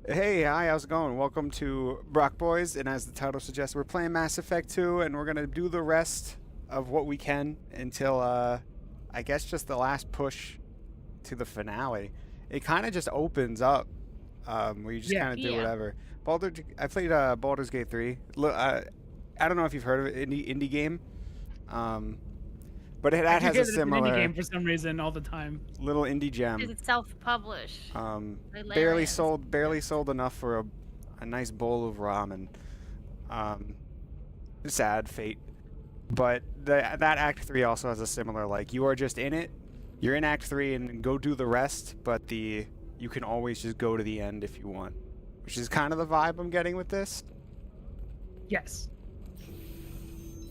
Hey, hi, how's it going? Welcome to Brock Boys, and as the title suggests, we're playing Mass Effect 2, and we're gonna do the rest of what we can until, I guess just the last push to the finale. It kind of just opens up, where you just Yeah. kind of do Yeah. whatever. I played Baldur's Gate 3. I don't know if you've heard of it, indie game, um, but I that has a forget that it's an indie similar game for some reason all the time. little indie Because gem. it's self-published. Barely Hilarious. sold enough for a nice bowl of ramen. Um, Sad fate. But that Act 3 also has a similar, like, you are just in it. You're in Act 3 and go do the rest, but you can always just go to the end if you want. Which is kind of the vibe I'm getting with this. Yes.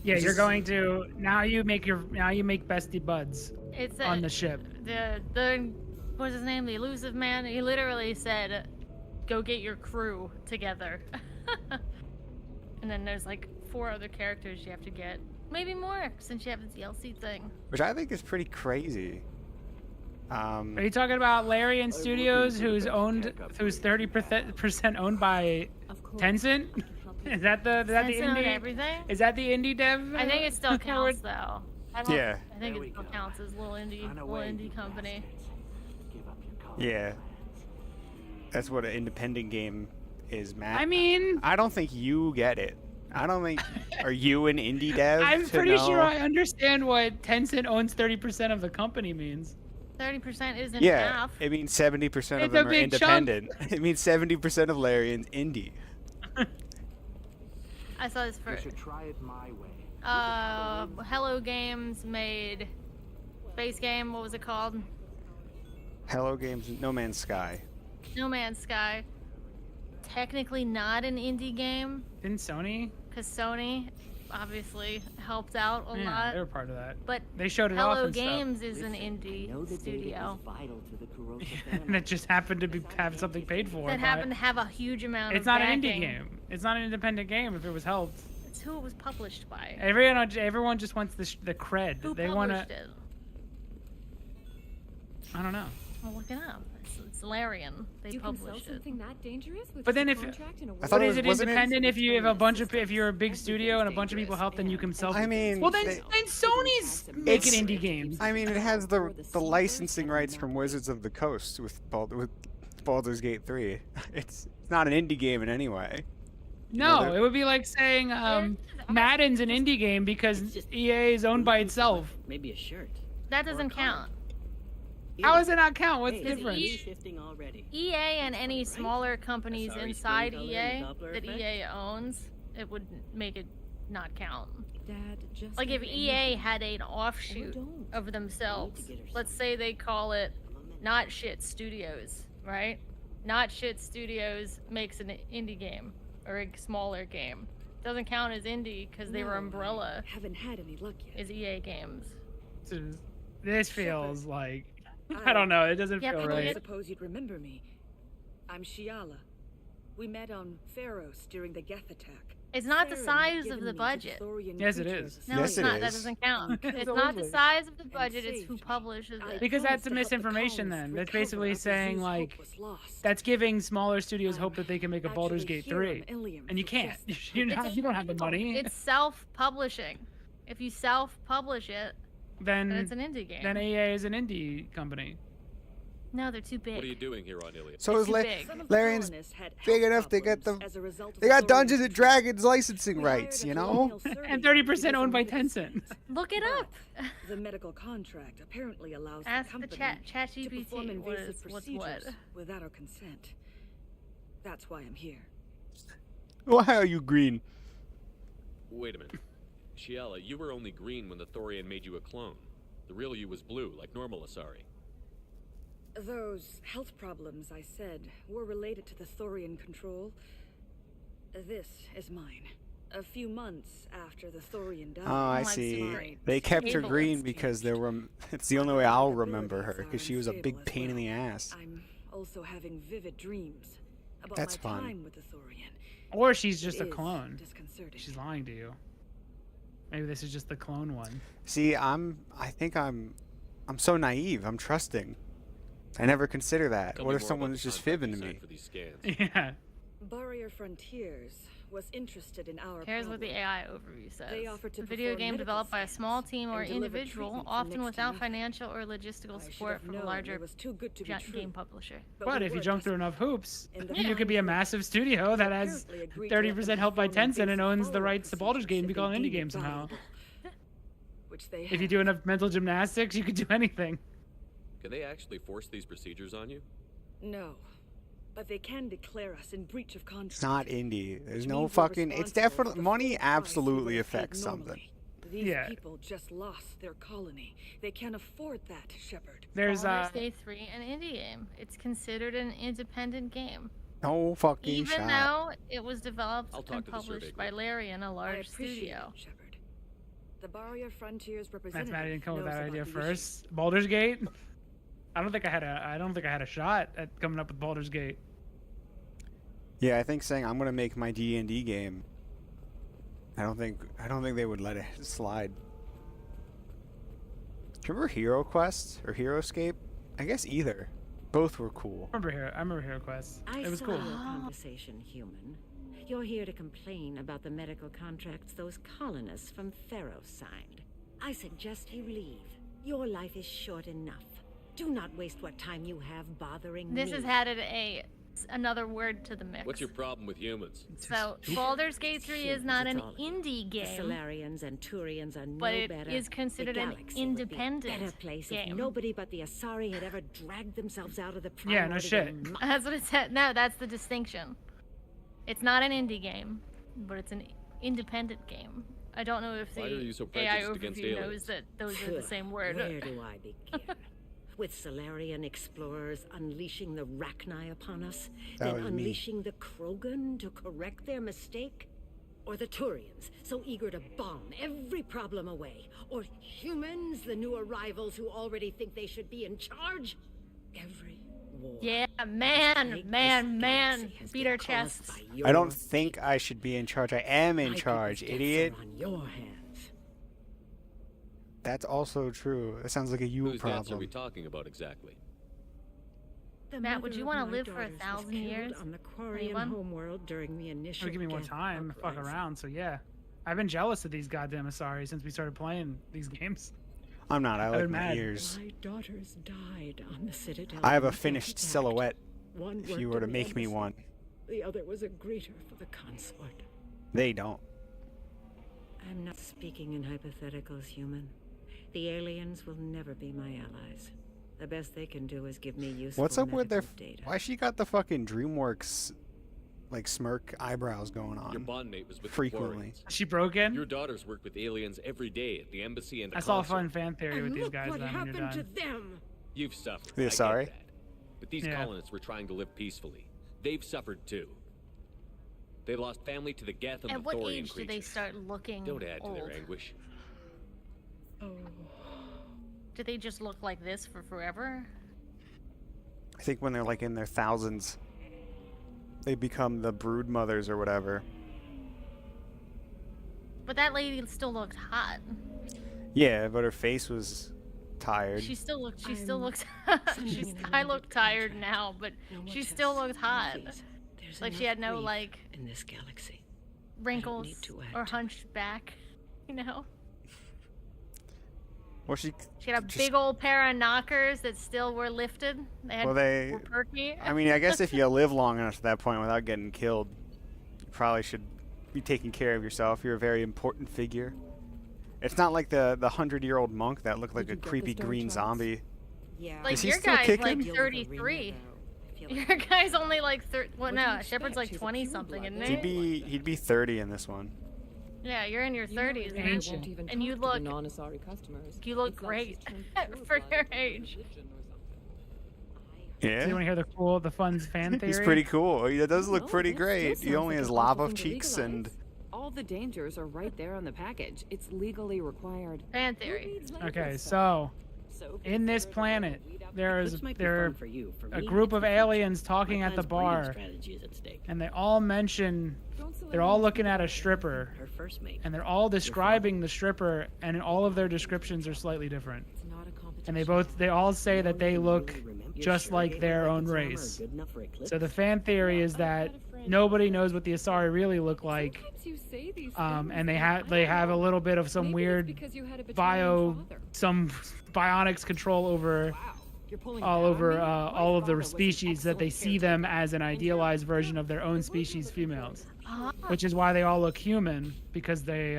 Yeah, Which you're is- going to now you make bestie buds It's on the ship. the what's his name? The elusive man. He literally said, "Go get your crew together." And then there's like 4 other characters you have to get, maybe more since you have the DLC thing. Which I think is pretty crazy. Are you talking about Larian Studios, who's 30% owned by Tencent? Is that the Tencent and indie? everything. Is that the indie dev? I think it still counts though. Yeah. I think it still counts as little indie company. Yeah. That's what an independent game is, Matt. I mean, I don't think you get it. I don't think. Are you an indie dev? I'm to pretty know? sure I understand what Tencent owns 30% of the company means. 30% isn't Yeah, enough. it means 70% of It's a them are big chunk. independent. It means 70% of Larian's indie. I saw this for. Try it my way. Hello Games made Space Game. What was it called? Hello Games, No Man's Sky. No Man's Sky. Technically not an indie game Didn't Sony? because Sony obviously helped out a Yeah, they were lot. part of that. But They showed it off Hello and stuff. Games is an indie studio And it just happened to have something paid for. that by- happened to have a huge amount It's of not an indie backing. game. It's not an independent game if it was helped. It's who it was published by. Everyone just wants the cred. Who They published want to. it? I don't know. I'll look it up. It's Larian. They You can sell published it. something that dangerous with But then just a if- contract and a I word? thought But it is was- it wasn't it- independent if you're a big studio and a bunch of people help, then you can sell? I mean, well, then they- Sony's making indie games. I mean, it has the licensing rights from Wizards of the Coast with Baldur's Gate 3. It's not an indie game in any way. No, they're- it would be like saying Madden's an indie game because EA is owned by itself. Maybe a shirt. That doesn't count. How does it not count? What's the Hey, difference? E- shifting already. EA and any smaller companies Sorry, inside screen color and EA Doppler that effect? EA owns, it would make it not count. Dad, just Like if like EA anything. had an offshoot don't. of themselves, get her let's say they call it Not Shit Studios, right? Not Shit Studios makes an indie game or a smaller game. Doesn't count as indie because they were No, Umbrella Haven't had any luck yet. is EA games. This feels like I don't know. It doesn't Yeah, feel people right. get- Suppose you'd remember me. I'm Shiala. We met on Pharos during the Geth attack. It's not the Farron size had of given the me to budget. Thorian Yes, it creatures is. as No, Yes, it's it not. That is. doesn't count. It's not the Absolutely. size of the And budget, it's who saved me. publishes I it. Because that's promised to help the misinformation colonists then. That's recover basically after saying, Zeus' like, hope was lost. That's giving smaller studios hope I'm that they can make a Baldur's actually Gate here 3. on Ilium And you for can't. just You the don't have the money. It's self-publishing. If you self-publish it, then Then it's an indie game. then EA is an indie company. No, they're too big. What are you doing here on Ilium? So It's is too big. Some of the Larian's colonists had big health enough they got problems the as a result of they the got Thorian Dungeons and creatures. Dragons licensing We rights, hired you a know? colonial surgeon And to 30% give us owned by a bit of Tencent. assistance. Look it up. The medical contract apparently allows Ask the the company chat to perform GPT invasive what's procedures what. without our consent. That's why I'm here. Why are you green? Wait a minute. Shiala, you were only green when the Thorian made you a clone. The real you was blue, like normal Asari. Those health problems I said were related to the Thorian control. This is mine. A few months after the Thorian died. Oh, I I'm see. sorry. They kept her Ableist. green because there were. It's the only way I'll remember her because she was a big pain in the ass. I'm also having vivid dreams about That's my fun. time with the Thorian. Or she's It just a is clone. disconcerting. She's lying to you. Maybe this is just the clone one. See, I think I'm so naive. I'm trusting. I never consider that. Tell What me if more about someone's the just contract fibbing you to signed me? for these scans. Yeah. Barrier Frontiers was interested in our Here's what the problem. AI overview says. They offer to A video perform game medical developed by a small scans team or and deliver individual, treatment for often next to without nothing. financial or logistical I should support have from a known larger it was too good to be true. game publisher. But we if you were jump through just enough hoops, in the you could be a final massive studio that has apparently agreed to let 30% them held by perform Tencent and invasive owns the follow-up rights to Baldur's Gate and be procedures called an if they indie game deemed it somehow. valuable. Which they If you do enough mental gymnastics, you could do anything. Can they actually force these procedures on you? No. But they can declare us in breach of contract. It's not indie. There's which no means we're fucking. It's responsible for definitely the money. full price we Absolutely would have paid affects something. normally. These Yeah. people just lost their colony. They can't afford that, Shepard. There's Baldur's Gate 3, an indie game. It's considered an independent game. No fucking Even shot. though it was developed I'll talk and to the survey published by group. Larian, a I large appreciate studio. it, Shepard. The Barrier Frontiers That's representative Matt didn't come with knows that about idea the first. Baldur's Gate. I don't think I had a shot at coming up with Baldur's Gate. Yeah, I think saying I'm gonna make my D&D game. I don't think they would let it slide. Do you remember Hero Quest or Hero Escape? I guess either. Both were cool. I remember Hero Quest. I It was saw cool. your conversation, human. You're here to complain about the medical contracts those colonists from Pharaoh signed. I suggest you leave. Your life is short enough. Do not waste what time you have bothering This me. has added another word to the mix. What's your problem with humans? So, Baldur's Gate 3 is not an indie The game, Solarians and Turians are no but it better. is considered the an galaxy would be a independent better place game. if nobody but the Asari had ever dragged themselves out of the Yeah, no primordial shit. muck. That's what it said. No, that's the distinction. It's not an indie game, but it's an independent game. I don't know if Why are the you so AI prejudiced against overview aliens? knows that those are the same word. Where do I begin? With Solarian explorers unleashing the Rachni upon us, That then was me. unleashing the Krogan to correct their mistake? Or the Turians, so eager to bomb every problem away? Or humans, the new arrivals who already think they should be in charge? Every war. Yeah, Take man, this man. galaxy has Beat been our caused chests. by I don't your think I should be in charge. I am in My charge, people's idiot. deaths are on your hands. That's also true. That sounds like a you Whose deaths are we problem. talking about exactly? The Matt, would mother you of wanna my live for daughters was 1,000 killed years? on the Quarian Anyone? homeworld during the initial Give me more Geth time to fuck uprising. around, so yeah. I've been jealous of these goddamn Asari since we started playing these games. I'm not. I like been my mad. ears. My daughters died on the Citadel. I have a when they finished attacked. silhouette. One If you worked were to in the make me embassy. one, The other was a greeter for the consort. they don't. I'm not speaking in hypotheticals, human. The aliens will never be my allies. The best they can do is give me useful What's up with their? medical data. Why she got the fucking DreamWorks, like smirk eyebrows going Your on bondmate was with frequently? the Quarians. She broken? Your daughters work with aliens every day at the embassy and the I saw a consulate. fun fan theory And with these look guys what then when you're happened done. to them. You've suffered. The I get Asari? that. But these Yeah. colonists were trying to live peacefully. They've suffered too. They lost family to the Geth and At the what Thorian age do they creatures. start looking Don't add to old? their anguish. Oh, Do they just look like this for forever? I think when they're like in their thousands, they become the brood mothers or whatever. But that lady still looked hot. Yeah, but her face was tired. She still looked. She I'm still looked. sending She's. an I amended look tired contract. now, but no more she tests. still looked hot. Please. There's Like she enough had no grief like in this galaxy. wrinkles need to or act. hunched back. You know. Well, she. She had a just- big old pair of knockers that still were lifted. They had, Well, they. were perky. I mean, I guess if you live long enough to that point without getting killed, you probably should be taking care of yourself. You're a very important figure. It's not like the 100-year-old monk that looked like a creepy green zombie. Yeah. Like Is he your still guy's kicking? like Deal with 33. Arena, though. I feel Your like guy's only like What well, do no, you Shepard's expect? like He's a 20 pure something, isn't blood. he? He'd be 30 in this one. Yeah, you're in your 30s, man. Ancient. Won't even And you talk to the look- non-Asari customers. you look It's like great she's turned for pure your blood into age. religion or something. So you Yeah. want to hear the fun fan theory? He's pretty cool. He does look Well, pretty that great. still He sounds only like has an lava awful thing to cheeks and. legalize. All the dangers are right there on the package. It's legally required. Fan Who theory. needs medical Okay, stuff? so in this planet, This might be there fun for you. For a me, group it's of the future. aliens talking My at the client's breeding bar, strategy is at stake. and they all mention Don't they're all looking at a stripper, Her first mate. and they're all describing the stripper, and all of their descriptions are slightly different. It's not a competition. And they all say that they You look really remember just like their own race. So the fan theory is that nobody knows what the Asari really look like, Sometimes you say these and things, they have a little bit of some maybe it's weird because you had a betraying father. some bionics control over all of the species, that they see them as an idealized version of their own species females, which is why they all look human, because they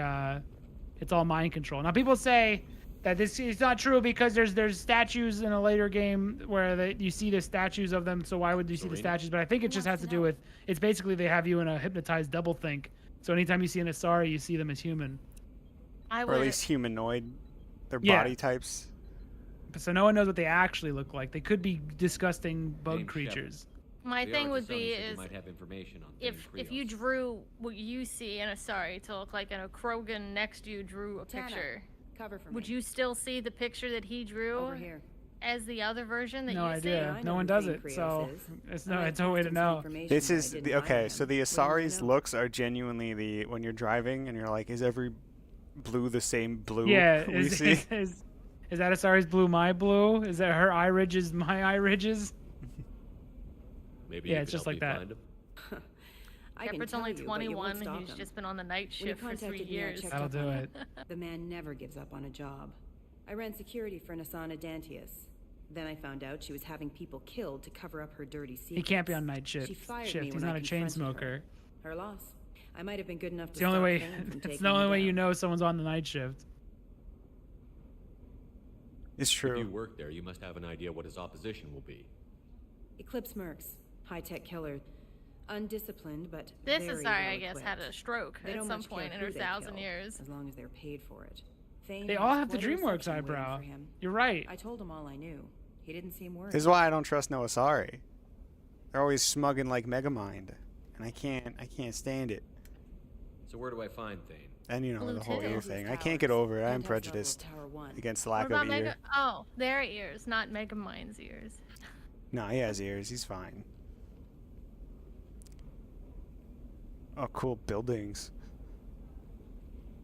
it's all mind control. Now people say that this is not true because there's statues in a later game where you see the statues of them, so why would you see the statues? But I think it just has to do with, it's basically they have you in a hypnotized doublethink, so anytime you see an Asari you see them as human, or at least humanoid, their Yeah. body types. so no one knows what they actually look like. They could be disgusting bug Named creatures. My The thing would Artisani be said you is might have information on if you drew what you see in a Asari to look like, and a Krogan next to you drew a Tana, picture, cover for would me. you still see the picture that he drew Over here. as the other version that No you idea. I No know one who does Zane it, Krios so is. it's I might no way have to some know. information, This but I is didn't the buy okay. them. So the What do you wanna Asari's know? looks are genuinely the when you're driving and you're like, is every blue the same blue Yeah, we see? Is that Asari's blue my blue? Is that her eye ridges my eye ridges? Maybe Yeah, you it's could just help like me that. find him. I can Shepard's tell only you, but you won't 21. stop He's him. just been on the night When he shift for 3 contacted me, I years. checked That'll up do on it. him. The man never gives up on a job. I ran security for Nasana Dantius. Then I found out she was having people killed to cover up her dirty secrets. He can't be on night shift. She fired Shift. me He's when not I a chain confronted smoker. Her loss. I might have been good enough It's to the only stop way. Thane from It's taking the only me way you down. know someone's on the night shift. It's If you true. work there, you must have an idea what his opposition will be. Eclipse Mercs, high-tech killer, undisciplined but This very Asari, I guess, had well-equipped. a stroke They at don't some much point care in who her they 1,000 kill, years. as long as they're paid for it. Thane They has all have the quite a DreamWorks reception waiting eyebrow. for him. You're right. I told him all I knew. He didn't seem worried. This is why I don't trust no Asari. They're always smugging like Megamind, and I can't stand it. So where do I find Thane? And you know Blue the whole too. ear These thing. I towers, can't get over it. I'm penthouse level of prejudiced Tower 1. against the What lack about of ear. Mega? Oh, their ears, not Megamind's ears. No, he has ears. He's fine. Oh, cool buildings.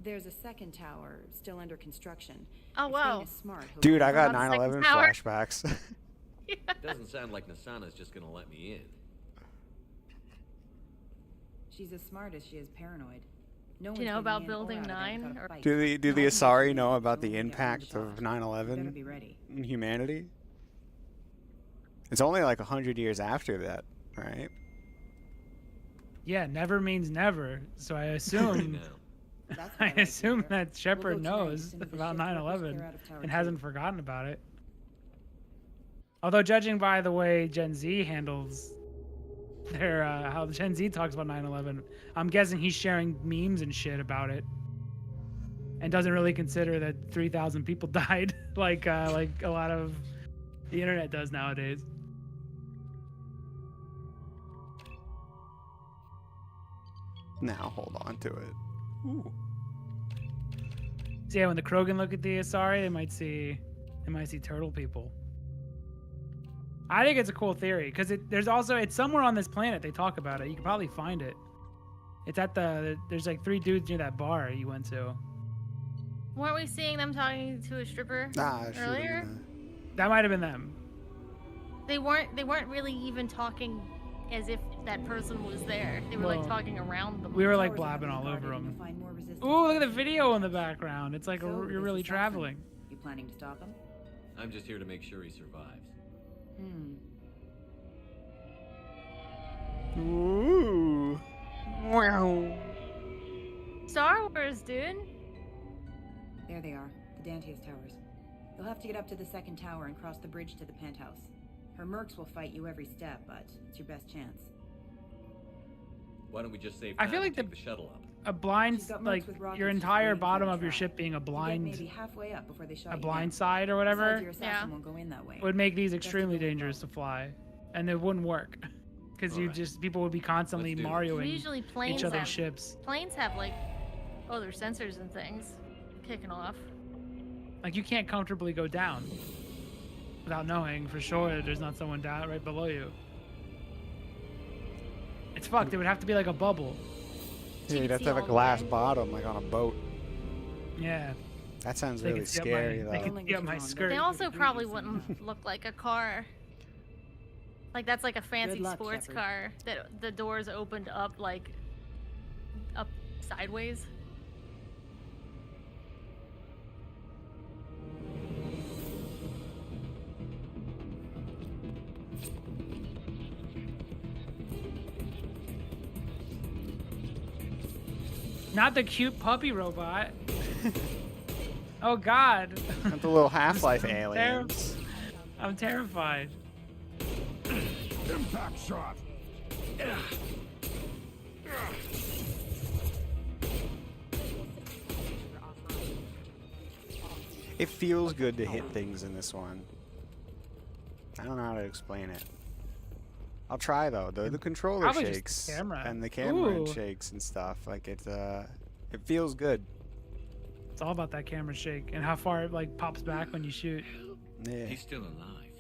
There's a second tower still under construction. Oh, If wow. Thane is smart, he'll Dude, I What got about the second 9/11 tower? flashbacks. Doesn't sound like Nasana's just gonna let me in. She's as smart as she is paranoid. No Do you one's know getting about in or Building out of there 9, without a or- fight. do the Not Asari even know if about the someone gets impact shot. of You better 9/11 be ready. in humanity? It's only like 100 years after that, right? Yeah, never means never. So I assume Now. That's what I like to assume hear. that Shepard We'll go tonight knows as soon as the about shift workers 9/11 clear out of Tower and 2. hasn't forgotten about it. Although judging by the way Gen Z handles their how Gen Z talks about 9/11, I'm guessing he's sharing memes and shit about it, and doesn't really consider that 3,000 people died like a lot of the internet does nowadays. Now hold on to it. Ooh. So yeah, when the Krogan look at the Asari, they might see turtle people. I think it's a cool theory because it's somewhere on this planet. They talk about it. You can probably find it. It's at there's like 3 dudes near that bar you went to. Weren't we seeing them talking to a stripper Ah, shoot, earlier? That might have been them. They weren't really even talking as if that person was there. They were like Well, talking around them. We were like Towers are blabbing all heavily over guarded and them. you'll find more resistance Ooh, look at the than video in the background. It's like So, you're this really is Saxon. traveling. You planning to stop him? I'm just here to make sure he survives. Ooh. Wow. Star Wars, dude. There they are, the Dantius Towers. You'll have to get up to the second tower and cross the bridge to the penthouse. Her mercs will fight you every step, but it's your best chance. Why don't we just save I time feel and like take the shuttle up? A blind, She's got like mercs with rockets your just entire waiting for bottom a of your trap. ship being a You get blind, maybe halfway up before they shut a you blind down. side or Besides, whatever, your assassin Yeah. won't go in that way. would make these Best to extremely go alone. dangerous to fly, and it wouldn't work because Alright. people would be constantly Let's do this. Marioing Usually planes each other's have ships. planes have like their sensors and things kicking off. Like you can't comfortably go down without knowing for sure that there's not someone down right below you. It's fucked. It would have to be like a bubble. So Yeah, you you'd can have see to have a all the glass way. bottom like on a boat. Yeah. That sounds They really could see up scary they though. could see up my skirt. They also probably wouldn't look like a car. Like that's like a fancy luck, sports Shepard. car that the doors opened up like up sideways. Not the cute puppy robot. Oh God. Not the little Half-Life I'm aliens. I'm terrified. Impact shot. It feels good to hit things in this one. I don't know how to explain it. I'll try though. The controller Probably just the shakes camera. and the camera Ooh. shakes and stuff. Like it feels good. It's all about that camera shake and how far it like pops back when you shoot. Yeah. He's still alive.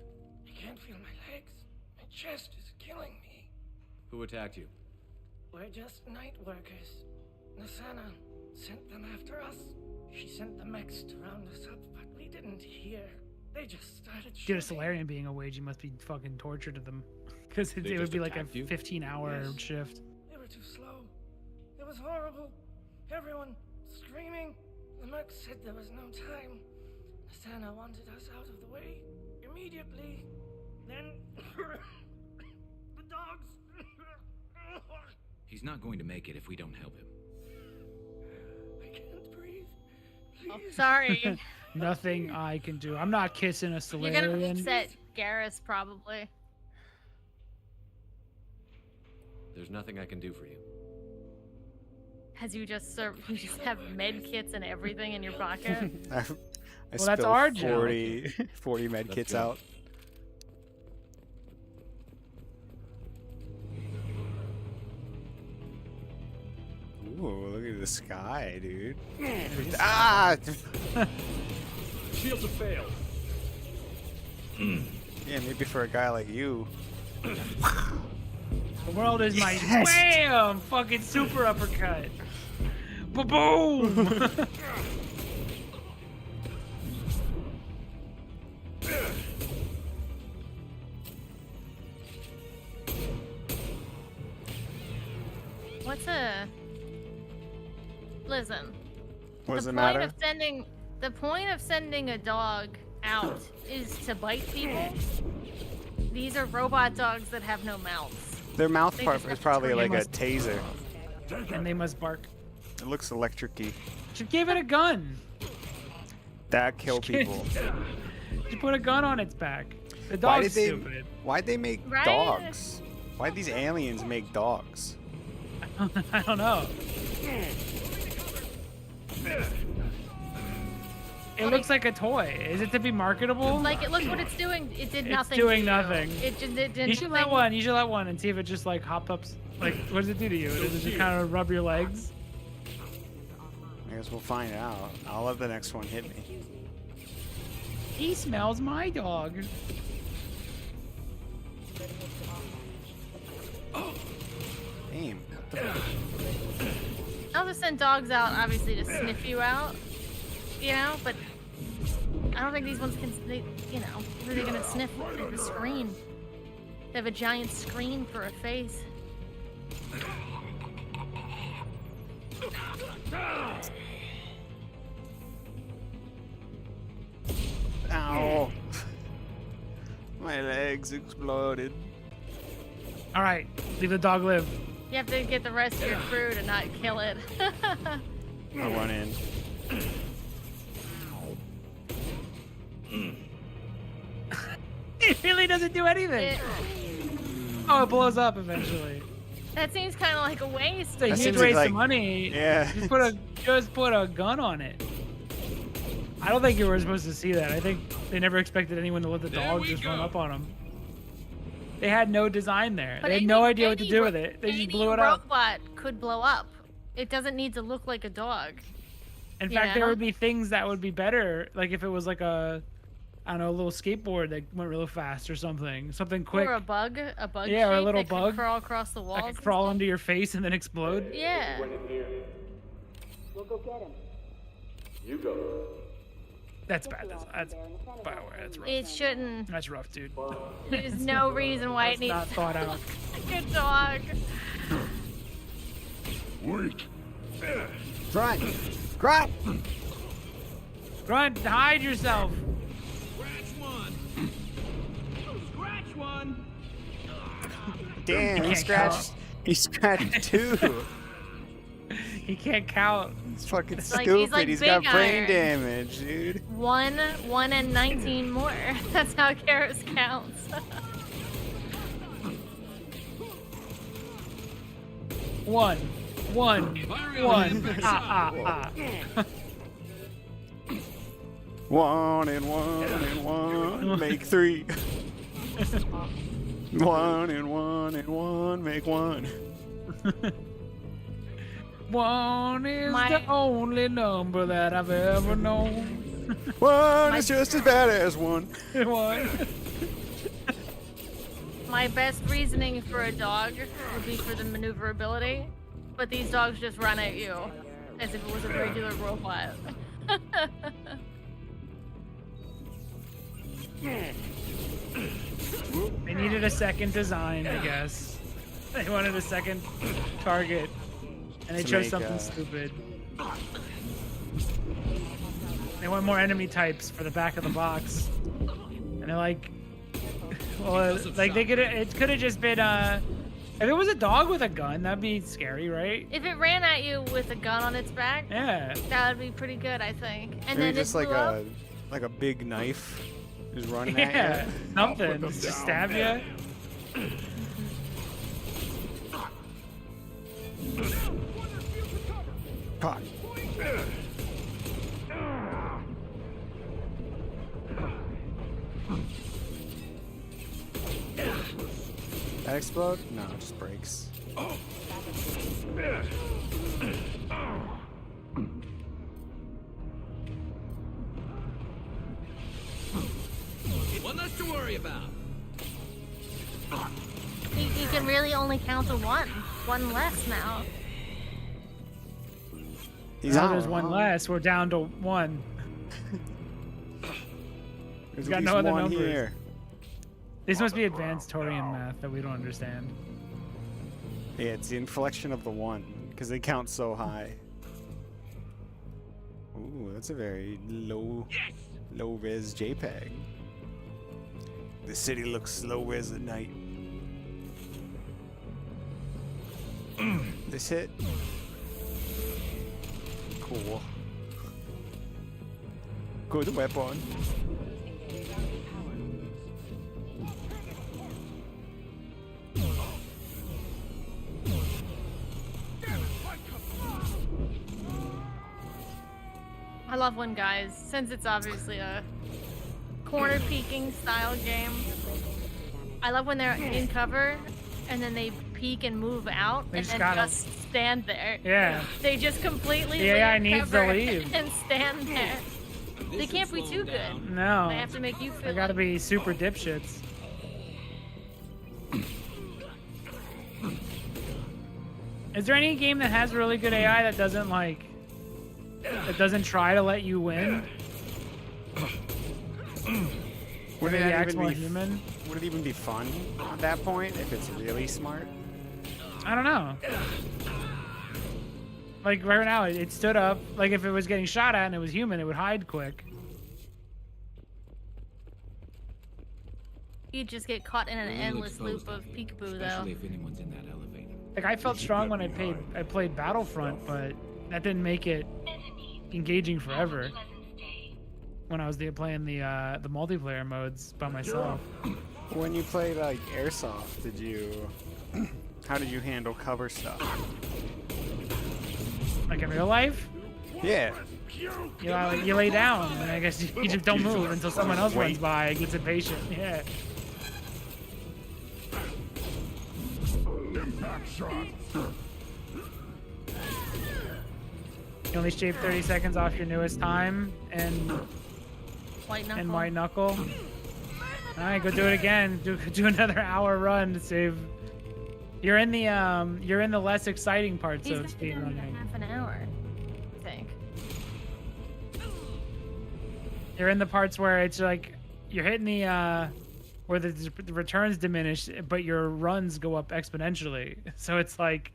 I can't feel my legs. My chest is killing me. Who attacked you? We're just night workers. Nasana sent them after us. She sent the mechs to round us up, but we didn't hear. They just started Due to shooting. Solarian being a wage, you must be fucking torture to them. Because They it would just be like a attacked you? 15-hour Yes. shift. They were too slow. It was horrible. Everyone screaming. The mech said there was no time. Nasana wanted us out of the way immediately. Then the dogs. He's not going to make it if we don't help him. I can't breathe. Oh, Please. sorry. Nothing I can do. I'm not kissing a You're Solarian. gonna upset Garrus probably. There's nothing I can do for you. As you just have med kits and everything in your pocket. I Well, that's spilled our job. 40 med Let's kits go. out. Ooh, look at the sky, dude. Ah! Shields have failed. Yeah, maybe for a guy like you. The world is my Yes. wham! Fucking super uppercut. Ba-boom! What's a listen? What does the it point matter? of sending a dog out is to bite people. These are robot dogs that have no mouths. Their mouth They part just is have probably like a must- taser. And they must bark. It looks electric-y. Should give it a gun. That kill Shit. people. Should put a gun on its back. The Why dog's did they? stupid. Why'd they make Right? dogs? Why'd these aliens make dogs? I don't know. It looks like a toy. Is it to be marketable? Like it look what it's doing. It did nothing. It's doing to you. nothing. It did You should let nothing. one. You should let one and see if it just like hop up. Like, what does it do to you? Does it just kind of rub your legs? I guess we'll find out. I'll let the next one hit me. He smells my dog. Aim. I'll just send dogs out, obviously, to sniff you out. You know, but I don't think these ones can. You know, what are they gonna sniff? They have a screen. They have a giant screen for a face. Ow. My legs exploded. All right, leave the dog live. You have to get the rest of your crew to not kill it. I'll run in. It really doesn't do anything. It- Oh, it blows up eventually. that seems kind of like a waste. It's a That huge seems waste like- of money. Yeah. Just put a gun on it. I don't think you were supposed to see that. I think they never expected anyone to let the There dog we just run go. up on them. They had no design there. But They had any- no idea what to any do ro- with it. They just any blew it up. robot could blow up. It doesn't need to look like a dog. In you fact, there know? would be things that would be better, like if it was like a, I don't know, a little skateboard that went real fast or something quick. Or a bug Yeah, or a shape little that bug. could crawl across the walls. That could and crawl stuff. under your face and then explode. Yeah. We'll go get him. You go. That's bad. That's Bioware. That's rough. It shouldn't. That's rough, dude. There's no reason why it That's needs not thought out. a good dog. Wait. Grunt! Grunt! Grunt, hide yourself. Scratch one. Damn, he scratched. He scratched 2. He can't count. He's fucking Like- stupid. he's like He's got Big brain Iron. damage, dude. 1 and 19 more. That's how Karos counts. One. One and one, make 3. 1 and 1, make 1. One is the only number that I've ever known. 1 is just as bad as 1. One. My best reasoning for a dog would be for the maneuverability, but these dogs just run at you as if it was a regular robot. They needed a second design, I guess. They wanted a second target, and they To chose make, something stupid. They want more enemy types for the back of the box, and they're like, well, like they could. It could have just been if it was a dog with a gun, that'd be scary, right? If it ran at you with a gun on its back, Yeah. that would be pretty good, I think. And Maybe then just it like blew up. a big knife is running Yeah, at you. something. Just stab you. Caught. That explode? No, it just breaks. One less to worry about. You can really only count to 1. 1 less now. He's Now on. there's one less. We're down to 1. There's got at no least other one numbers. here. This must be advanced Torian math that we don't understand. Yeah, it's the inflection of the 1 because they count so high. Ooh, that's a very low res JPEG. The city looks slow res at night. This hit. Cool. Good weapon. I love when guys, since it's obviously a corner peeking style game, I love when they're in cover and then they peek and move out They and just then gotta- just stand there. Yeah. They just completely The AI leave needs to cover leave. and stand there. They can't be too good. No. They have to make you feel They gotta like be super dipshits. Is there any game that has really good AI that doesn't like that doesn't try to let you win? Would Maybe it acts even more be human? Would it even be fun at that point if it's really smart? I don't know. Like right now, it stood up. Like if it was getting shot at and it was human, it would hide quick. you just get caught in an We're a little endless loop exposed out of here, peekaboo especially though. if anyone's in that elevator. Like I felt strong when I played Battlefront, but that didn't make it engaging forever. When I was playing the multiplayer modes by myself. When you played like Airsoft, did you? How did you handle cover stuff? Like in real life, Yeah. you lay down, and I guess you just don't move until someone else runs by and gets impatient. Yeah. Impact shot. You only shave 30 seconds off your newest time, and White knuckle. and white knuckle. All right, go do it again. Do another hour run to save. You're in the less exciting parts He's of not speedrunning. half an hour, I think. They're in the parts where it's like you're hitting the where the returns diminish, but your runs go up exponentially. So it's like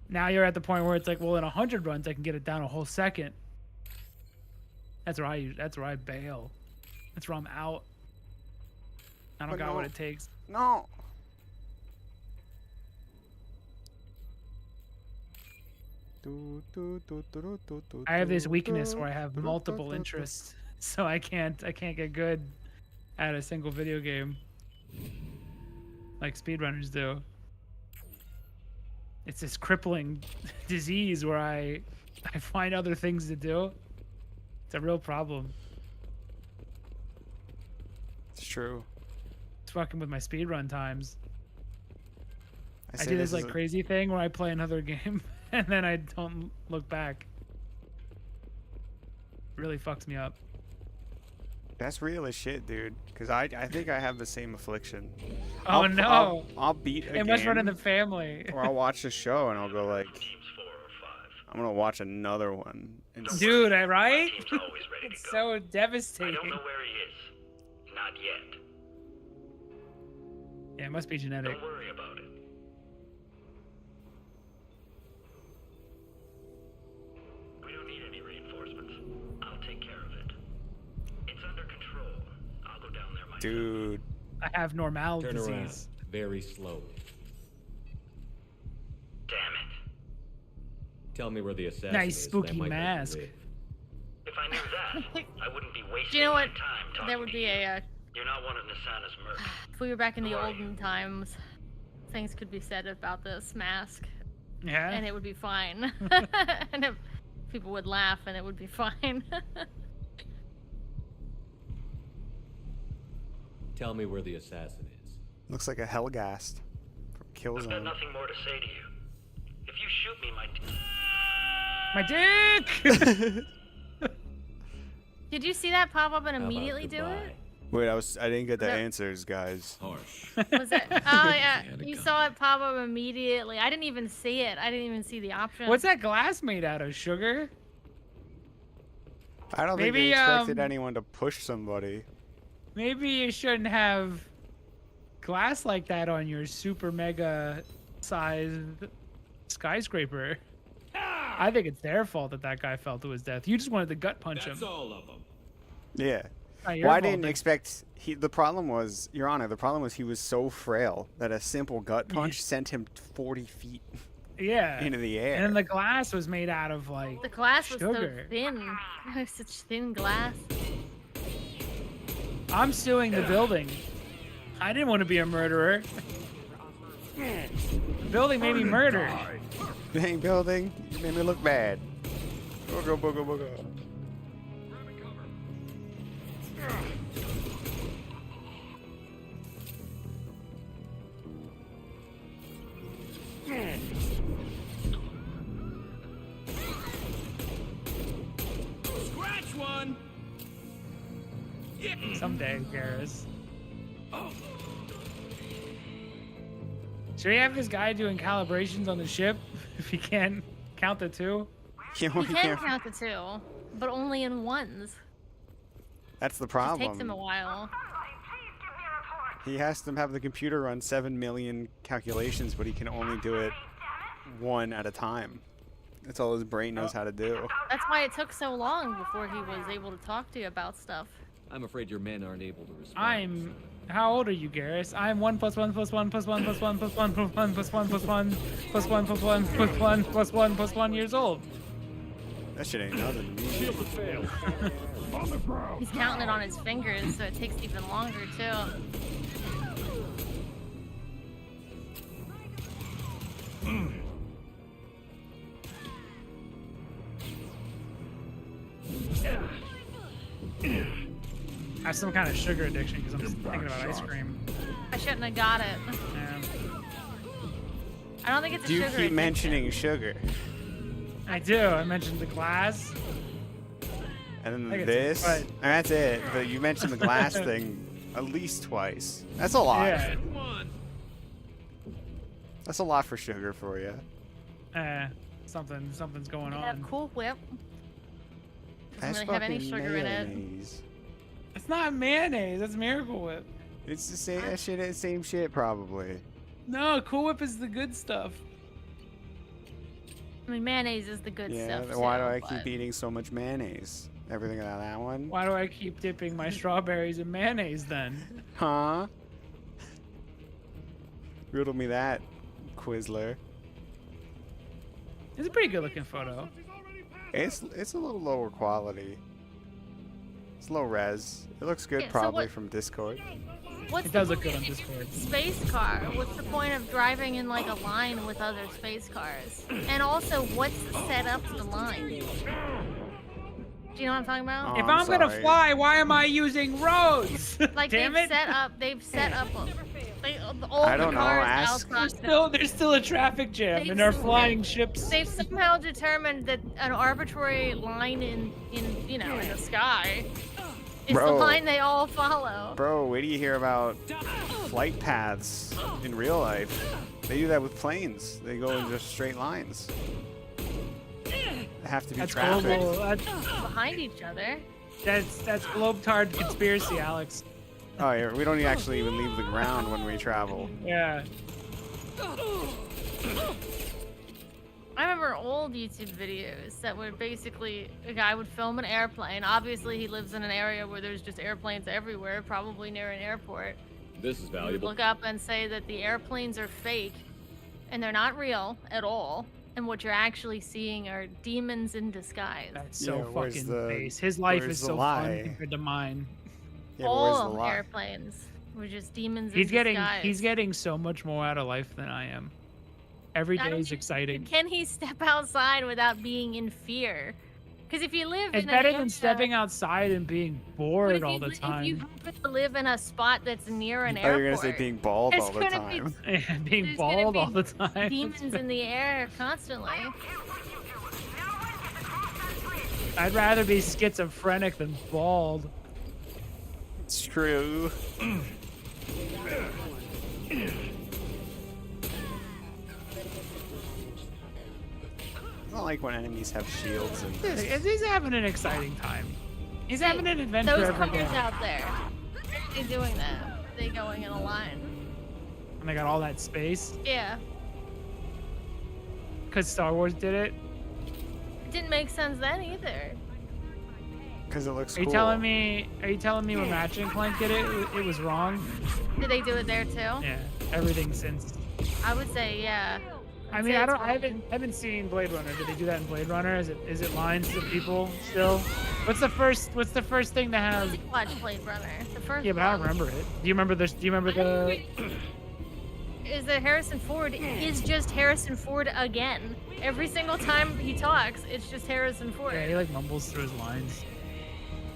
now you're at the point where it's like, well, in 100 runs, I can get it down a whole second. That's where I bail. That's where I'm out. I don't got what it takes. No. I have this weakness where I have multiple interests, so I can't get good at a single video game like speedrunners do. It's this crippling disease where I find other things to do. It's a real problem. It's true. It's fucking with my speedrun times. I say do this like is crazy thing where I play another game and then I don't look back. It really fucks me up. That's real as shit, dude. Because I think I have the same affliction. Oh no! I'll beat a game. It must run in the family. Or I'll watch a show and I'll go like, I'm gonna watch another one. And Dude, right? It's so devastating. I don't know where he is. Not yet. Yeah, it must be genetic. Don't worry about it. We don't need any reinforcements. I'll take care of it. It's under control. I'll go down there myself. Dude. I have normal Turn disease. around very slowly. Damn it. Tell me where the assassin Nice is, and spooky that might make you mask. live. If I knew that, I wouldn't be wasting Do you know my what? time talking There would to be you. a. You're not one of Nasana's mercs. If we were back in the olden times, things could be said about this mask, Yeah. and it would be fine. And if people would laugh, and it would be fine. Tell me where the assassin is. Looks like a Hellgast from I've got Killzone. nothing more to say to you. If you shoot me, My dick! Did you see that pop up and How about immediately do goodbye? it? Wait, I didn't get the No. answers, guys. Harsh. Was it? Oh yeah, you saw it pop up immediately. I didn't even see it. I didn't even see the option. What's that glass made out of? Sugar? I don't Maybe, think they expected anyone to push somebody. Maybe you shouldn't have glass like that on your super mega sized skyscraper. I think it's their fault that that guy fell to his death. You just wanted to gut punch That's him. all of them. Yeah. Not your Well, I fault didn't that- expect. The problem was, Your Honor, the problem was he was so frail that a simple gut punch sent him 40 feet Yeah. into the air. And then the glass was made out of like The glass was sugar. so thin. It was such thin glass. Ah. I'm suing the building. I didn't want to be a murderer. The building made me murder. Dang building, you made me look bad. Booga booga booga. Scratch one! Someday, Garrus. Should we have this guy doing calibrations on the ship if he can't count the two? You You can count the two, but only in ones. That's the It problem. takes him a while. He has to have the computer run 7 million calculations, but he can only do it one at a time. That's all his brain knows how to do. That's why it took so long before he was able to talk to you about stuff. I'm afraid your men aren't able to respond. How old are you, Garrus? I'm 1 + 1 + 1 + 1 + 1 + 1 + 1 + 1 + 1 + 1 + 1 + 1 + 1 + 1 years old. That shit ain't nothing to me. He's counting it on his fingers, so it takes even longer too. I have some kind of sugar addiction because I'm just thinking about ice cream. I shouldn't have got it. Yeah. I don't think it's a Do you sugar keep addiction. mentioning sugar? I do. I mentioned the glass. And I then guess this? it's- And that's it. But you mentioned the glass thing at least twice. That's a lot. Yeah. That's a lot for sugar for you. Something's going You have on. Cool Whip. Doesn't really have any sugar in it. It's not mayonnaise. That's Miracle Whip. It's the same same shit probably. No, Cool Whip is the good stuff. I mean, mayonnaise is the good Yeah, stuff. then why do too, I but- keep eating so much mayonnaise? Everything on that one? Why do I keep dipping my strawberries in mayonnaise then? Huh? Riddle me that, Quizler. It's a pretty good looking photo. It's a little lower quality. It's low res. It looks good Yeah, so probably what- from Discord. What's It does the look good on point of Discord. Space car. What's the point of driving in like a line with other space cars? And also, what's set up the line? Do you know what I'm talking about? If I'm I'm gonna sorry. fly, why am I using roads? Like Damn they've it! set up. All I the don't know, cars ask- outside. There's still a traffic jam, They've and they're still- flying ships. They've somehow determined that an arbitrary line in the sky is the Bro. line they all follow. Bro, wait till you hear about flight paths in real life. They do that with planes. They go in just straight lines. They have to be That's traffic. global. Behind each other. That's globetard conspiracy, Alex. Oh yeah, we don't actually even leave the ground when we travel. Yeah. I remember old YouTube videos that would basically, a guy would film an airplane. Obviously, he lives in an area where there's just airplanes everywhere, probably near an airport. This is He would valuable. look up and say that the airplanes are fake and they're not real at all. And what you're actually seeing are demons in disguise. That's so Yeah, where's fucking the- base. His life where's is the so lie? fun compared to mine. Yeah, but where's the All lie? airplanes were just demons He's in disguise. he's getting so much more out of life than I am. Every I day don't is think- exciting. Can he step outside without being in fear? Because if you live It's in better an than area- stepping outside and being but bored if all you the li- If time. you happen to live in a spot that's near an I thought you were airport, gonna say being bald there's all the gonna be time. Yeah, being there's gonna bald be all the time. demons in the air constantly. I'd rather be schizophrenic than bald. It's true. I don't like when enemies have shields and He's having an exciting time. He's having an adventure Those every cars day. out there, they doing that. They going in a line. And they got all that space. Yeah, Because Star Wars did it. it didn't make sense then either. because it looks Are you cool. telling me when Ratchet and Clank did it, it was wrong? Did they do it there too? Yeah, everything since. I would say yeah. I I'd mean, say I it's don't. I wrong. haven't seen Blade Runner. Did they do that in Blade Runner? Is it lines of people still? What's the first thing that I has? did watch Blade Runner. The first Yeah, but I don't one. remember it. Do you remember this? Do you remember the? Is that Harrison Ford is just Harrison Ford again. Every single time he talks, it's just Harrison Ford. Yeah, he like mumbles through his lines.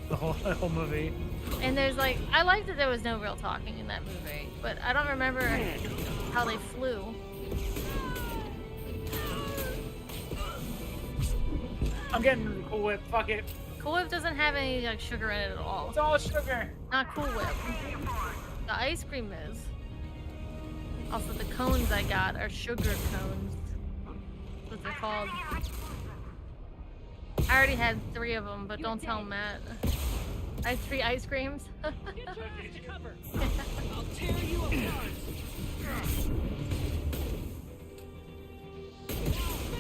The whole movie. And there's like, I like that there was no real talking in that movie, but I don't remember how they flew. I'm getting the Cool Whip. Fuck it. Cool Whip doesn't have any like sugar in it at all. It's all sugar. Not Cool Whip. The ice cream is. Also, the cones I got are sugar cones. That's what they're called. I already had 3 of them, but don't tell Matt. I had 3 ice creams. I'll tear you apart.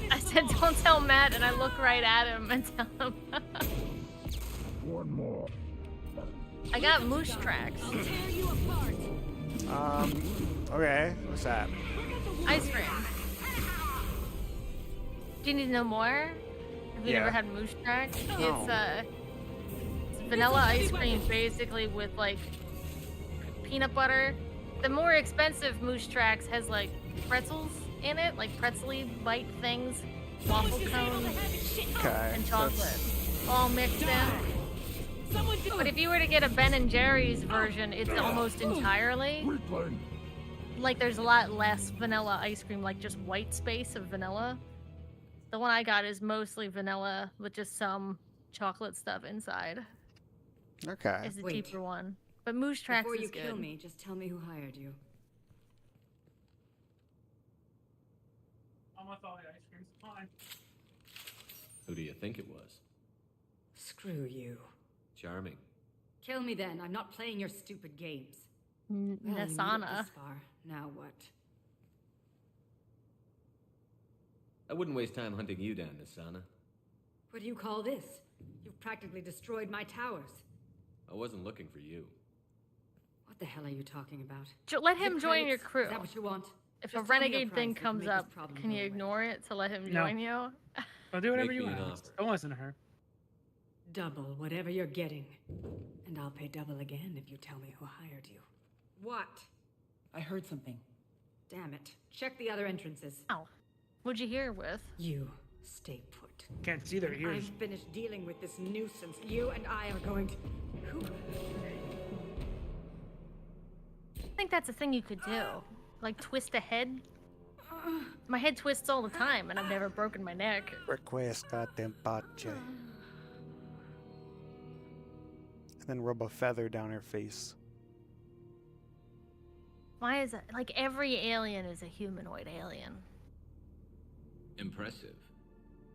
I said, don't tell Matt, and I look right at him and tell him. One more. I got moose tracks. Okay, what's that? Ice cream. Do you need to know more? Have you Yeah. never had moose tracks? No. It's vanilla ice cream basically with like peanut butter. The more expensive moose tracks has like pretzels in it, like pretzely bite things, waffle cones, Okay. and so chocolate, it's- all mixed in. But if you were to get a Ben and Jerry's version, it's almost entirely like there's a lot less vanilla ice cream, like just white space of vanilla. The one I got is mostly vanilla with just some chocolate stuff inside. Okay. It's the Wait. cheaper one. But Moose Tracks Before you is good. kill me, just tell me who hired you. I'm with all the ice creams. Fine. Who do you think it was? Screw you. Charming. Kill me then. I'm not playing your stupid games. Well, you made it Nasana. this far. Now what? I wouldn't waste time hunting you down, Nasana. What do you call this? You've practically destroyed my towers. I wasn't looking for you. What the hell are you talking about? Let him The join your credits? crew. Is that what you want? If Just a tell me your renegade price, thing we can comes make this up, problem can go you away. ignore it to let him No. join you? Well, do whatever Make you me an want. offer. Don't listen to her. Double whatever you're getting. And I'll pay double again if you tell me who hired you. What? I heard something. Damn it. Check the other entrances. Oh. What'd you hear with? You stay put. Can't see their When ears. I'm finished dealing with this nuisance, you and I are going to... Who? I think that's a thing you could do. Like twist a head. My head twists all the time, and I've never broken my neck. Requesta tempache. And then rub a feather down her face. Why is it like every alien is a humanoid alien? Impressive.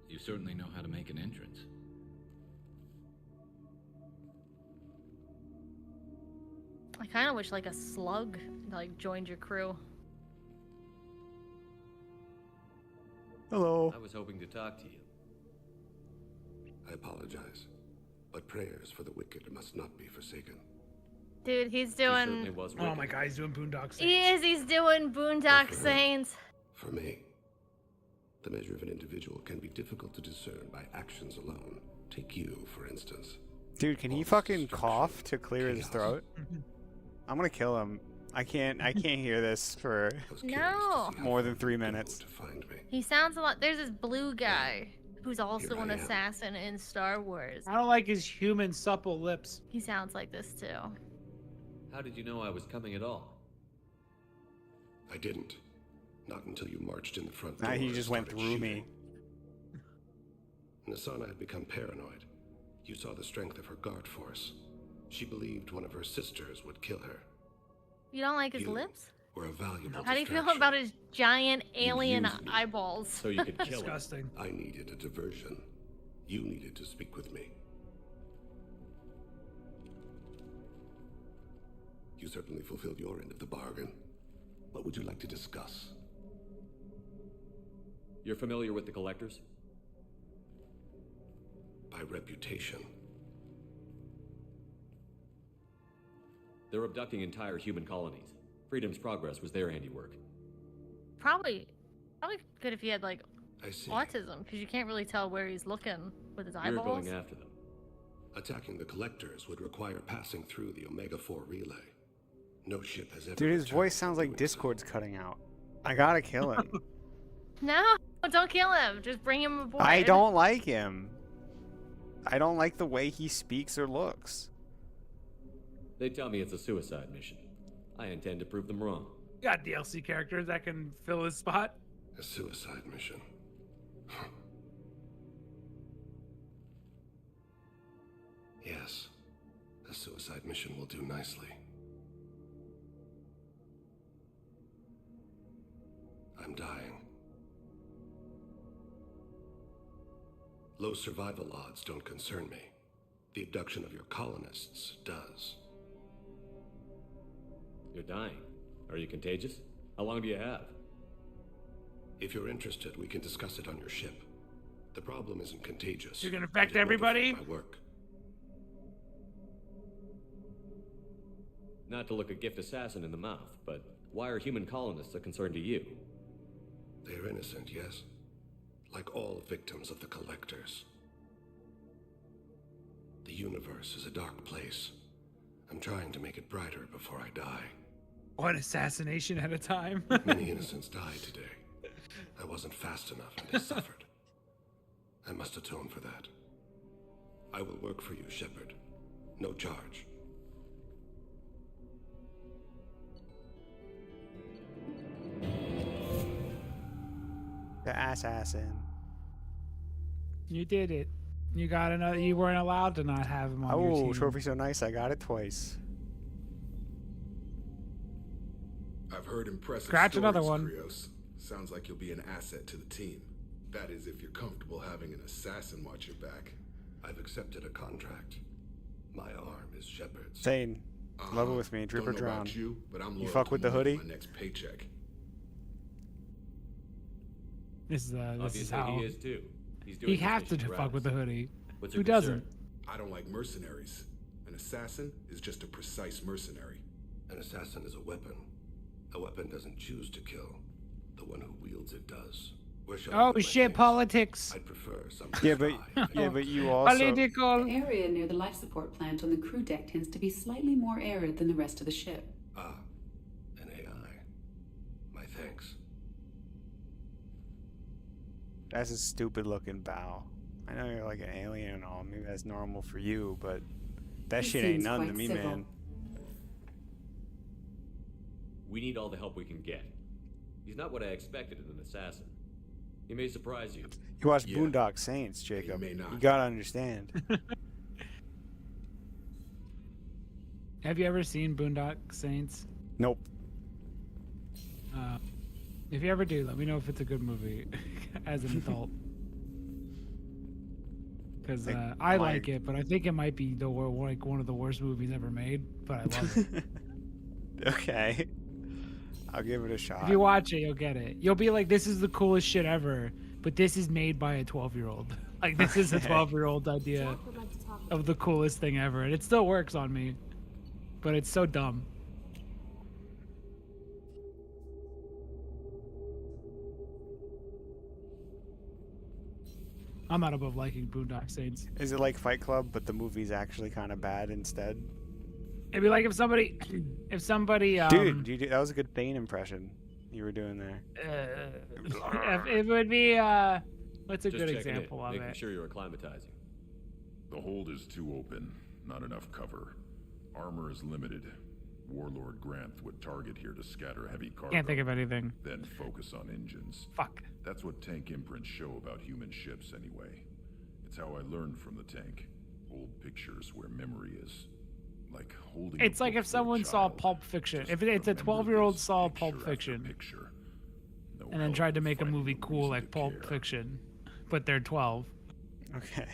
You certainly know how to make an entrance. I kind of wish like a slug like joined your crew. Hello. I was hoping to talk to you. I apologize, but prayers for the wicked must not be forsaken. Dude, he's doing. Oh my god, he's doing Boondock Saints. He is. He's doing Boondock Saints. For me, the measure of an individual can be difficult to discern by actions alone. Take you, for instance. Dude, can he fucking cough to clear his throat? I'm gonna kill him. I can't hear this for No. more than 3 minutes. He sounds a lot. There's this blue guy who's also an assassin in Star Wars. I don't like his human supple lips. He sounds like this too. How did you know I was coming at all? I didn't. Not until you marched in the front door. Nah, he and just went started through shooting. me. Nasana had become paranoid. You saw the strength of her guard force. She believed one of her sisters would kill her. You don't like his You lips? were a valuable How do you feel distraction. about his giant alien used me eyeballs? So you could kill him. Disgusting. I needed a diversion. You needed to speak with me. You certainly fulfilled your end of the bargain. What would you like to discuss? You're familiar with the Collectors? By reputation. They're abducting entire human colonies. Freedom's Progress was their handiwork. Probably good if he had like I see. autism, because you can't really tell where he's looking with his You're eyeballs. going after them. Attacking the Collectors would require passing through the Omega-4 relay. No ship has ever... Dude, his returned voice sounds like doing Discord's cutting out. I gotta kill him. No, don't kill him. Just bring him aboard. I don't like him. I don't like the way he speaks or looks. They tell me it's a suicide mission. I intend to prove them wrong. You got DLC characters that can fill his spot. A suicide mission. Yes, a suicide mission will do nicely. I'm dying. Low survival odds don't concern me. The abduction of your colonists does. You're dying. Are you contagious? How long do you have? If you're interested, we can discuss it on your ship. The problem isn't contagious. You're gonna infect It won't everybody? affect my work. Not to look a gift assassin in the mouth, but why are human colonists a concern to you? They're innocent, yes? Like all victims of the Collectors. The universe is a dark place. I'm trying to make it brighter before I die. One assassination at a time. Many innocents died today. I wasn't fast enough and they suffered. I must atone for that. I will work for you, Shepard. No charge. The assassin. You did it. You got another. You weren't allowed to not have him on your Oh, team. trophy so nice, I got it twice. I've heard impressive Scratch stories, another one. Krios. Sounds like you'll be an asset to the team. That is, if you're comfortable having an assassin watch your back. I've accepted a contract. My arm is Shepard's. Sane. Level with me, drip or Don't know drown. about you, but I'm You loyal fuck to with the him until hoodie? My next paycheck. This is Obviously, how he is too. He's doing he his have to mission fuck gratis. with the hoodie. What's your Who doesn't? concern? I don't like mercenaries. An assassin is just a precise mercenary. An assassin is a weapon. A weapon doesn't choose to kill. The one who wields it does. Where shall I Oh put my shit, things? politics. I'd prefer some. Yeah, but you also. Political. The area near the life support plant on the crew deck tends to be slightly more arid than the rest of the ship. Ah, an AI. My thanks. That's a stupid looking bow. I know you're like an alien and all. Maybe that's normal for you, but that He shit ain't seems none to quite me, civil. man. We need all the help we can get. He's not what I expected in an assassin. He may surprise you. You watch Yeah. Boondock Saints, Jacob. may not. You gotta understand. Have you ever seen Boondock Saints? Nope. If you ever do, let me know if it's a good movie as an adult. Because I like it, but I think it might be like one of the worst movies ever made. But I love it. Okay. I'll give it a shot. If you watch it, you'll get it. You'll be like, "This is the coolest shit ever," but this is made by a 12-year-old. Like this is a 12-year-old idea of the coolest thing ever, and it still works on me. But it's so dumb. I'm not above liking Boondock Saints. Is it like Fight Club, but the movie's actually kind of bad instead? It'd be like if somebody, Dude, that was a good Thane impression you were doing there. it would be what's a Just good checking example in, of making it? sure you're acclimatizing. The hold is too open. Not enough cover. Armor is limited. Warlord Granth would target here to scatter heavy cargo. Can't think of anything. Then focus on engines. Fuck. That's what tank imprints show about human ships anyway. It's how I learned from the tank. Old pictures where memory is. Like holding It's a like book if for a someone saw child. Pulp Fiction. Just If it's a remember 12-year-old this saw picture Pulp after Fiction, picture. No and then help tried to in make a finding movie a cool reason like to Pulp care. Fiction, but they're 12. Okay.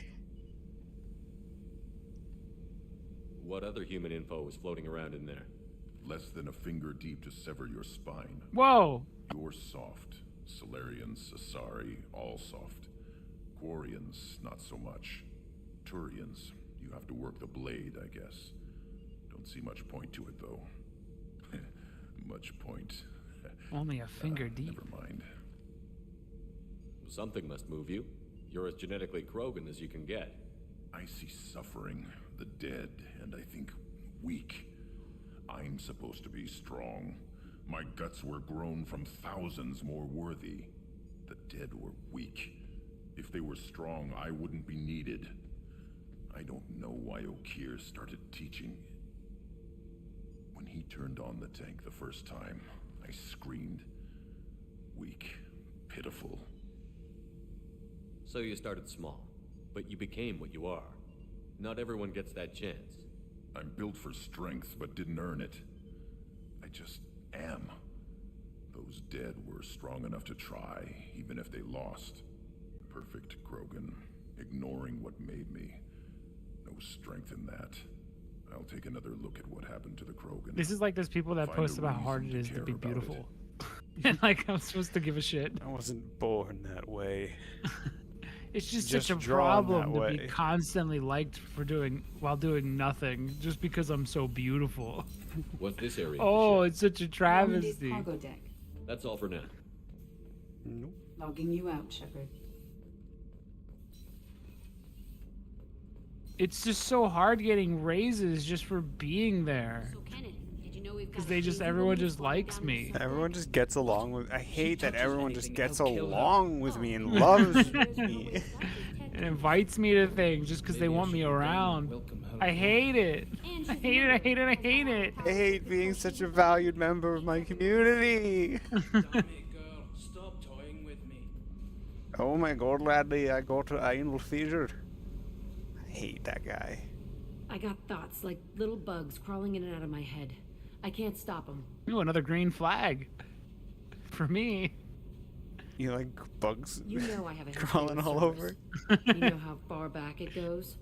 What other human info is floating around in there? Less than a finger deep to sever your spine. Whoa! You're soft. Solarians, Asari, all soft. Quarians, not so much. Turians, you have to work the blade, I guess. Don't see much point to it, though. Much point. Only a finger deep. Never mind. Something must move you. You're as genetically Krogan as you can get. I see suffering, the dead, and I think weak. I'm supposed to be strong. My guts were grown from thousands more worthy. The dead were weak. If they were strong, I wouldn't be needed. I don't know why Okir started teaching. When he turned on the tank the first time, I screamed. Weak, pitiful. So you started small, but you became what you are. Not everyone gets that chance. I'm built for strength, but didn't earn it. I just am. Those dead were strong enough to try, even if they lost. Perfect Krogan, ignoring what made me. No strength in that. I'll take another look at what happened to the Krogan. This is like those people that Find post a about how hard it reason is to to care be about it. beautiful. And like I'm supposed to give a shit. I wasn't born that way. It's just Just such a drawn problem that to be way. constantly liked for while doing nothing, just because I'm so beautiful. What's this area? Oh, it's such a Normandy's travesty. cargo deck. That's all for now. Nope. Logging you out, Shepard. It's just so hard getting raises just for being there. Because everyone just likes me. Everyone just gets along with. I hate that everyone just gets along with me and loves me. And invites me to things just because they want me around. I hate it. I hate it. I hate it. I hate it. I hate being such a valued member of my community. Stop toying with me. Oh my god, laddie, I got an anal seizure. I hate that guy. I got thoughts like little bugs crawling in and out of my head. I can't stop them. Ooh, another green flag. For me. You like bugs You know I have a history crawling with all servers. over? You know how far back it goes?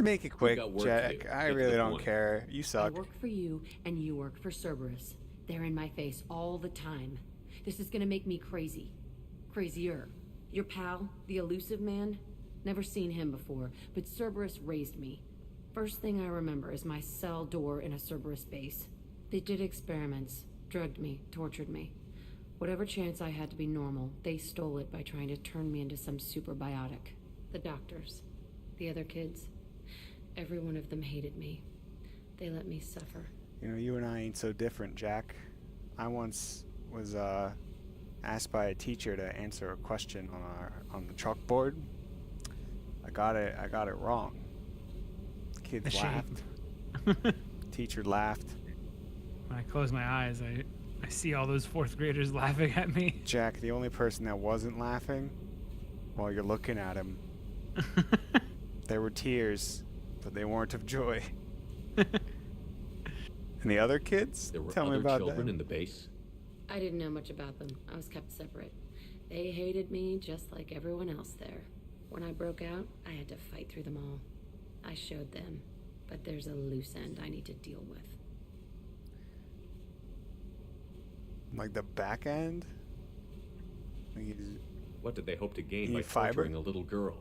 Just make it quick, got work to Jack. do. I Get to really the don't point. care. You I suck. work for you, and you work for Cerberus. They're in my face all the time. This is gonna make me crazy. Crazier. Your pal, the elusive man? Never seen him before, but Cerberus raised me. First thing I remember is my cell door in a Cerberus base. They did experiments, drugged me, tortured me. Whatever chance I had to be normal, they stole it by trying to turn me into some superbiotic. The doctors, the other kids, every one of them hated me. They let me suffer. You know, you and I ain't so different, Jack. I once was asked by a teacher to answer a question on the chalkboard. I got it wrong. Kids laughed. Teacher laughed. When I close my eyes, I see all those fourth graders laughing at me. Jack, the only person that wasn't laughing while you're looking at him, there were tears, but they weren't of joy. And the other kids? There were Tell me other about children that. in the base. I didn't know much about them. I was kept separate. They hated me just like everyone else there. When I broke out, I had to fight through them all. I showed them, but there's a loose end I need to deal with. Like the back end? What did they hope to gain You by need fiber? torturing a little girl?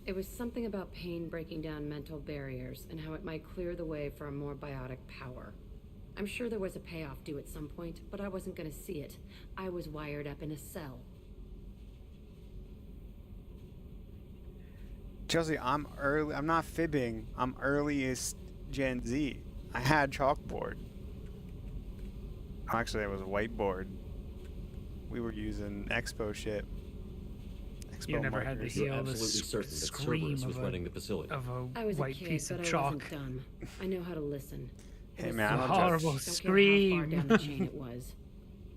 It was something about pain breaking down mental barriers and how it might clear the way for a more biotic power. I'm sure there was a payoff due at some point, but I wasn't going to see it. I was wired up in a cell. Chelsea, I'm early. I'm not fibbing. I'm earliest Gen Z. I had chalkboard. Actually, it was a whiteboard. We were using Expo shit. Expo You never had to markers. hear the Absolutely certain that scream Cerberus was running the facility. of I a was white a kid, piece of but chalk. I wasn't dumb. I know how to listen. It Hey was man, so I'm horrible just... Don't care how far scream. down the chain it was.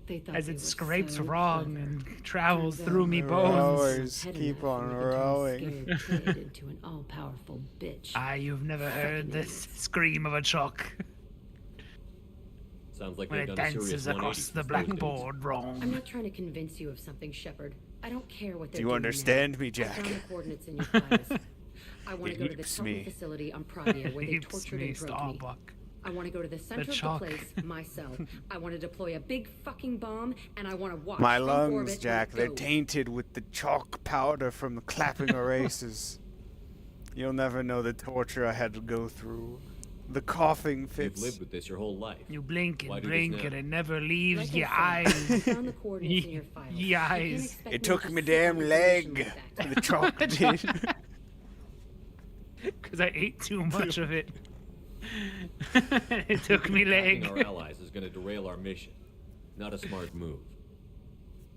They thought As they it were scrapes so wrong clever. and travels Turns through out me they bones. Rowers, had keep enough on and they could turn a rowing. scared kid into an all-powerful bitch. Ah, you've never heard the scream of a chalk Sounds like when they've it done a serious dances 180 across since the those days. blackboard I'm wrong. not trying to convince you of something, Shepard. I don't care what they're Do you doing understand now. me, I Jack? found the coordinates in your files. I want It to go to the heaps Telly me. facility on Pravia where they Heaps tortured me, and drugged me. Starbuck. I want to go to the center of the chalk. place, my cell. I want to deploy a big fucking bomb, and I want to watch My from lungs, orbit Jack, when they're it goes. tainted with the chalk powder from the clapping erasers. You'll never know the torture I had to go through. The coughing You've fits. lived with this your whole life. You blink Why and do this blink now? and it never leaves Like your I said, I eyes. found the coordinates in your files. Ye You can't eyes. expect It me took to me sit damn on information leg. like that. The chalk did. Because I ate too much of it. It took me Attacking our leg. allies is going to derail our mission. Not a smart move.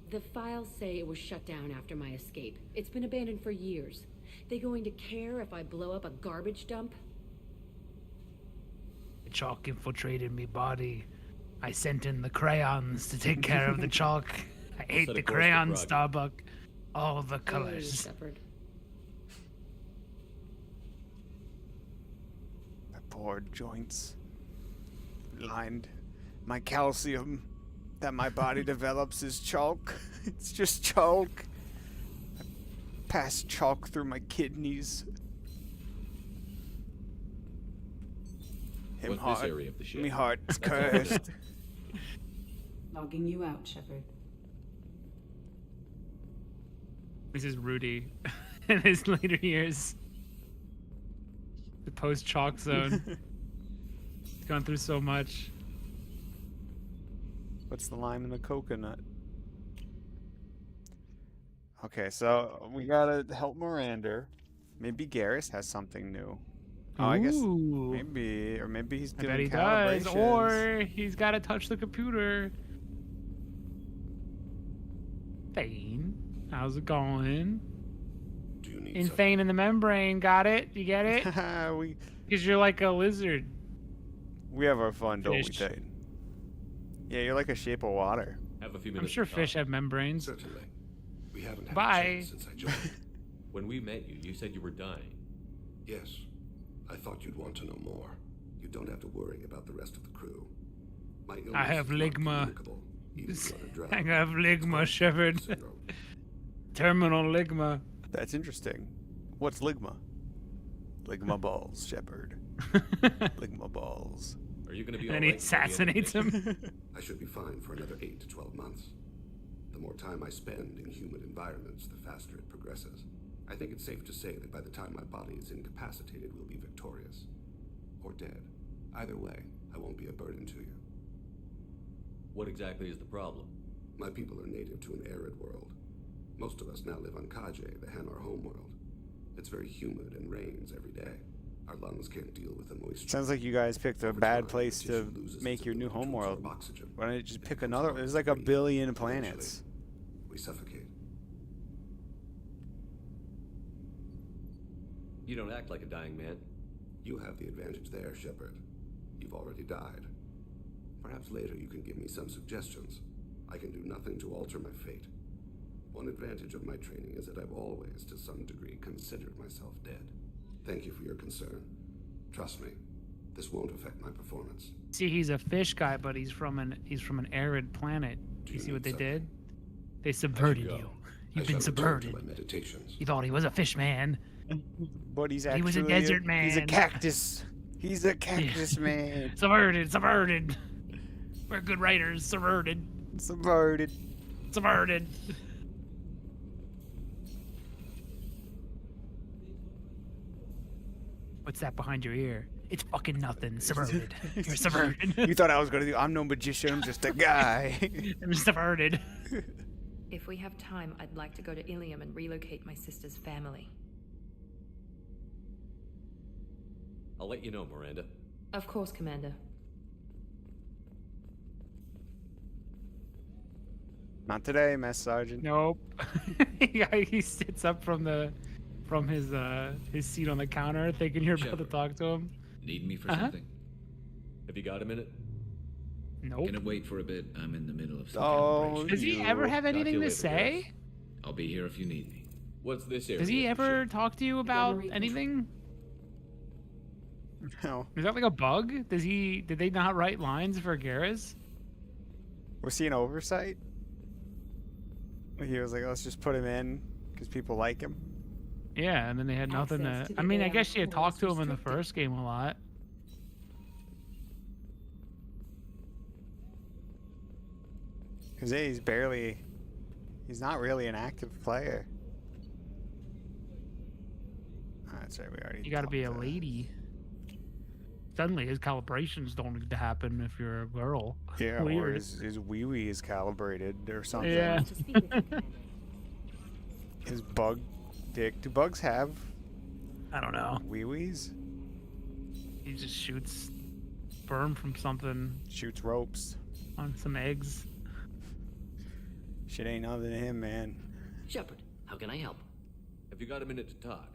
The files say it was shut down after my escape. It's been abandoned for years. They going to care if I blow up a garbage dump? The chalk infiltrated me body. I sent in the crayons to take care of the chalk. I ate Set a the course for crayon, Prague. Starbuck. All the Hey, colors. Shepard. My poor joints. Lined. My calcium that my body develops is chalk. It's just chalk. I pass chalk through my kidneys. What's this area of the ship? Me heart is That's all I know. cursed. Logging you out, Shepard. This is Rudy in his later years. The post-chalk zone. He's gone through so much. What's the lime in the coconut? Okay, so we gotta help Miranda. Maybe Garrus has something new. Oh, I guess Ooh. maybe, or maybe he's I doing bet he does. calibrations. Or he's got to touch the computer. Thane, how's it going? Do you need In something? Thane in the membrane, got it? You get it? we Because you're like a lizard. have our fun, don't we, Fish. Thane? Yeah, you're like a shape of water. Have a few I'm minutes sure to talk. fish have membranes. Certainly. We haven't had Bye. a chance since I joined. When we met you, you said you were dying. Yes. I thought you'd want to know more. You don't have to worry about the rest of the crew. My illness I have is not ligma. communicable, even if you're on a drug. I have ligma, Shepard. Syndrome. Terminal ligma. That's interesting. What's ligma? Lick my balls, Shepard. Lick my balls. Are you gonna be And all he right until the end of the assassinates mission? him. I should be fine for another 8 to 12 months. The more time I spend in human environments, the faster it progresses. I think it's safe to say that by the time my body is incapacitated, we'll be victorious. Or dead. Either way, I won't be a burden to you. What exactly is the problem? My people are native to an arid world. Most of us now live on Kaje, the Hanar homeworld. It's very humid and rains every day. Our lungs can't deal with the moisture. Sounds like you guys picked a bad place to make your new homeworld. Why don't you just pick another? There's like 1 billion planets. We suffocate. You don't act like a dying man. You have the advantage there, Shepard. You've already died. Perhaps later you can give me some suggestions. I can do nothing to alter my fate. One advantage of my training is that I've always, to some degree, considered myself dead. Thank you for your concern. Trust me, this won't affect my performance. See, he's a fish guy, but he's from an arid planet. Do you see what they did? They subverted you. You've been subverted. You thought he was a fish man. But he's He was a desert man. He's a cactus. He's a cactus man. Subverted, subverted. We're good writers. Subverted. Subverted. Subverted. What's that behind your ear? It's fucking nothing. Subverted. You're subverted. You thought I was gonna do? I'm no magician. I'm just a guy. I'm subverted. If we have time, I'd like to go to Ilium and relocate my sister's family. I'll let you know, Miranda. Of course, Commander. Not today, Mess Sergeant. Nope. He sits up from his seat on the counter, thinking you're about to talk to him. Need me for something? Have you got a minute? Nope. Gonna wait for a bit. I'm in the middle of some calibration. Does he ever have anything to say? I'll be here if you need me. What's this area? Does he ever talk to you about anything? No. Is that like a bug? Did they not write lines for Garrus? Was he an oversight? He was like, let's just put him in because people like him. Yeah, and then they had nothing to. I mean, I guess she had talked to him in the first game a lot. Because he's not really an active player. That's right, we already. You gotta be a lady. Suddenly, his calibrations don't need to happen if you're a girl. Yeah, Weird. or his wee-wee is calibrated or something. Yeah. His bug dick. Do bugs have? I don't know. Wee-wees? He just shoots sperm from something. Shoots ropes. On some eggs. Shit ain't nothing to him, man. Shepard, how can I help? Have you got a minute to talk?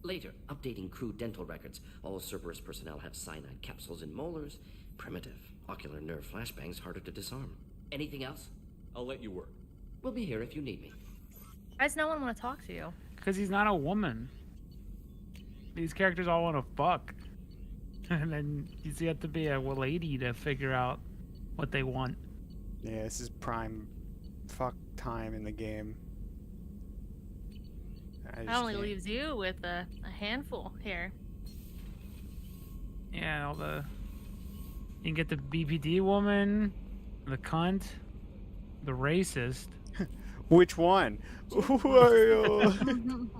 Later, updating crew dental records. All Cerberus personnel have cyanide capsules in molars. Primitive. Ocular nerve flashbangs harder to disarm. Anything else? I'll let you work. We'll be here if you need me. Why does no one want to talk to you? Because he's not a woman. These characters all want to fuck. And then you have to be a lady to figure out what they want. Yeah, this is prime fuck time in the game. That only leaves you with a handful here. Yeah, you can get the BPD woman, the cunt, the racist. Which one? Who are you?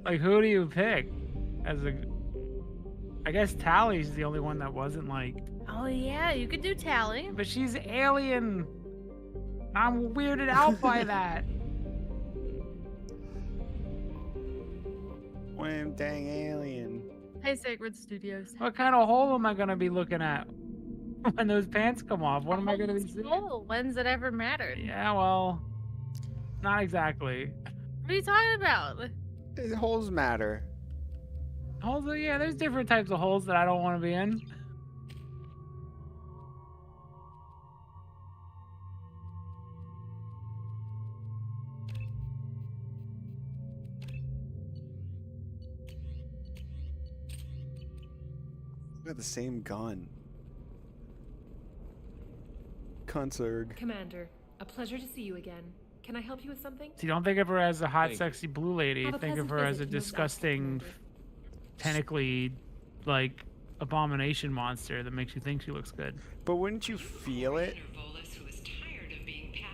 Like, who do you pick? I guess Tally's the only one that wasn't like. Oh yeah, you could do Tally. But she's alien. I'm weirded out by that. Wham dang alien. Hey, Sacred Studios. What kind of hole am I gonna be looking at when those pants come off? What am I gonna be seeing? Oh, when's it ever mattered? Yeah, well, not exactly. What are you talking about? Holes matter. Holes, yeah, there's different types of holes that I don't want to be in. We got the same gun. Concert. Commander, a pleasure to see you again. Can I help you with something? So you don't think of her as a hot, Thank you. sexy blue lady. Have a Think of pleasant her as a visit to Miss disgusting, Commander. technically, like, abomination monster that makes you think she looks good. But wouldn't you feel it?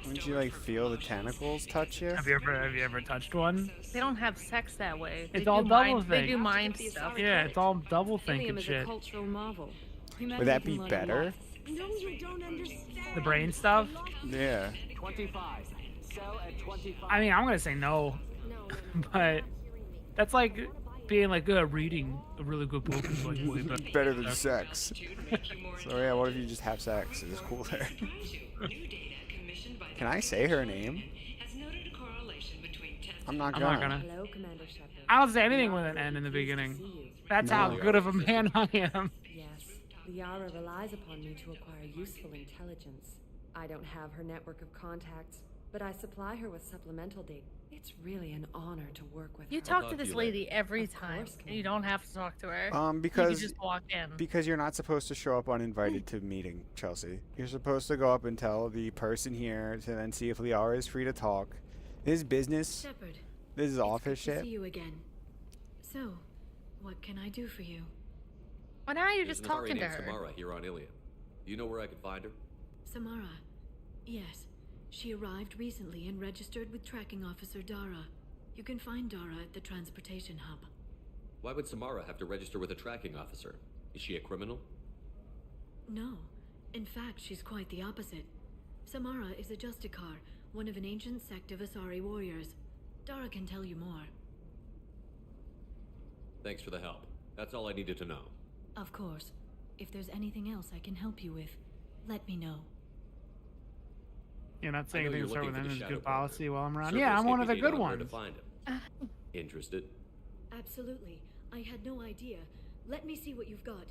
Wouldn't you like feel the tentacles touch you? Have you ever touched one? They don't have sex that way. It's They all do double mind, They think. do mind stuff. Yeah, it's all double thinking Ilium is a shit. cultural marvel. Would that be better? No, you don't understand. The brain stuff? Yeah. 25. Sell at 25. I mean, I'm gonna say no, but that's like being like reading a really good book is like way better. Better than sex. So yeah, what if you just have sex? It's cooler. Can I say her name? I'm not gonna. Hello, Commander Shepard. I don't say anything with an N in the beginning. That's how good of a man I am. Yes, Liara relies upon me to acquire useful intelligence. I don't have her network of contacts, but I supply her with supplemental data. It's really an honor to work with You her. talk to this lady every time. You don't have to talk to her. Because you can just walk in. Because you're not supposed to show up uninvited to meeting, Chelsea. You're supposed to go up and tell the person here to then see if Liara is free to talk. This is business. Shepard, This is office good to shit. see you again. So, what can I do for you? Well, now you're There's just an Atari talking to named her. Samara here on Ilium. Do you know where I could find her? Samara. Yes, she arrived recently and registered with Tracking Officer Dara. You can find Dara at the transportation hub. Why would Samara have to register with a tracking officer? Is she a criminal? No. In fact, she's quite the opposite. Samara is a Justicar, one of an ancient sect of Asari warriors. Dara can tell you more. Thanks for the help. That's all I needed to know. Of course. If there's anything else I can help you with, let me know. You're not I saying know things you're start with looking N for is the good Shadow policy while I'm around. Cerberus Yeah, I'm gave one me of the data good on where to ones. find him. Interested? Absolutely. I had no idea. Let me see what you've got.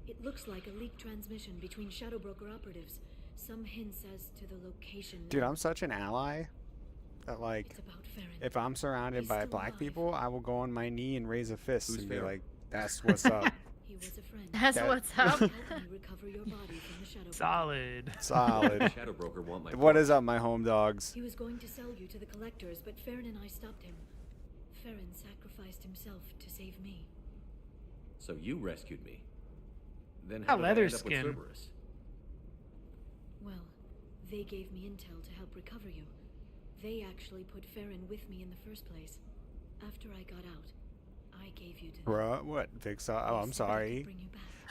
It looks like a leaked transmission between Shadow Broker operatives. Some hints as to the location. Dude, I'm such an ally that like, if I'm surrounded by black people, I will go on my knee and raise a fist and be Farron? like, "That's what's up." He was a friend. That's what's up. Help me recover your body from the Shadow Solid. Solid. Shadow Broker want my What is up, my home dogs? He was going to sell you to the collectors, but Farron and I stopped him. Farron sacrificed himself to save me. So you rescued me. Then A how did I leather end up with skin. Cerberus? Well, they gave me intel to help recover you. They actually put Farron with me in the first place. After I got out, I gave you to them. Bruh, what? Big oh, I'm sorry.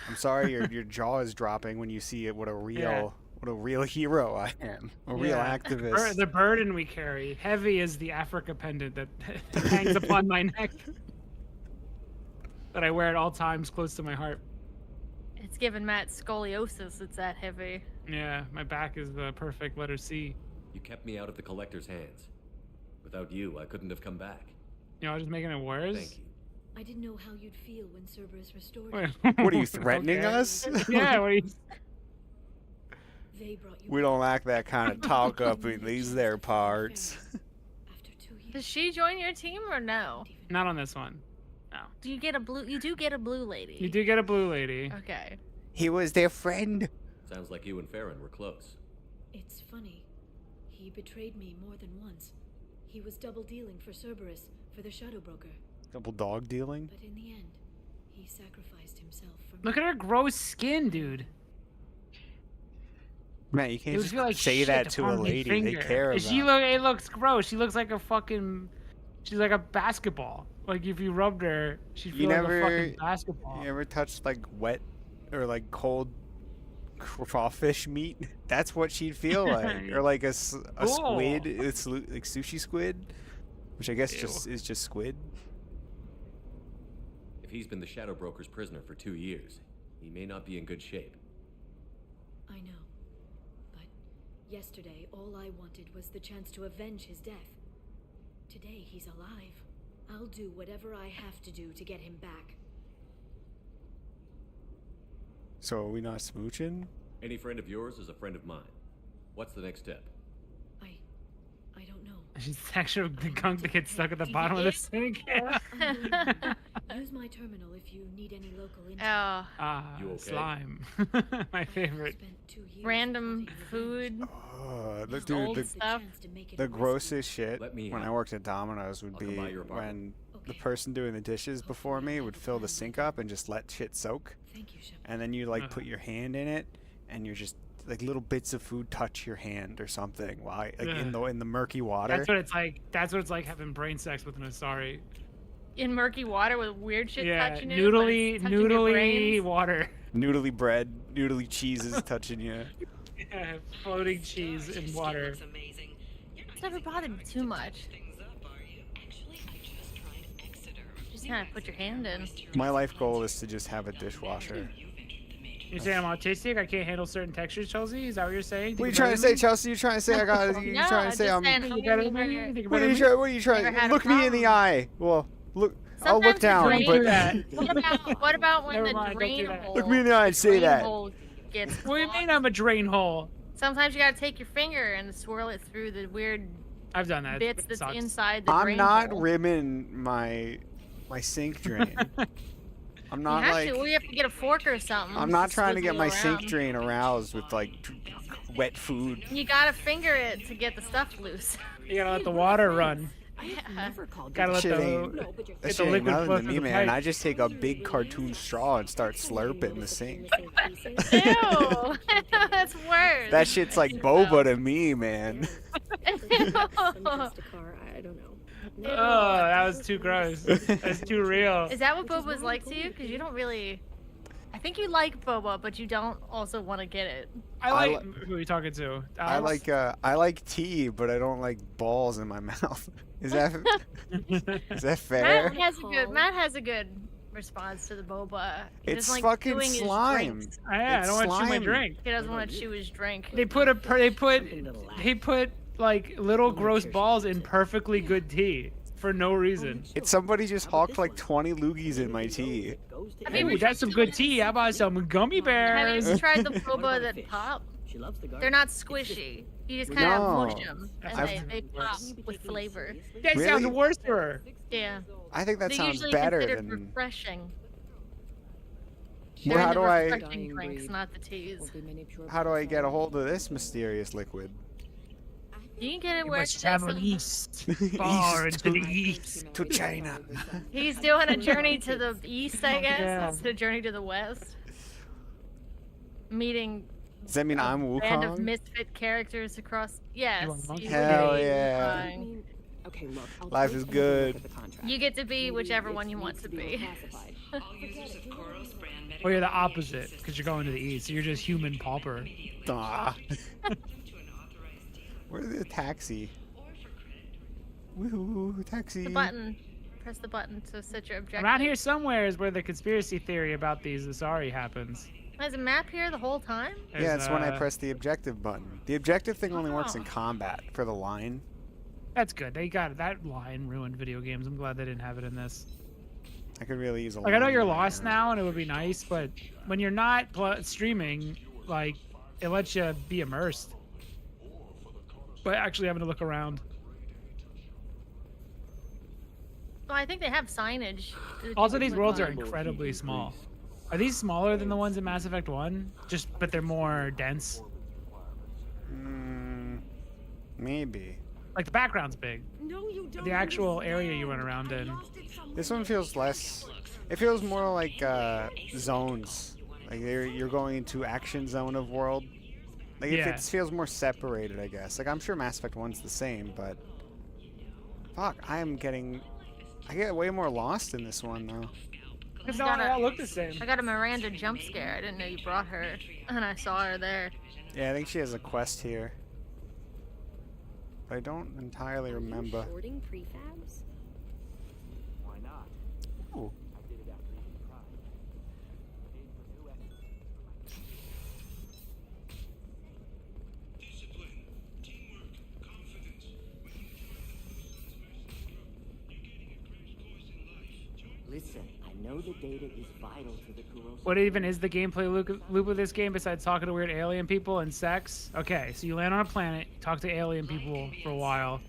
I'm sorry. Your jaw is dropping when you see it. What a real hero I am. A real activist. The burden we carry. Heavy is the Africa pendant that hangs upon my neck. That I wear at all times close to my heart. It's giving Matt scoliosis. It's that heavy. Yeah, my back is the perfect letter C. You kept me out of the collector's hands. Without you, I couldn't have come back. You know, I was just making it worse. Thank you. I didn't know how you'd feel when Cerberus restored Wait, you. What are you threatening Okay. us? Yeah, what are you... They brought you We don't like that kind of talk up in these there parts. Does she join your team or no? Not on this one. No. Do you get a blue? You do get a blue lady. You do get a blue lady. Okay. He was their friend. Sounds like you and Farron were close. It's funny. He betrayed me more than once. He was double dealing for Cerberus, for the Shadow Broker. Double dog dealing. But in the end, he sacrificed himself for me. Look at her gross skin, dude. Man, you It can't would just feel like say shit that to to put a on my lady. They finger. care about. It looks gross. She looks like a fucking. She's like a basketball. Like if you rubbed her, she'd feel like a fucking basketball. You ever touched like wet or like cold crawfish meat? That's what she'd feel like. Or like a squid. It's like sushi squid, which I guess is just squid. If he's been the Shadow Broker's prisoner for 2 years, he may not be in good shape. I know. But yesterday, all I wanted was the chance to avenge his death. Today, he's alive. I'll do whatever I have to do to get him back. So are we not smooching? Any friend of yours is a friend of mine. What's the next step? I don't know. She's actually the gunk that gets stuck at the bottom of the sink. Use my terminal if you need any local intel. Oh. You okay? Slime. My favorite. Random food. Dude, old stuff. the grossest shit when I worked at Domino's would be when the person doing the dishes before me would fill the sink up and just let shit soak. Thank you, Shepard. And then you like put your hand in it, and you're just like little bits of food touch your hand or something while in the murky water. That's what it's like. That's what it's like having brain sex with an Asari. In murky water with weird shit touching you. Noodly water. Noodly bread, noodly cheeses touching you. Yeah, floating cheese in water. It's never bothered me too much. Just kind of put your hand in. My life goal is to just have a dishwasher. You're saying I'm autistic? I can't handle certain textures, Chelsea? Is that what you're saying? What are you trying to say, Chelsea? You trying to say I got? You trying to say I'm? What are you trying? Look me in the eye. Well, look. I'll look down. But what about when the drain hole? Look me in the eye and say that. What do you mean I'm a drain hole? Sometimes you gotta take your finger and swirl it through the weird. I've done that. Bits that's inside the drain I'm not hole. rimming my sink drain. I'm not we have to get a fork or something. I'm not trying to get my sink drain aroused with like wet food. You gotta finger it to get the stuff loose. You gotta let the water run. Yeah. Gotta let That the shit ain't liquid nothing flow to through me, the man. pipe. I just take a big cartoon straw and start slurping the sink. Ew, that's worse. That shit's like boba to me, man. Oh, that was too gross. That's too real. Is that what boba's like to you? Because you don't really. I think you like boba, but you don't also want to get it. I like. Who are you talking to? Alex? I like tea, but I don't like balls in my mouth. Is that fair? Matt has a good response to the boba. He It's doesn't like fucking chewing his slime. drinks. I don't want to chew my drink. He doesn't want to chew his drink. They put like little gross balls in perfectly good tea for no reason. It's somebody just hawked like 20 loogies in my tea. Ooh, that's some good tea. How about some gummy bears? Have you tried the boba that pop? They're not squishy. You just kind of mush them, and they pop with flavor. That sounds worse for her. Yeah. I think that They're sounds usually better considered than. refreshing. Well, They're how in the do I? refreshing drinks, not the teas. How do I get a hold of this mysterious liquid? You can get it You where must it's travel east, far into the east, to China. He's doing a journey to the east, I guess. Yeah. It's a journey to the west. Meeting Does that mean I'm a band of Wukong? misfit characters across. Yes. you Hell get to be yeah. Wukong. Okay, look. Life is good. You get to be whichever one you want to be. Or you're the opposite, because you're going to the east. So you're just human pauper. Ah. Where's the taxi? Woohoo, taxi. The button. Press the button to set your objective. Around here somewhere is where the conspiracy theory about these Asari happens. There's a map here the whole time? Yeah, it's when I press the objective button. The objective thing only works in combat for the line. That's good. They got that line ruined video games. I'm glad they didn't have it in this. I could really use a Like, I know line you're there. lost now, and it would be nice, but when you're not streaming, like, it lets you be immersed. But actually having to look around. Well, I think they have signage. Also, these worlds are incredibly small. Are these smaller than the ones in Mass Effect 1? But they're more dense? Maybe. Like, the background's big. The actual area you run around in. This one feels less. It feels more like zones. Like you're going into action zone of world. Like Yeah. it feels more separated, I guess. Like I'm sure Mass Effect 1's the same, but fuck, I get way more lost in this one though. It's not all look the same. I got a Miranda jump scare. I didn't know you brought her, and I saw her there. Yeah, I think she has a quest here. But I don't entirely remember. Shorting prefabs? Why not? Ooh. I did it after eating pride. Paid for new extras. Discipline, teamwork, confidence. When you join the Son's Mercenary Group, you're getting a crash course in life. Listen, I know the data is vital to the Kurosawa. What even is the gameplay loop of this game besides talking to weird alien people and sex? Okay, so you land on a planet, you talk to alien people for a while,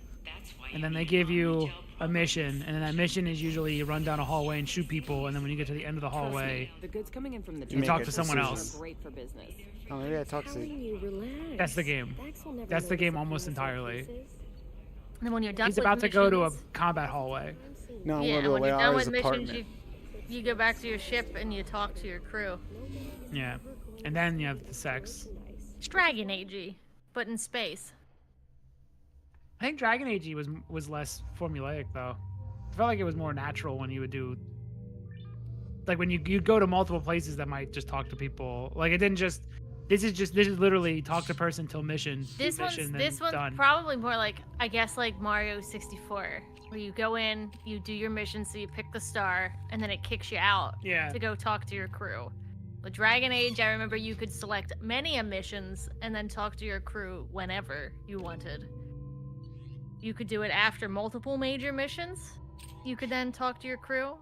and then they give you a mission, and then that mission is usually you run down a hallway and shoot people, and then when you get to the end of the hallway, The goods coming in from the you talk to tents someone are else. Great for business. Oh, maybe I talked to. That's the game. That's the game almost entirely. And then when you're done He's with about to go to a missions- combat hallway. No, I'm yeah, going to when you're done Leara's with missions, apartment. you go back to your ship and you talk to your crew. Yeah, and then you have the sex. It's Dragon Agey, but in space. I think Dragon Age was less formulaic though. I felt like it was more natural when you would do, like when you'd go to multiple places that might just talk to people. Like it didn't just. This is literally talk to person till mission. This one's done. probably more like, I guess, like Mario 64, where you go in, you do your mission, so you pick the star, and then it kicks you out Yeah. to go talk to your crew. With Dragon Age, I remember you could select many missions and then talk to your crew whenever you wanted. You could do it after multiple major missions. You could then talk to your crew.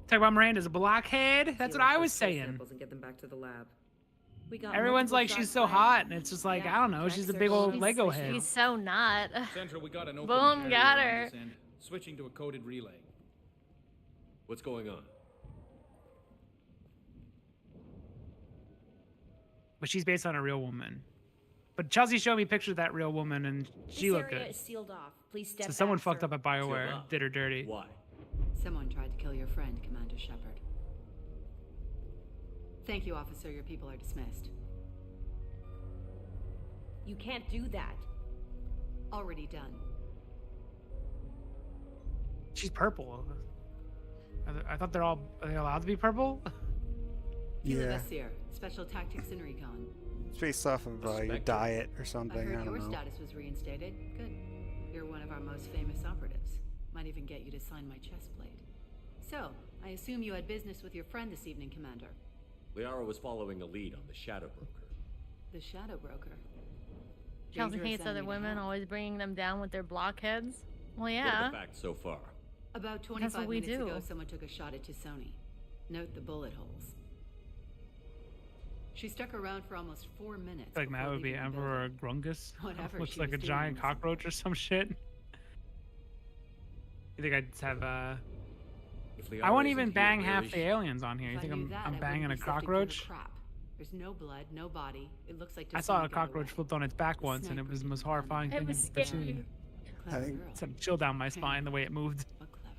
Talk about Miranda's a blockhead. That's what I was saying. Samples and get them back to the lab. We got Everyone's multiple like, she's shots so fired. hot, and it's just like, I don't know, she's a big old Lego head. She's so not. Central, we got an open Boom, carrier got on her. this end. Switching to a coded relay. What's going on? But she's based on a real woman. But Chelsea showed me pictures of that real woman, and she This looked area good. is sealed off. Please step So someone back, fucked sir. up at BioWare, Sealed off? did her dirty. Why? Someone tried to kill your friend, Commander Shepard. Thank you, officer. Your people are dismissed. You can't do that. Already done. She's purple. I thought are they allowed to be purple? Gila Yeah. Vesir, Special Tactics and Recon. It's based off of your diet or something. I I heard don't your know. status was reinstated. Good. You're one of our most famous operatives. Might even get you to sign my chest plate. So, I assume you had business with your friend this evening, Commander. Liara was following a lead on the Shadow Broker. The Shadow Broker. Chelsea Dangerous hates other enemy to women, have. always bringing them down with their blockheads. Well, What yeah. are the facts so far? About That's 25 what we minutes do. ago, someone took a shot at Tisoni. Note the bullet holes. She stuck around for almost 4 minutes. Like Matt before would be leaving the Emperor building. Grungus. Whatever Looks she like a was doing giant was- cockroach or some shit. You think I'd have If I Liara won't isn't even here, bang where half is the she? aliens on here. You If I think knew I'm that, I I'm wouldn't banging be a sifting through her cockroach? crap. There's no blood, no body. It looks like I saw Tisoni a got away. cockroach flipped on its back once, and it was the most horrifying It thing was I've ever scary. seen. Clever girl. Sent a chill down my spine the way it moved. But clever.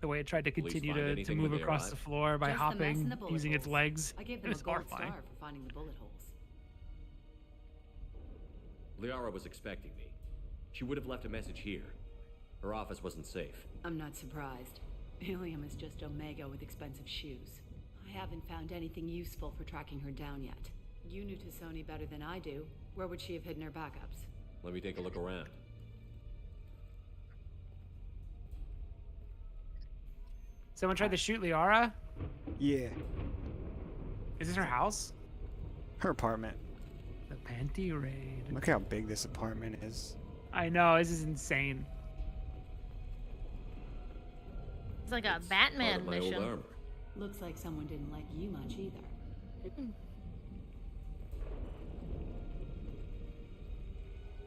The way it tried to Police continue find to anything move when they across arrive? the floor by Just the mess and hopping, the bullet using its holes. legs. I gave It them was a gold horrifying. star for finding the bullet holes. Liara was expecting me. She would have left a message here. Her office wasn't safe. I'm not surprised. Helium is just Omega with expensive shoes. I haven't found anything useful for tracking her down yet. You knew Tisoni better than I do. Where would she have hidden her backups? Let me take a look around. Someone tried to shoot Liara? Yeah. Is this her house? Her apartment. The panty raid. Look how big this apartment is. I know, this is insane. It's like a Part Batman of my old mission. armor. Looks like someone didn't like you much either.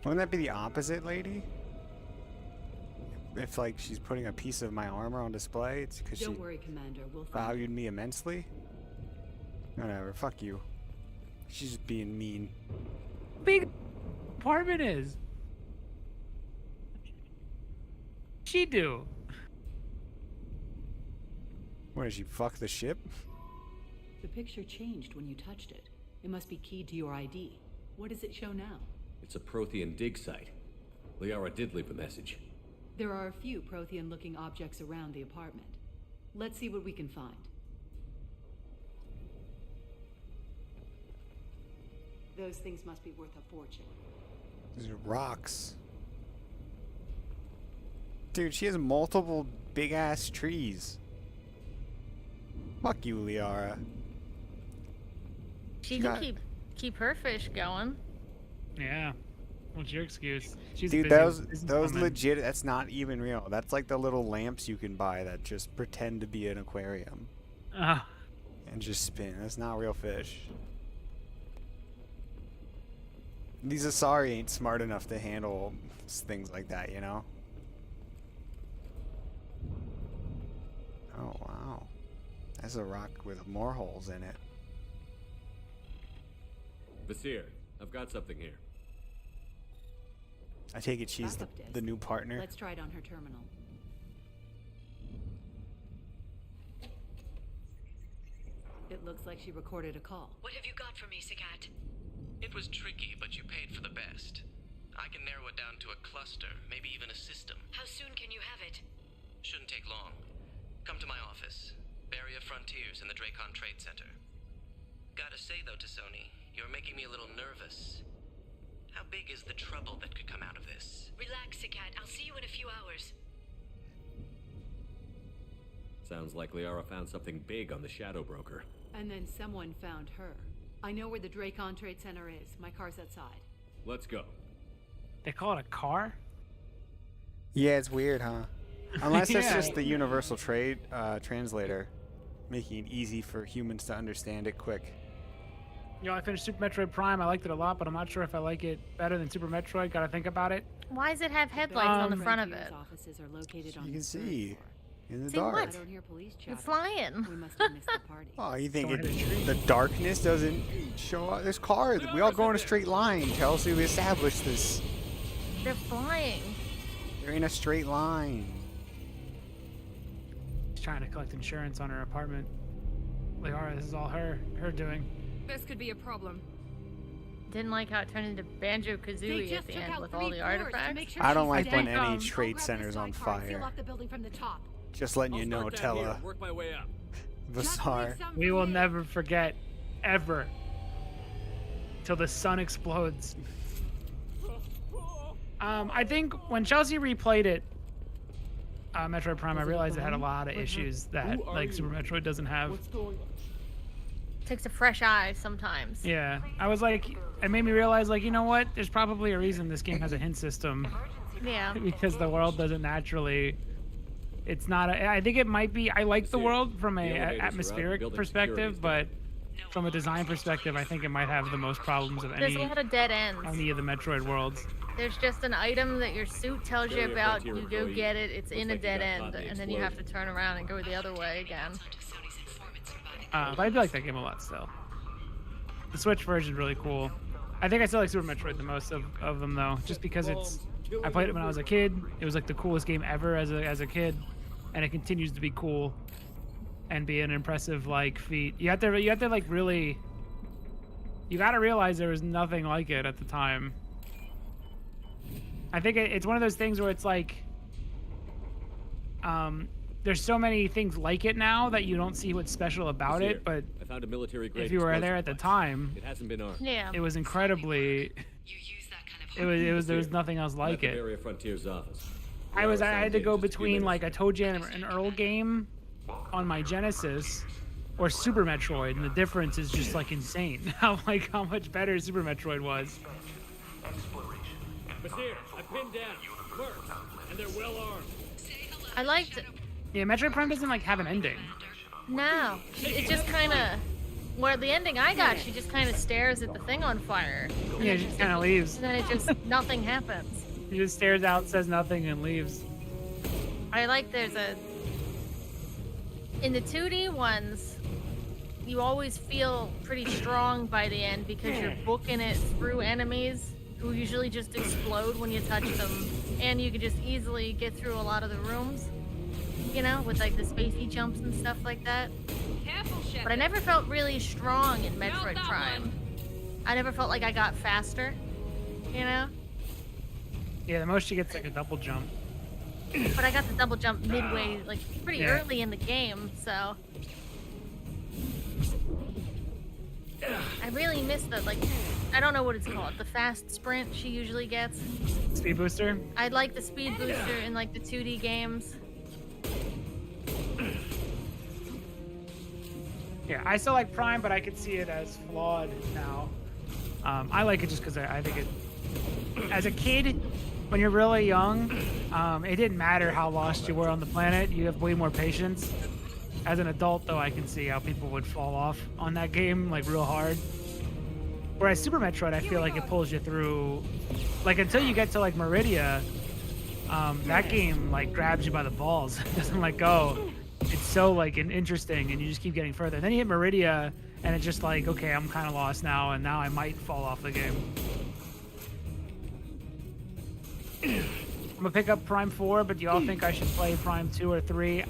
Wouldn't that be the opposite, lady? If, like, she's putting a piece of my armor on display, it's because she Don't worry, Commander. We'll find valued me immensely? Whatever, fuck you. She's just being mean. Big apartment is. She do. What, did she fuck the ship? The picture changed when you touched it. It must be keyed to your ID. What does it show now? It's a Prothean dig site. Liara did leave a message. There are a few Prothean-looking objects around the apartment. Let's see what we can find. Those things must be worth a fortune. These are rocks. Dude, she has multiple big-ass trees. Fuck you, Liara. She You can got- keep her fish going. Yeah. What's your excuse? She's Dude, busy, those businesswoman. legit, that's not even real. That's like the little lamps you can buy that just pretend to be an aquarium. Ah. And just spin. That's not real fish. These Asari ain't smart enough to handle things like that, you know? Oh, wow. That's a rock with more holes in it. Vasir, I've got something here. I take it she's the new partner. Let's try it on her terminal. It looks like she recorded a call. What have you got for me, Sagat? It was tricky, but you paid for the best. I can narrow it down to a cluster, maybe even a system. How soon can you have it? Shouldn't take long. Come to my office. Barrier Frontiers in the Dracon Trade Center. Gotta say though, Tassoni, you're making me a little nervous. How big is the trouble that could come out of this? Relax, Sagat. I'll see you in a few hours. Sounds like Liara found something big on the Shadow Broker. And then someone found her. I know where the Dracon Trade Center is. My car's outside. Let's go. They call it a car? Yeah, it's weird, huh? Unless it's Yeah. just the universal trade translator, making it easy for humans to understand it quick. You know, I finished Super Metroid Prime. I liked it a lot, but I'm not sure if I like it better than Super Metroid. Gotta think about it. Why does it have headlights on the front of it? Offices are located on You can the third see floor. in the See dark. what? I don't hear police chatter. You're flying. We must have missed the party. Oh, you think Someone hit a tree. the darkness doesn't show up? There's cars. We all go in a straight line, Chelsea. We established this. They're flying. They're in a straight line. She's trying to collect insurance on her apartment. Liara, this is all her doing. This could be a problem. Didn't like how it turned into Banjo-Kazooie at the end with all the artifacts. I don't like when think, any trade center's on fire. the building from the top. Just letting you know, Tella. Work my way up. Vasar. We will never forget, ever, till the sun explodes. I think when Chelsea replayed it, Metroid Prime, I realized it had a lot of issues that like Super Metroid doesn't have. Takes a fresh eye sometimes. Yeah, I was like, it made me realize, like, you know what? There's probably a reason this game has a hint system. Yeah. Because the world doesn't naturally. It's not. I think it might be. I like the world from a atmospheric perspective, but from a design perspective, I think it might have the most problems of There's a lot of dead ends. any of the Metroid worlds. There's just an item that your suit tells you about. You go get it. It's in a dead end, and then you have to turn around and go the other way again. But I do like that game a lot still. The Switch version is really cool. I think I still like Super Metroid the most of them though, just because it's. I played it when I was a kid. It was like the coolest game ever as a kid, and it continues to be cool, and be an impressive like feat. You have to like really. You got to realize there was nothing like it at the time. I think it's one of those things where it's like. There's so many things like it now that you don't see what's special about it, but I found a military-grade if you were explosive there at the device. time, It hasn't been armed. Yeah. it was incredibly. It was there was nothing else like I'm at it. the Barrier Frontiers office. I had to go Just a few between minutes. like a Toe Jam and Earl game on my Genesis or Super Metroid, and the difference is just like insane. How much better Super Metroid was. Basir, I pinned down mercs, and they're well armed. I liked it. Yeah, Metroid Prime doesn't like have an ending. No, it just kind of. Where the ending I got, she just kind of stares at the thing on fire. Yeah, she just kind of leaves. And then it just nothing happens. She just stares out, says nothing, and leaves. I like there's a. In the 2D ones, you always feel pretty strong by the end because you're booking it through enemies who usually just explode when you touch them, and you can just easily get through a lot of the rooms. You know, with like the spacey jumps and stuff like that. But I never felt really strong in Metroid Prime. I never felt like I got faster, you know? Yeah, the most she gets like a double jump. But I got the double jump midway, like pretty Yeah. early in the game, so. I really miss the, like, I don't know what it's called, the fast sprint she usually gets. Speed booster. I like the speed booster in like the 2D games. Yeah, I still like Prime, but I could see it as flawed now. I like it just because I think it. As a kid, when you're really young, it didn't matter how lost you were on the planet. You have way more patience. As an adult, though, I can see how people would fall off on that game like real hard. Whereas Super Metroid, I feel like it pulls you through, like until you get to like Meridia, that game like grabs you by the balls. It doesn't let go. It's so like interesting, and you just keep getting further. And then you hit Meridia, and it's just like, okay, I'm kind of lost now, and now I might fall off the game. I'm gonna pick up Prime 4, but do y'all think I should play Prime 2 or 3?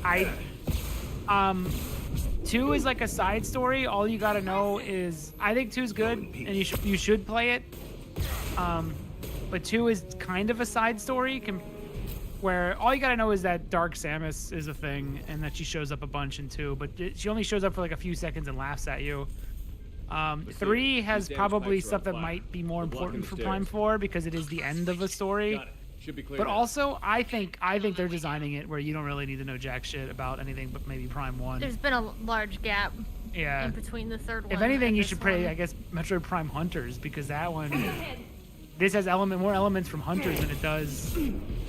2 is like a side story. All you gotta know is, I think 2 is good, and you should play it. But 2 is kind of a side story, where all you gotta know is that Dark Samus is a thing, and that she shows up a bunch in 2, but she only shows up for like a few seconds and laughs at you. 3 has probably stuff that might be more important for Prime 4 because it is the end of a story. Should be clear But now. also, I think they're designing it where you don't really need to know jack shit about anything but maybe Prime 1. There's been a large gap Yeah. in between the third one. If anything, and you this should play, one. I guess, Metroid Prime Hunters, because that one, this has more elements from Hunters than it does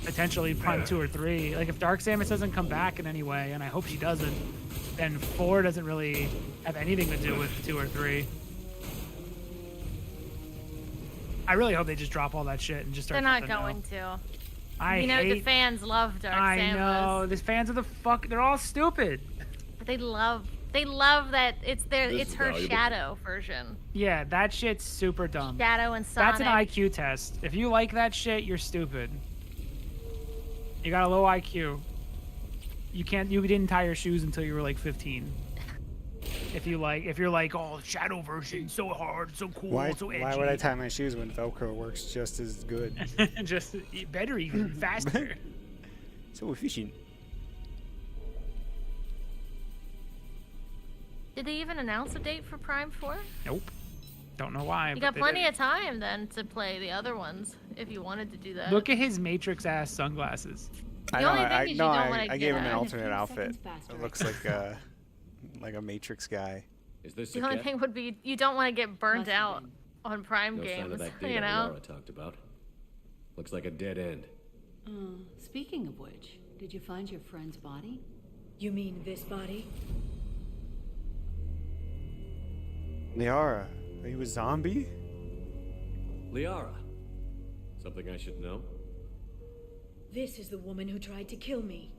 potentially Prime 2 or 3. Like, if Dark Samus doesn't come back in any way, and I hope she doesn't, then 4 doesn't really have anything to do with 2 or 3. I really hope they just drop all that shit and just start. They're not something going now. to. I the hate. fans love Dark I Samus. know. The fans of the fuck. They're all stupid. But they love that it's This is her valuable. Shadow version. Yeah, that shit's super dumb. Shadow and Sonic. That's an IQ test. If you like that shit, you're stupid. You got a low IQ. You didn't tie your shoes until you were like 15. If you're like, oh, Shadow version, so hard, so cool, so edgy. Why would I tie my shoes when Velcro works just as good? Just better, even faster. So efficient. Did they even announce a date for Prime 4? Nope. Don't know why. You but got they plenty did. of time then to play the other ones if you wanted to do that. Look at his Matrix ass sunglasses. The only thing is you don't wanna I get gave him an out. alternate outfit. It looks like a Matrix guy. Is this The only thing would be you don't want to get burnt out on Prime No sign games, of that you data know? Laura talked about. Looks like a dead end. Speaking of which, did you find your friend's body? You mean this body? Liara, are you a zombie? Liara. Something I should know? This is the woman who tried to kill me.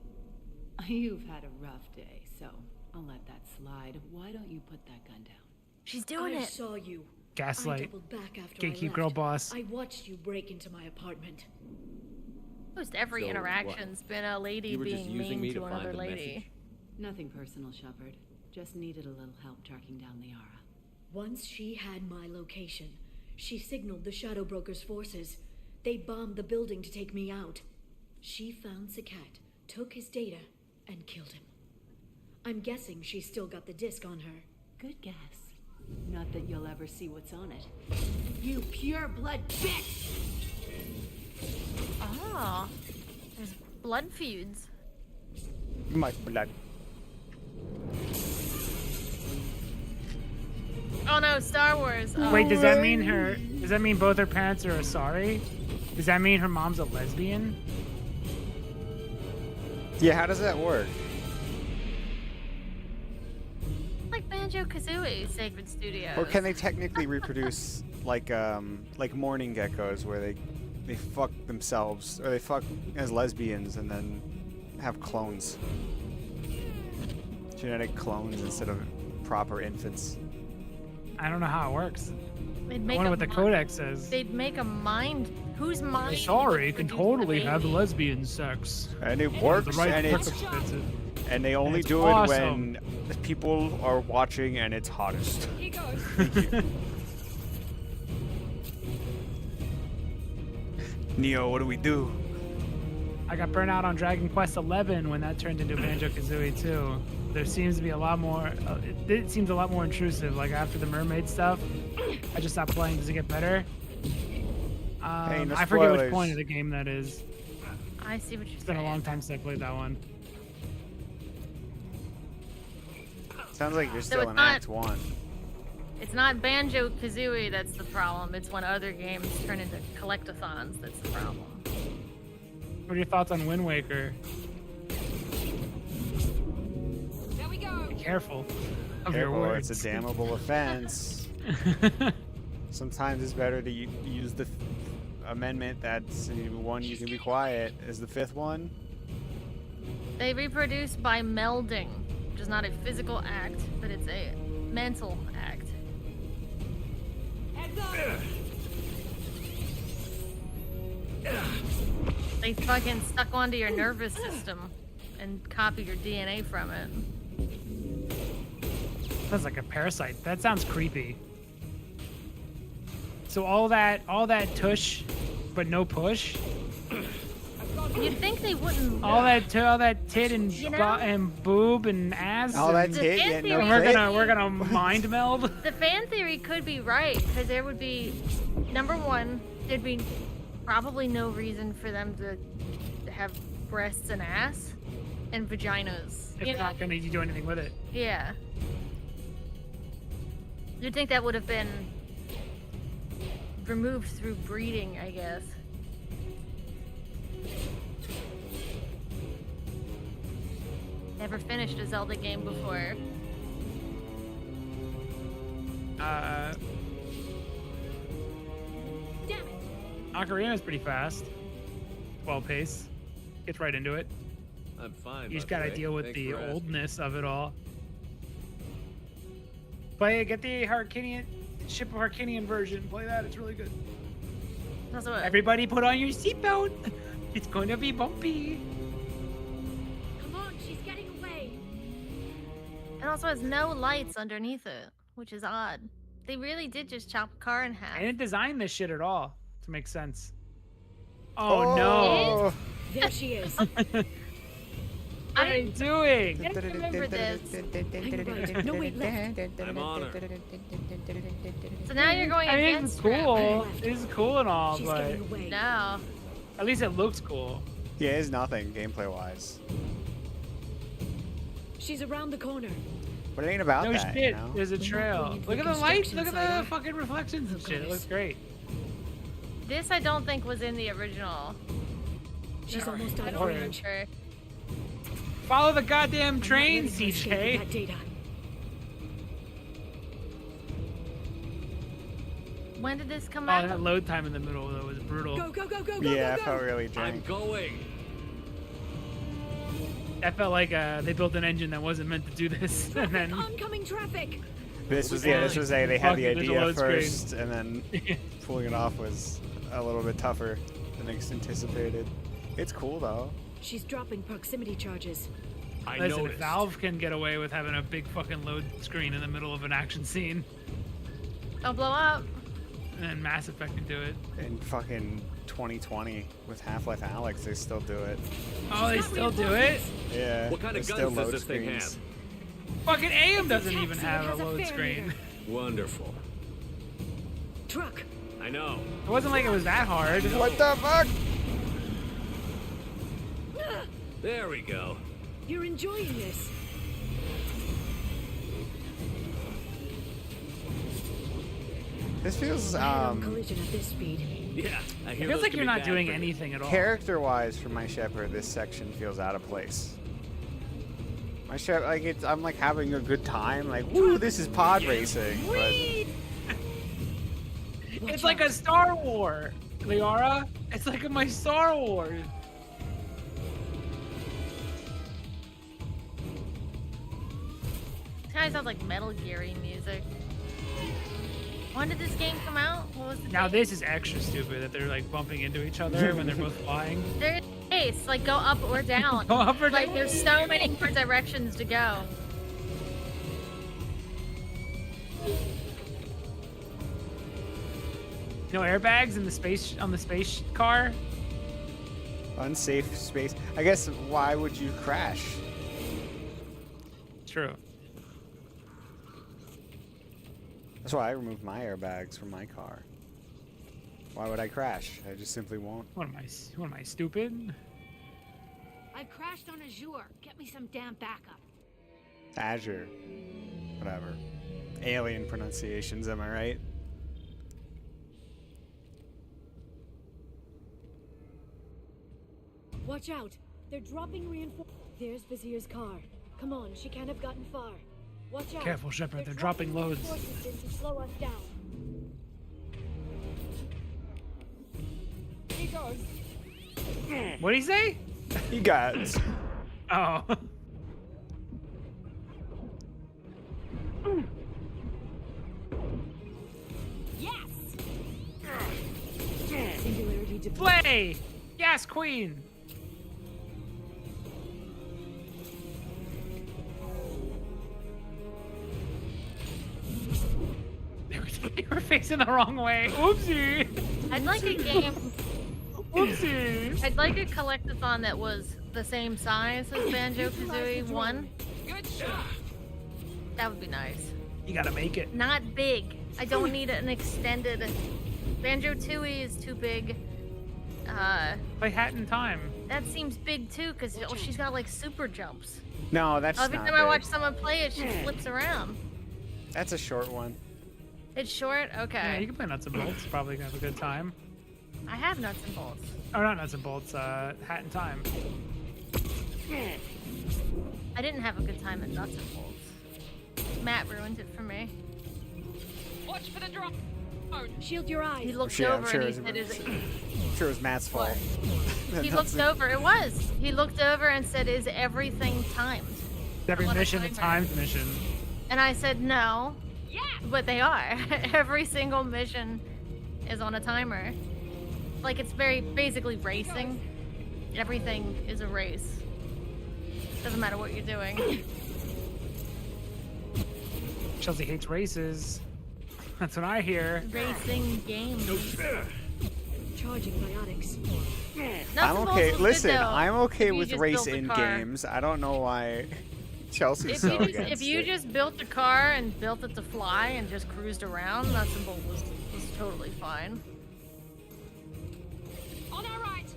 You've had a rough day, so I'll let that slide. Why don't you put that gun down? She's doing I it. saw you. Gaslight. I doubled back after Gatekeep I left. girl boss. I watched you break into my apartment. Almost every So, interaction's been a lady You were just being using mean me to to find another the lady. message? Nothing personal, Shepard. Just needed a little help tracking down Liara. Once she had my location, she signaled the Shadow Broker's forces. They bombed the building to take me out. She found Sakat, took his data, and killed him. I'm guessing she's still got the disc on her. Good guess. Not that you'll ever see what's on it. You pure blood bitch! Oh, there's blood feuds. My blood. Oh no, Star Wars. Oh. Wait, does that mean both her parents are Asari? Does that mean her mom's a lesbian? Yeah, how does that work? Like Banjo-Kazooie, Sacred Studios. Or can they technically reproduce like morning geckos where they fuck themselves or they fuck as lesbians and then have clones? Genetic clones instead of proper infants. I don't know how it works. They'd I make wonder a what the mi- codex says. They'd make a mind. Whose mind? Sorry, you would can produce the totally have baby? lesbian sex. And it The works, right and it's circumstances. and they only it's do awesome. it when people are watching and it's hottest. He goes. Neo, what do we do? I got burnt out on Dragon Quest XI when that turned into Banjo-Kazooie 2. There seems to be a lot more. It seems a lot more intrusive. Like after the mermaid stuff, I just stopped playing. Does it get better? Hey, no I forget which spoilers. point of the game that is. I see what you're It's been a saying. long time since I played that one. Sounds like you're So still it's in not- Act 1. It's not Banjo-Kazooie that's the problem. It's when other games turn into collectathons that's the problem. What are your thoughts on Wind Waker? There we go. Be careful of your Careful, words. it's a damnable offense. Sometimes it's better to use the amendment that's one you can be quiet as the fifth one. They reproduce by melding, which is not a physical act, but it's a mental act. They fucking stuck onto your nervous system and copied your DNA from it. Sounds like a parasite. That sounds creepy. So all that tush, but no push. You'd think they wouldn't. All that tit and You know? and boob and ass. All that and tit, yet no we're gonna mind meld. The fan theory could be right, because there would be, number one, there'd be probably no reason for them to have breasts and ass and vaginas. If they're not gonna do anything with it. Yeah. You'd think that would have been removed through breeding, I guess. Never finished a Zelda game before. Ocarina's pretty fast. 12 pace. Gets right into it. I'm fine. You just by the gotta way. deal with Thanks the for asking. oldness of it all. Play it, get the Ship of Harkinian version. Play that, it's really good. That's what. Everybody put on your seatbelt. It's going to be bumpy. Come on, she's getting away. It also has no lights underneath it, which is odd. They really did just chop a car in half. I didn't design this shit at all to make sense. Oh, no. There she is. What are you doing? I don't remember this. No, wait, left. I'm on her. So now you're going I mean, it's against her. cool. It's cool and all, She's but getting away. No. at least it looks cool. Yeah, it's nothing gameplay wise. She's around the corner. But it ain't about No that. shit, You know? there's a We're not trail. going into Look at the the lights, construction look at site, the huh? fucking reflections and shit. It looks great. This I don't think was in the original. She's almost out of Or- range. Or- Follow the goddamn train, Ready to escape with CJ. that data. When did this come Oh, out? that load time in the middle though was brutal. Go, go, go, go, Yeah, I go, go, felt go. really I'm drained. going. That felt like they built an engine that wasn't meant to do this, and then Oncoming traffic. This was Yeah, this was they had fuck the it, there's a idea load screen. first, and then pulling it off was a little bit tougher than anticipated. It's cool though. She's dropping proximity charges. I listen, if noticed. Valve can get away with having a big fucking load screen in the middle of an action scene, Don't blow up. and then Mass Effect can do it. In fucking 2020 with Half-Life Alyx, they still do it. Oh, they still do it? Yeah. What kind of there's guns still does load this thing have? screens. Fucking AM doesn't taxi, even it have has a a load fare screen. meter. Wonderful. Truck. I know. It wasn't like it was that hard. What the fuck? There we go. You're enjoying this. This feels Head-on collision at this speed. Yeah. I It hear feels those like can you're be not bad doing for you. anything at all. character-wise for my Shepherd, this section feels out of place. My Shepherd, like I'm like having a good time, like woo, this is pod racing. But It's like a Star Wars, Liara. It's like my Star Wars. Kind of sounds like Metal Gear-y music. When did this game come out? What was the Now date? this is extra stupid that they're like bumping into each other when they're both flying. There's space, like go up or down. Go up or Like down. there's so many more directions to go. No airbags in the space on the space car. unsafe space. I guess why would you crash? True. That's why I removed my airbags from my car. Why would I crash? I just simply won't. What am I stupid? I crashed on Azure. Get me some damn backup. Azure. Whatever. Alien pronunciations, am I right? Watch out. They're dropping reinforcements. There's Vizier's car. Come on, she can't have gotten far. Watch out. Careful, Shepard. They're dropping loads. reinforcements in to slow us down. What did he say? He got. Oh. Singularity deployed. Play! Yes, queen! They were facing the wrong way. Oopsie! I'd like a game. Oopsie! I'd like a collectathon that was the same size as Banjo-Kazooie 1. Good shot. That would be nice. You gotta make it. Not big. I don't need an extended. Banjo-Tooie is too big. Play Hat in Time. That seems big too, because she's got like super jumps. No, that's Every not time I big. watch someone play it, she flips around. That's a short one. It's short? Okay. Yeah, you can play Nuts and Bolts. Probably gonna have a good time. I have nuts and bolts. Oh, not Nuts and Bolts. Hat in Time. I didn't have a good time at nuts and bolts. Matt ruined it for me. Watch for the drop. Shield your eyes. He looked Yeah, I'm over sure and he it said, I'm sure it was Matt's fault. He That's looked over. It was. He looked over and said, "Is everything timed?" Every On a mission, a timer. timed mission. And I said, "No." Yeah. But they are. Every single mission is on a timer. Like it's very basically racing. Everything is a race. Doesn't matter what you're doing. Chelsea hates races. That's what I hear. Racing games. Charging biotics. I'm okay. Listen, Good, I'm okay if you with just race built a in car. games. I don't know why Chelsea's so against If you it. just built a car and built it to fly and just cruised around, Nuts and Bolt was totally fine. On our right.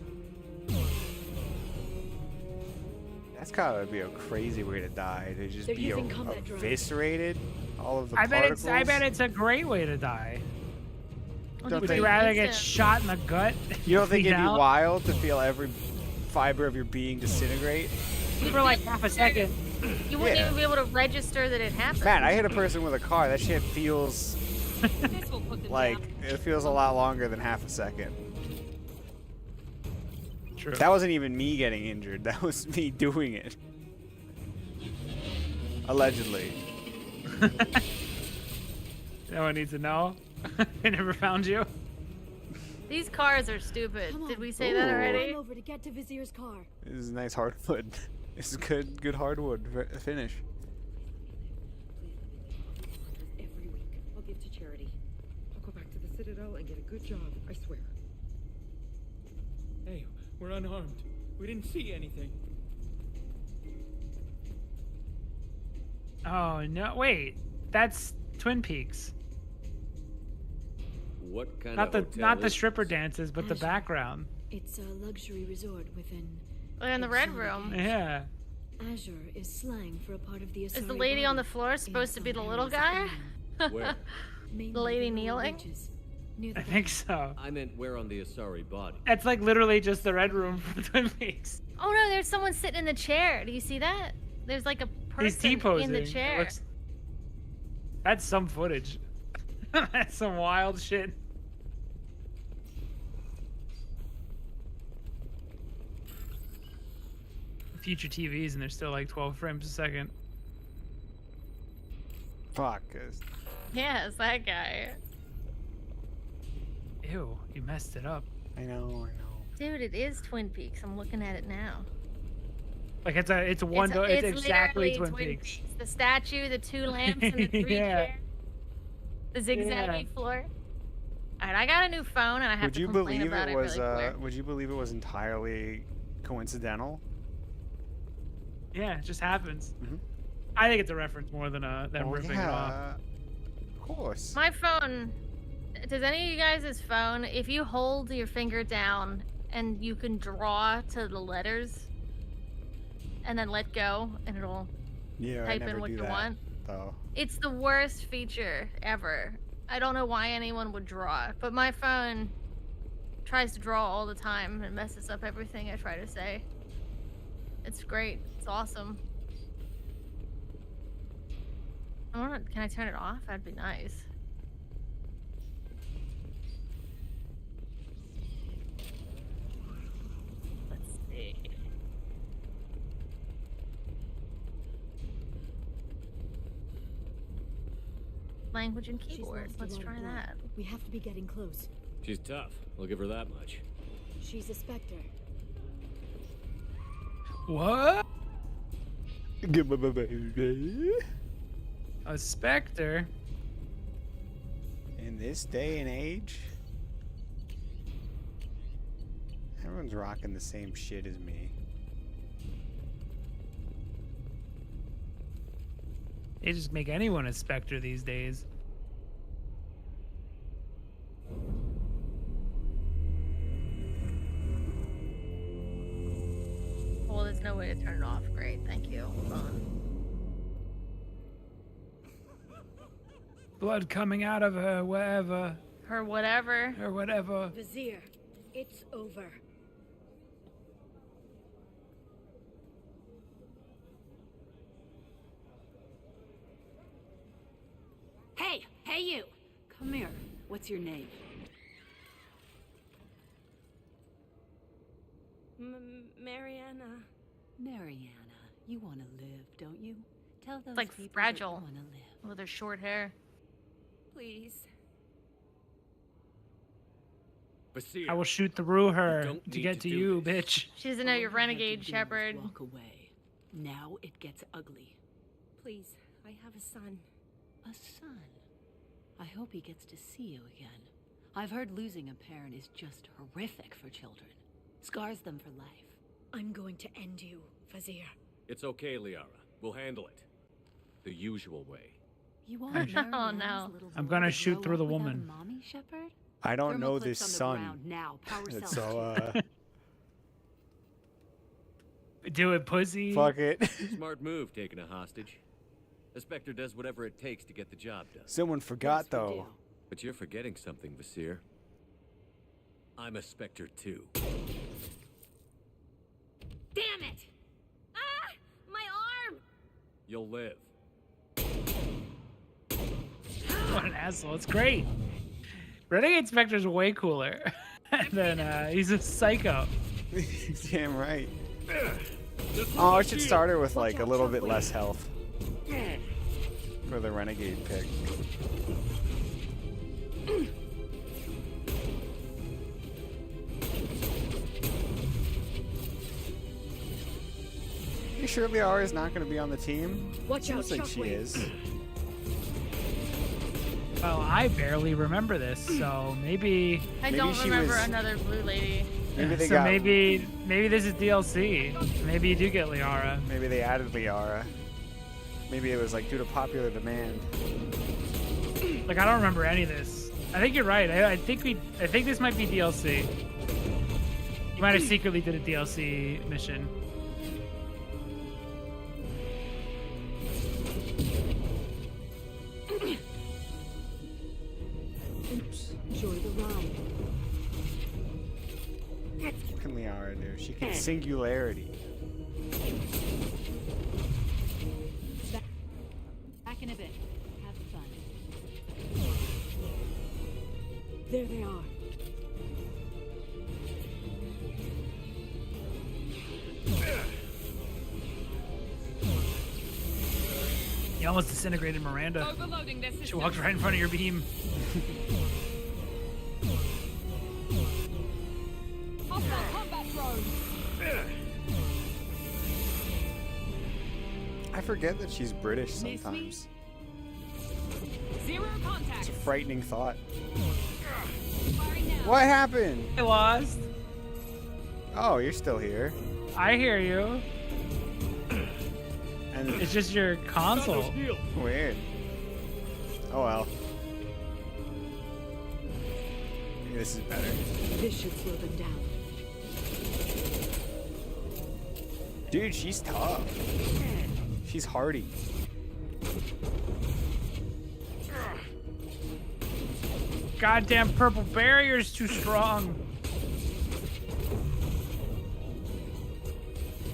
That's gotta be a crazy way to die. To just They're be using combat drones. eviscerated. All of the I bet particles. it's a great way to die. Don't Would they- you rather get shot in the gut? You don't think bleed it'd be out? wild to feel every fiber of your being disintegrate? For like half a second. You wouldn't Yeah. even be able to register that it happened. Man, I hit a person with a car. That shit feels like it feels a lot longer than half a second. True. That wasn't even me getting injured. That was me doing it. Allegedly. No one needs to know. I never found you. These cars are stupid. Come on. Did we say that already? Run over to get to Vizier's car. This is nice hardwood. This is good hardwood finish. Every week, I'll give to charity. I'll go back to the Citadel and get a good job, I swear. Hey, we're unarmed. We didn't see anything. Oh no! Wait, that's Twin Peaks. What kind Not of the hotel not the is stripper dances, but the Azure. background. It's a luxury resort within. We're in the red exotic room. areas. Yeah. Azure is slang for a part of the. Is the Asari lady on the body floor in supposed to be the some little areas of guy? England. Where? Mainly The lady lower kneeling? reaches, near the I think so. I meant where on the Asari body. That's like literally just the red room from Twin Peaks. Oh no, there's someone sitting in the chair. Do you see that? There's like a He's person T-posing. in the It chair. looks- That's some footage. That's some wild shit. Future TVs and they're still like 12 frames a second. Fuck. Yeah, it's that guy. Ew, you messed it up. I know. Dude, it is Twin Peaks. I'm looking at it now. Like it's exactly literally Twin Peaks. The statue, the two lamps, and the three Yeah. chairs. The zigzaggy Yeah. floor. Alright, I got a new phone and I have Would to you complain believe about it it was? really quick. Would you believe it was entirely coincidental? Yeah, it just happens. Mhm. I think it's a reference more than them Oh, ripping it off. yeah. Of course. My phone. Does any of you guys' phone, if you hold your finger down and you can draw to the letters and then let go and it'll Yeah, I type never in what do you that, want? though. It's the worst feature ever. I don't know why anyone would draw, but my phone tries to draw all the time and messes up everything I try to say. It's great. It's awesome. Can I turn it off? That'd be nice. language and She's keyboard. lost a Let's lot of try blood. that. We have to be getting close. She's tough. I'll give her that much. She's a Spectre. What? Give me a baby. A Spectre? In this day and age, everyone's rocking the same shit as me. They just make anyone a Spectre these days. Well, there's no way to turn it off. Great, thank you. Hold on. Blood coming out of her, wherever. Her whatever. Or whatever. Vizier, it's over. Hey, hey you! Come here. What's your name? Mariana. Mariana. You want to live, don't you? Tell those It's like people fragile that you want to live. with her short hair. Please. I will shoot through her don't to need get to to do you, this. bitch. She doesn't know All you're you had to renegade, do was Shepard. Walk away. Now it gets ugly. Please. I have a son. A son. I hope he gets to see you again. I've heard losing a parent is just horrific for children. Scars them for life. I'm going to end you, Vizier. It's okay, Liara. We'll handle it. The usual way. You want Oh, no. I'm gonna shoot through the woman. Mommy, Shepard? I don't Thermal know clips this on the son. ground now. Power And cells. so, Do it, pussy. fuck it. Smart move, taking a hostage. The Spectre does whatever it takes to get the job done. Someone forgot, though. But you're forgetting something, Vizier. I'm a Spectre too. Damn it! Ah! My arm! You'll live. What an asshole. It's great. Renegade Spectre's way cooler. than he's a psycho. Damn right. Oh, I should start her with like a little bit less health for the renegade pick. You sure Liara is not going to be on the team? Watch out, Seems like she Shockwave. is. Well, I barely remember this, so maybe. I don't remember another blue lady. Maybe they so got. maybe this is DLC. Maybe you do get Liara. Maybe they added Liara. Maybe it was like due to popular demand. Like I don't remember any of this. I think you're right. I think this might be DLC. You might have secretly did a DLC mission. Oops. Enjoy the ride. What can Liara do? She can singularity. Back in a bit. Have fun. There they are. You almost disintegrated Miranda. Overloading their She system. walked right in front of your beam. Hostile combat drone. I forget that she's British sometimes. Zero contact. It's a frightening thought. Firing now. What happened? I lost. Oh, you're still here. I hear you. And It's just your console. weird. Oh well. Maybe this is better. This should slow them down. Dude, she's tough. She's hardy. Goddamn purple barrier's too strong.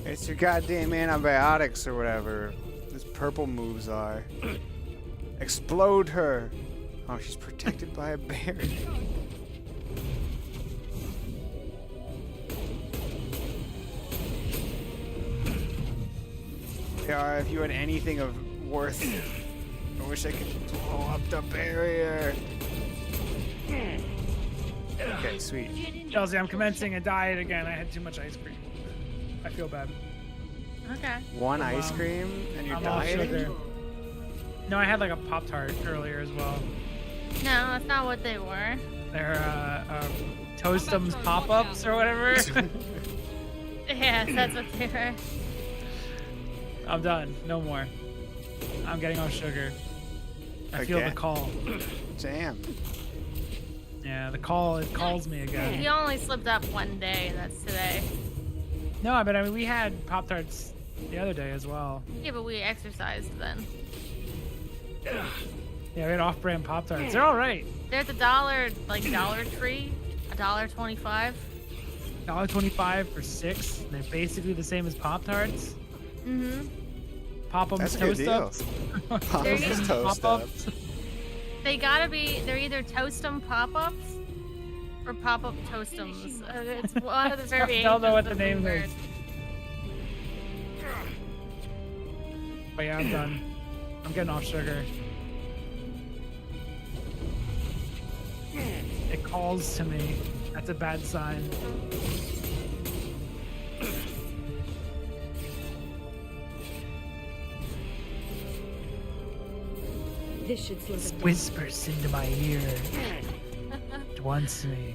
It's your goddamn antibiotics or whatever this purple moves are. Explode her. Oh, she's protected by a barrier. Liara, if you had anything of worth I wish I could blow up the barrier. Okay, sweet. Chelsea, I'm commencing a diet again. I had too much ice cream. I feel bad. Okay. One ice cream and you're I'm off dieting? sugar. No, I had like a Pop-Tart earlier as well. No, that's not what they were. They're Toastums pop-ups or whatever. Yes, that's what they were. I'm done. No more. I'm getting off sugar. I feel the call. Damn. Yeah, the call. It calls me again. He only slipped up one day, and that's today. No, but I mean, we had Pop-Tarts the other day as well. Yeah, but we exercised then. Yeah, we had off-brand Pop-Tarts. They're all right. They're at the Dollar Tree, $1.25. $1.25 for 6. They're basically the same as Pop-Tarts. Mm-hmm. Pop-Ums, That's a good deal. Toast-Ups. Pop-Ums, Toast-Ups. They gotta be, they're either Toastum Pop-Ups or Pop-Up Toastums. It's one of the variations. I don't know what the of name word. is. But yeah, I'm done. I'm getting off sugar. It calls to me. That's a bad sign. This should slow them down. Whispers into my ear. It wants me.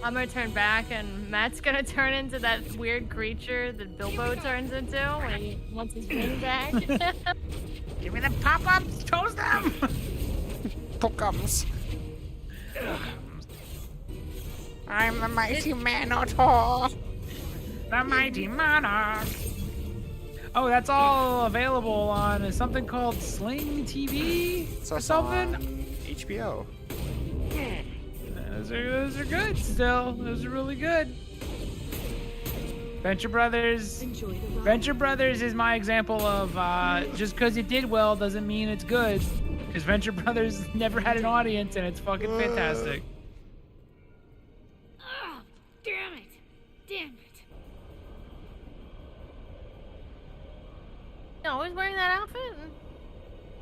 I'm gonna turn back, and Matt's gonna turn into that weird creature that Bilbo turns into when he wants his ring back. Give me the pop-ups, toast them! Pop-Ums. I'm the mighty Minotaur. The mighty monarch. Oh, that's all available on something called Sling TV It's or also something. on HBO. Those are good still. Those are really good. Venture Brothers. Venture Brothers is my example of just because it did well doesn't mean it's good. Because Venture Brothers never had an audience and it's fucking fantastic. Oh, damn it. Damn it. No, he's wearing that outfit.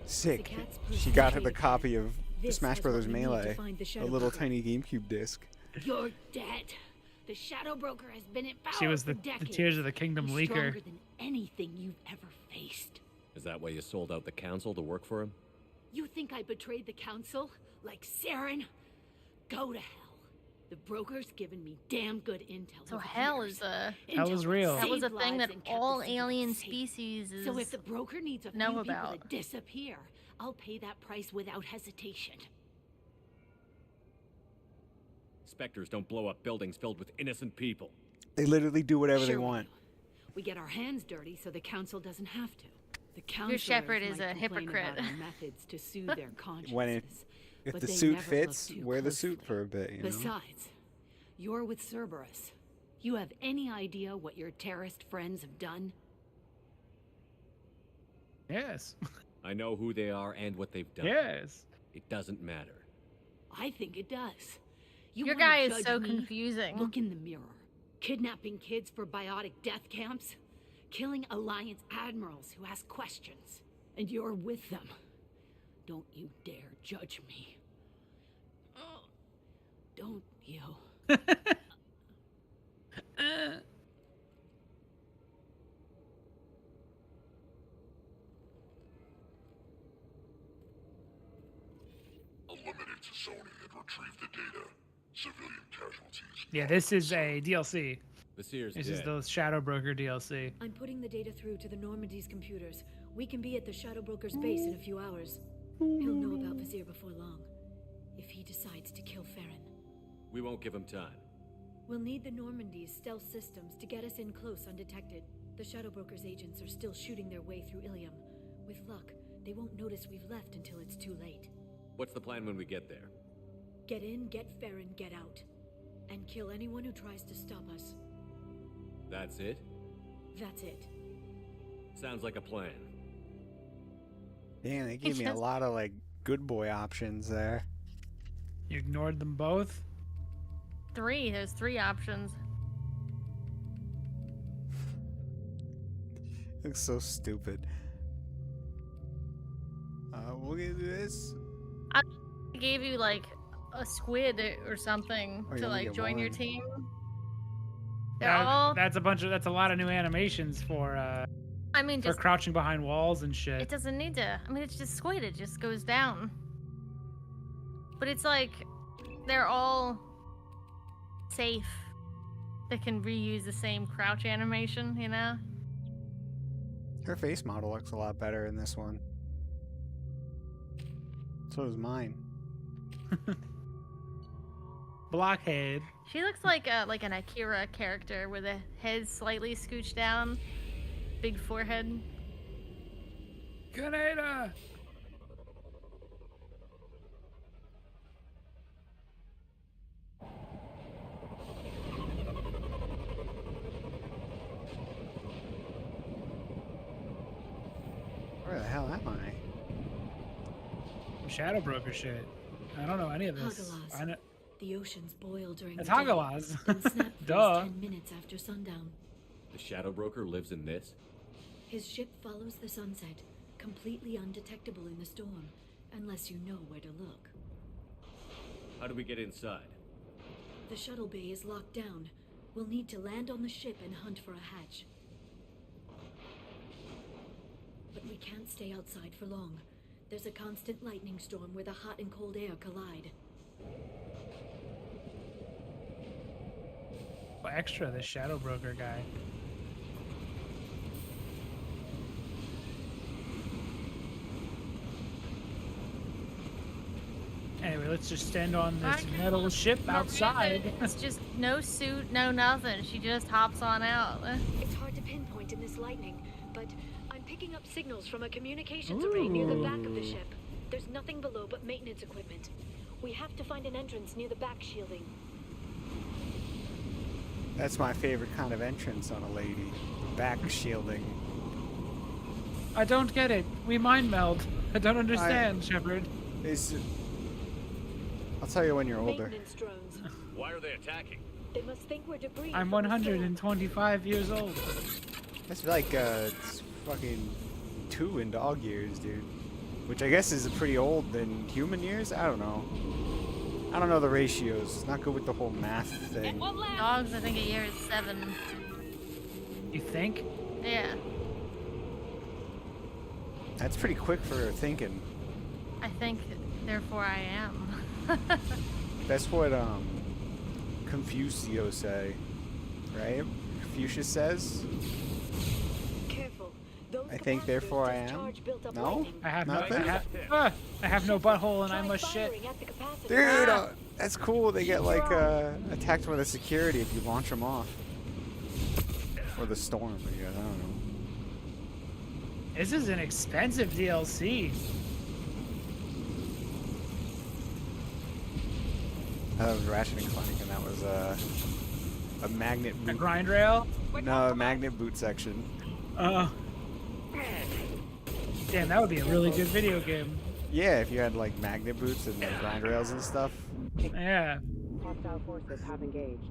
Sick. She got her the copy of Smash Brothers Melee, a little tiny GameCube disc. You're dead. The Shadow Broker has been in power She was for the decades. Tears of the Kingdom He's leaker. stronger than anything you've ever faced. Is that why you sold out the council to work for him? You think I betrayed the council? Like Saren? Go to hell. The broker's given me damn good intel. So over hell years. is a... Hell is real. That was a Saved thing lives that and kept all the city alien safe. species is... So if the broker needs a few know people about. to disappear, I'll pay that price without hesitation. Spectres don't blow up buildings filled with innocent people. They literally do whatever they Sure we want. We get our hands dirty so the council doesn't have to. The Your shepherd counselors is might a complain hypocrite. about our methods to soothe their consciences. If but the they suit never fits, look too wear the closely. suit for a bit, you know? Besides, you're with Cerberus. You have any idea what your terrorist friends have done? Yes. I know who they are and what they've done. Yes. It doesn't matter. I think it does. You Your wanna guy is judge so me? confusing. Look in the mirror. Kidnapping kids for biotic death camps. Killing Alliance admirals who ask questions. And you're with them. Don't you dare judge me. Don't you? Eliminated Sony and retrieved the data. Civilian casualties. Yeah, this is a DLC. The Seer's This dead. is the Shadow Broker DLC. I'm putting the data through to the Normandy's computers. We can be at the Shadow Broker's base in a few hours. He'll know about Vizier before long. If he decides to kill Farron. We won't give him time. We'll need the Normandy's stealth systems to get us in close undetected. The Shadow Broker's agents are still shooting their way through Ilium. With luck, they won't notice we've left until it's too late. What's the plan when we get there? Get in, get Farron, get out. And kill anyone who tries to stop us. That's it? That's it. Sounds like a plan. Damn, they gave me a lot of, like, good boy options there. You ignored them both? There's 3 options. Looks so stupid. We'll get to this. I gave you like a squid or something Oh, you to only like get join your one. team. They're all. That's a lot of new animations for I mean, for just crouching behind walls and it shit. doesn't need to. I mean, it's just squid. It just goes down. But it's like they're all safe. They can reuse the same crouch animation, you know? Her face model looks a lot better in this one. So does mine. Blockhead. She looks like an Akira character with a head slightly scooched down, big forehead. Grenada! Where the hell am I? Shadow Broker shit. I don't know any of this. I know. The oceans boil during It's the day, Hagalaz. then snap freeze Duh. 10 minutes after sundown. The Shadow Broker lives in this? His ship follows the sunset, completely undetectable in the storm, unless you know where to look. How do we get inside? The shuttle bay is locked down. We'll need to land on the ship and hunt for a hatch. But we can't stay outside for long. There's a constant lightning storm where the hot and cold air collide. Oh, extra, the Shadow Broker guy. Anyway, let's just stand on this metal ship outside. It's just no suit, no nothing. She just hops on out. It's hard to pinpoint in this lightning, but I'm picking up signals from a communications array near the back of the ship. There's nothing below but maintenance equipment. We have to find an entrance near the back shielding. That's my favorite kind of entrance on a lady. Back shielding. I don't get it. We mind meld. I don't understand, Shepard. I'll tell you when you're older. Maintenance drones. Why are they attacking? They must think we're debris. I'm from the storm. 125 years old. That's like it's fucking 2 in dog years, dude. Which I guess is pretty old in human years? I don't know. I don't know the ratios. Not good with the whole math thing. Dogs, I think a year is 7. You think? Yeah. That's pretty quick for thinking. I think, therefore I am. That's what Confucio say, right? Confucius says. Careful. Those I think, therefore I am. No, I have nothing. I have no butthole and I must shit. Dude, that's cool. They get like attacked by the security if you launch them off, or the storm. I guess I don't know. This is an expensive DLC. That was Ratchet and Clank, and that was a magnet boot. A grind rail? No, a magnet boot section. Damn, that would be a really good video game. Yeah, if you had like magnet boots and like, grind rails and stuff. Yeah. Hostile forces have engaged.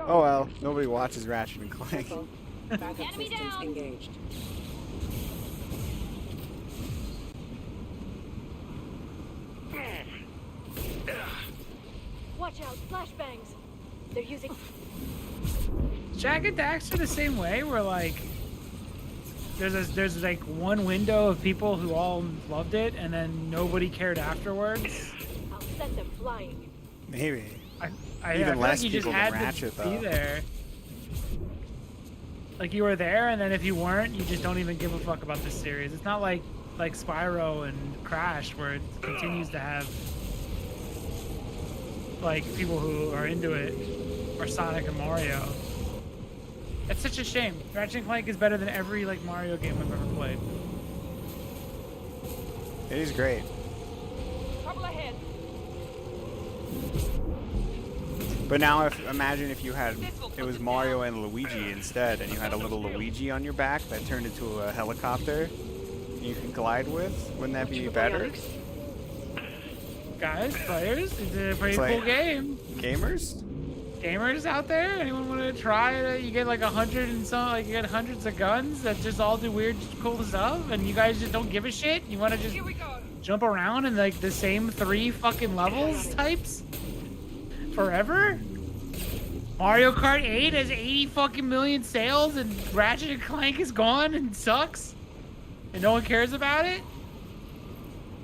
Oh well, nobody watches Ratchet and Clank. Backup systems engaged. Watch out, flashbangs. They're using. Jak and Daxter the same way, where like there's like one window of people who all loved it, and then nobody cared afterwards. I'll send them flying. Maybe. I Even feel less like you just people had than Ratchet, to though. be there. Like you were there, and then if you weren't, you just don't even give a fuck about this series. It's not like Spyro and Crash, where it continues to have like people who are into it, or Sonic and Mario. It's such a shame. Ratchet and Clank is better than every like Mario game I've ever played. It is great. Trouble ahead. But now, imagine if you had it was Mario and Luigi instead, and you had a little Luigi on your back that turned into a helicopter you can glide with. Wouldn't that be better? Guys, players, it's a pretty It's like- cool game. Gamers? gamers out there? Anyone want to try it? You get like 100 and some, like you get hundreds of guns that just all do weird, cool stuff, and you guys just don't give a shit. You want to just jump around in like the same 3 fucking levels types forever? Mario Kart 8 has 80 fucking million sales, and Ratchet and Clank is gone and sucks, and no one cares about it.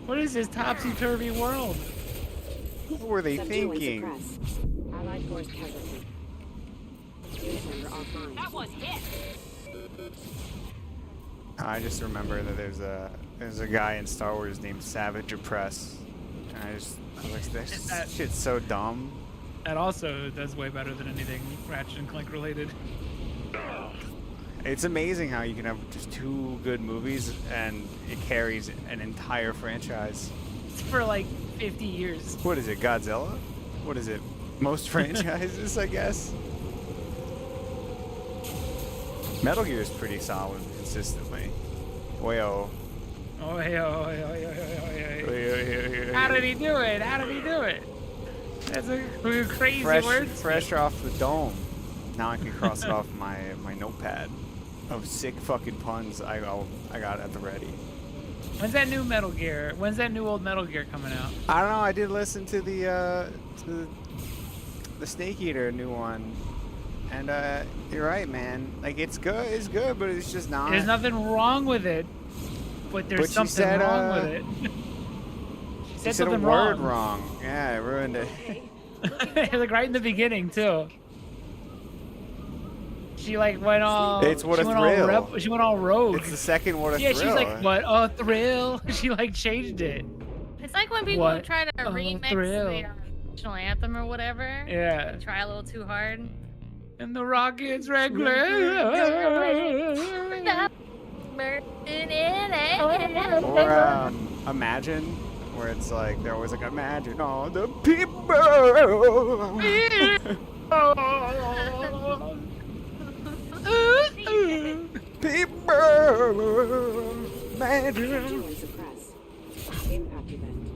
What is this topsy-turvy world? What were they thinking? Allied force casualty. Center offline. That was hit. I just remember that there's a guy in Star Wars named Savage Opress, and I was like, this shit's so dumb. That also does way better than anything Ratchet and Clank related. It's amazing how you can have just 2 good movies and it carries an entire franchise. It's for like 50 years. What is it, Godzilla? What is it? Most franchises, I guess. Metal Gear is pretty solid consistently. Wayo. Oh, hey, oh, hey, oh, hey, oh, hey, oh, hey. How did he do it? How did he do it? That's a crazy word. Fresh off the dome. Now I can cross it off my notepad of sick fucking puns I got at the ready. When's that new Metal Gear? When's that new old Metal Gear coming out? I don't know. I did listen to the Snake Eater new one, and you're right, man. Like it's good, but it's just not. There's nothing wrong with it, but there's something wrong with it. She said a word wrong. Yeah, I ruined it. Like right in the beginning too. She like went all. It's what a thrill. She went all rogue. It's the second what a thrill. Yeah, she's like, what a thrill. She like changed it. It's like when people try to remix the national anthem or whatever. Yeah. They try a little too hard. And the Rockets regular. Or Imagine, where it's like they're always like, imagine all the people. People, imagine. Impact event.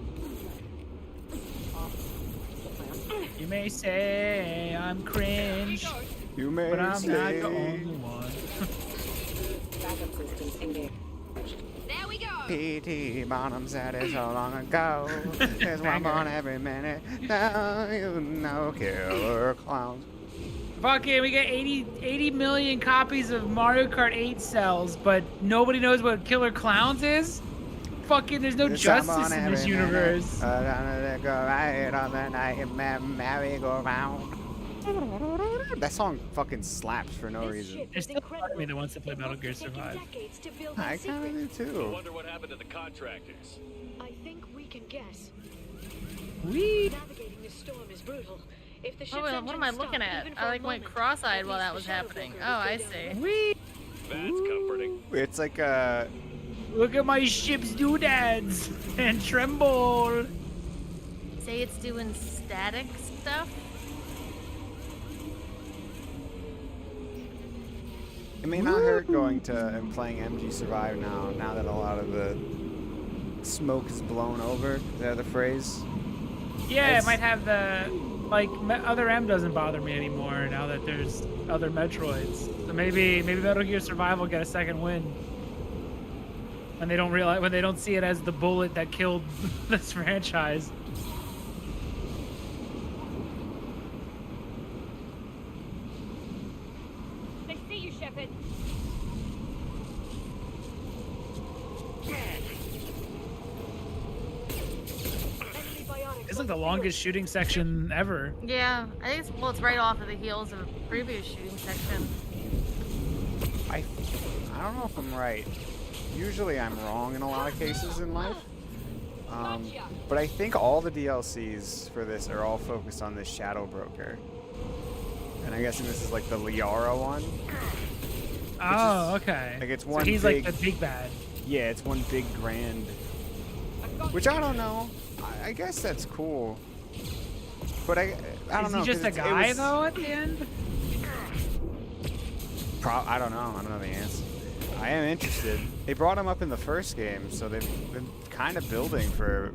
You may say I'm cringe, you may but I'm say not the only one. Backup systems engaged. There we go. P.T. Bonham said it so long ago. There's one born every minute. Now you know, killer clowns. Fuck it, we get 80 million copies of Mario Kart 8 sells, but nobody knows what Killer Clowns is? Fucking, there's no justice in this universe. Go right on the night, merry-go-round. That song fucking slaps for no reason. There's still part of me that wants to play Metal Gear Survive. I kind of do too. I wonder what happened to the contractors. I think we can guess. We navigating this storm is brutal. If the Oh, what am I looking at? I like went cross-eyed while that was happening. Oh, I see. That's comforting. It's like look at my ship's doodads and tremble. Say it's doing static stuff. It may not hurt going to and playing MG Survive now that a lot of the smoke is blown over. Is that the phrase? Yeah, it might have the, like, other M doesn't bother me anymore now that there's other Metroids. So maybe Metal Gear Survive will get a second win. When they don't see it as the bullet that killed this franchise. They see you, Shepard. It's like the longest shooting section ever. Yeah, I think it's right off of the heels of a previous shooting section. I don't know if I'm right. Usually I'm wrong in a lot of cases in life. But I think all the DLCs for this are all focused on this Shadow Broker. And I'm guessing this is like the Liara one. Oh, okay. Like it's one so he's big, like the big bad. Yeah, it's one big grand. Which I don't know. I guess that's cool. But I don't know. Is he just a guy though at the end? I don't know. I don't know the answer. I am interested. They brought him up in the first game, so they've been kind of building for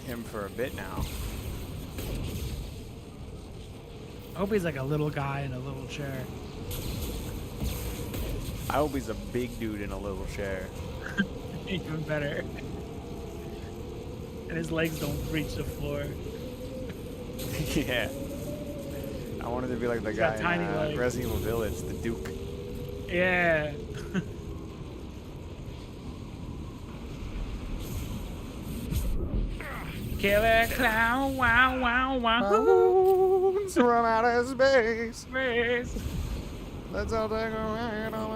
him for a bit now. I hope he's like a little guy in a little chair. I hope he's a big dude in a little chair. Even better. And his legs don't reach the floor. Yeah. I wanted to be like the He's guy got tiny in legs. Resident Evil Village, the Duke. Yeah. Killer clown, wow, wow, wow. From outer space. Space. Let's all take a ride on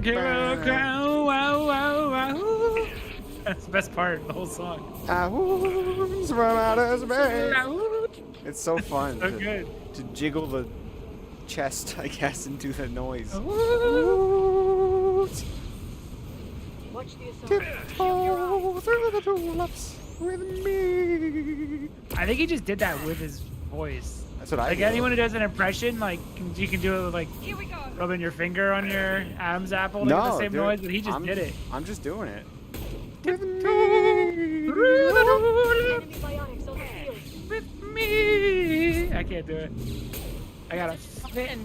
Killer clown, wow, wow, wow. That's the best part of the whole song. from outer space. It's so fun So good. to jiggle the chest, I guess, into the noise. Watch the assault. Tiptoe through the tulips with me. I think he just did that with his voice. That's what I Like do. anyone who does an impression, like you can do it with like rubbing your finger on your Adam's apple to get the same dude, noise, but he just did it. I'm just doing it. With me. Enemy biotics on the field. With me. I can't do it. I gotta fit.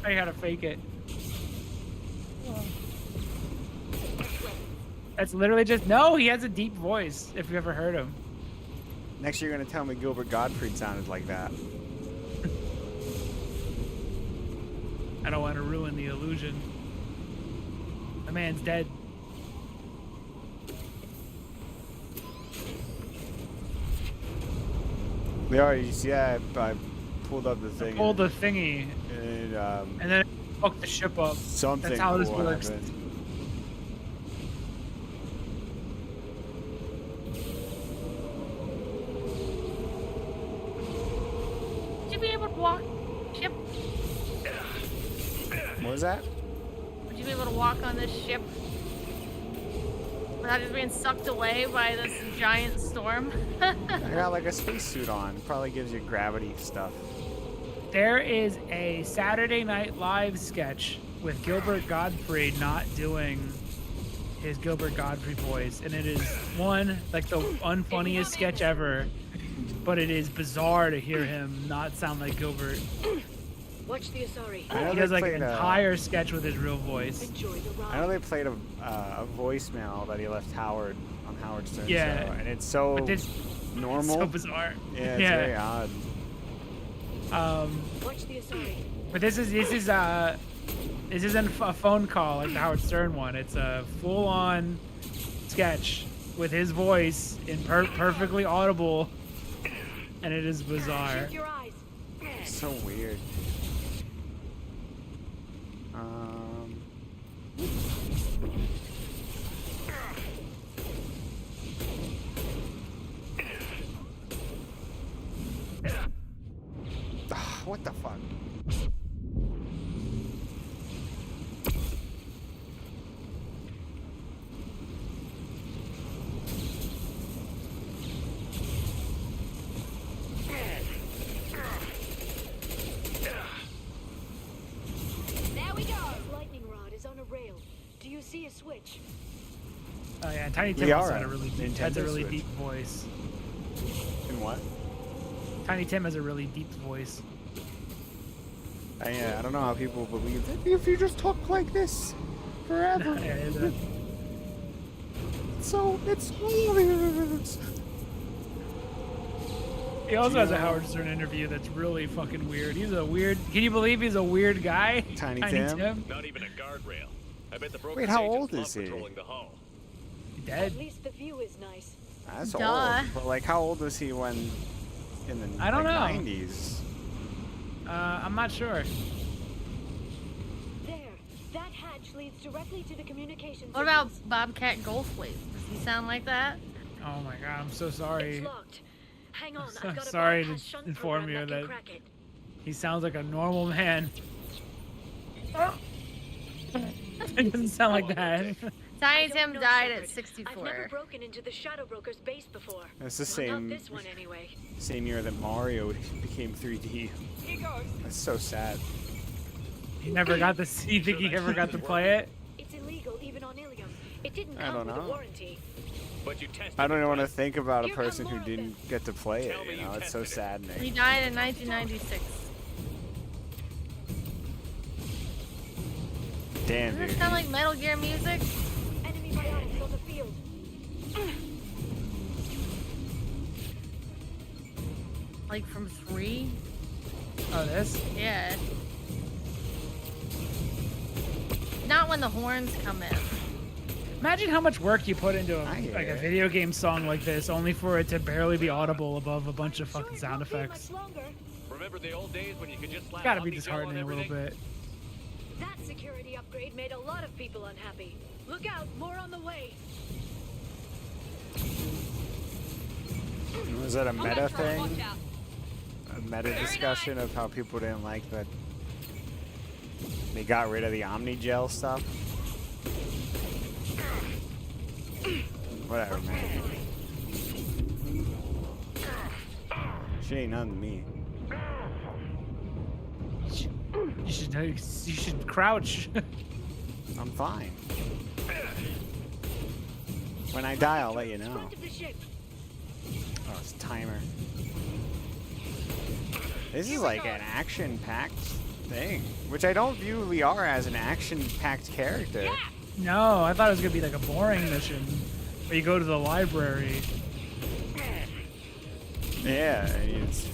I gotta fake it. That's literally just no. He has a deep voice. If you ever heard him. Next you're gonna tell me Gilbert Gottfried sounded like that. I don't want to ruin the illusion. The man's dead. We already, yeah, I pulled up the thing. Pulled the thingy. And then it fucked the ship up. Something That's how this cool works. happened. Would you be able to walk ship? What was that? Would you be able to walk on this ship without just being sucked away by this giant storm? I got like a spacesuit on. Probably gives you gravity stuff. There is a Saturday Night Live sketch with Gilbert Gottfried not doing his Gilbert Gottfried voice, and it is one like the unfunniest sketch ever. But it is bizarre to hear him not sound like Gilbert. Watch the Asari. He does like an entire sketch with his real voice. Enjoy the ride. I know they played a voicemail that he left Howard on Howard Stern's Yeah. show, and it's so But it's normal. so bizarre. Yeah, it's very odd. Watch the Asari. But this isn't a phone call like the Howard Stern one. It's a full-on sketch with his voice in perfectly audible, and it is bizarre. Shift your eyes. So weird. What the fuck? There we go. Lightning rod is on a rail. Do you see a switch? Oh yeah, Tiny Tim We also are had a a really Nintendo has a really Switch. deep voice. And what? Tiny Tim has a really deep voice. I don't know how people believe that if you just talk like this forever. So it's obvious. He also has a Howard Stern interview that's really fucking weird. He's a weird. Can you believe he's a weird guy? Tiny Tim? Not even a guardrail. I bet the broken Wait, how sages old love is he? patrolling the hull. Dead. At least the view is nice. That's Duh. old. But like, how old was he when in the I don't know. 90s? I'm not sure. There. That hatch leads directly to the communications. What about Bobcat Goldthwait? Does he sound like that? Oh my god, I'm so sorry. It's locked. Hang on, I'm I've got a sorry bypass to shunt inform you program that that can crack it. he sounds like a normal man. It doesn't sound like that. Tiny I don't Tim know, died at Shepard. 64. I've never broken into the Shadow Broker's base before. It's the Well, same. not this one anyway. Same year that Mario became 3D. Here goes. That's so sad. He never got to see. Think he ever got to play it? It's illegal even on Ilium. It didn't I come don't with a know. warranty. But you tested I don't it, even want to right? think about a person who didn't get to play it. You know, it's so He saddening. died in 1996. Damn, Doesn't it dude. sound like Metal Gear music? Enemy bionics on the field. Like from 3? Oh, this? Yeah. Not when the horns come in. Imagine how much work you put into I hear like a it. video game song like this, only for it to barely be audible above a bunch of fucking sound effects. Remember the old days when you could just slap Gotta be Omni Gel on disheartening a little everything? bit. That security upgrade made a lot of people unhappy. Look out, more on the way. Was that a meta thing? Watch out. A meta discussion of how people didn't like that they got rid of the Omni Gel stuff? Whatever, man. She ain't nothing to me. You should crouch. I'm fine. When I die, I'll let you know. Oh, it's a timer. This is like an action-packed thing, which I don't view Liara as an action-packed character. No, I thought it was gonna be like a boring mission where you go to the library. Yeah, it's.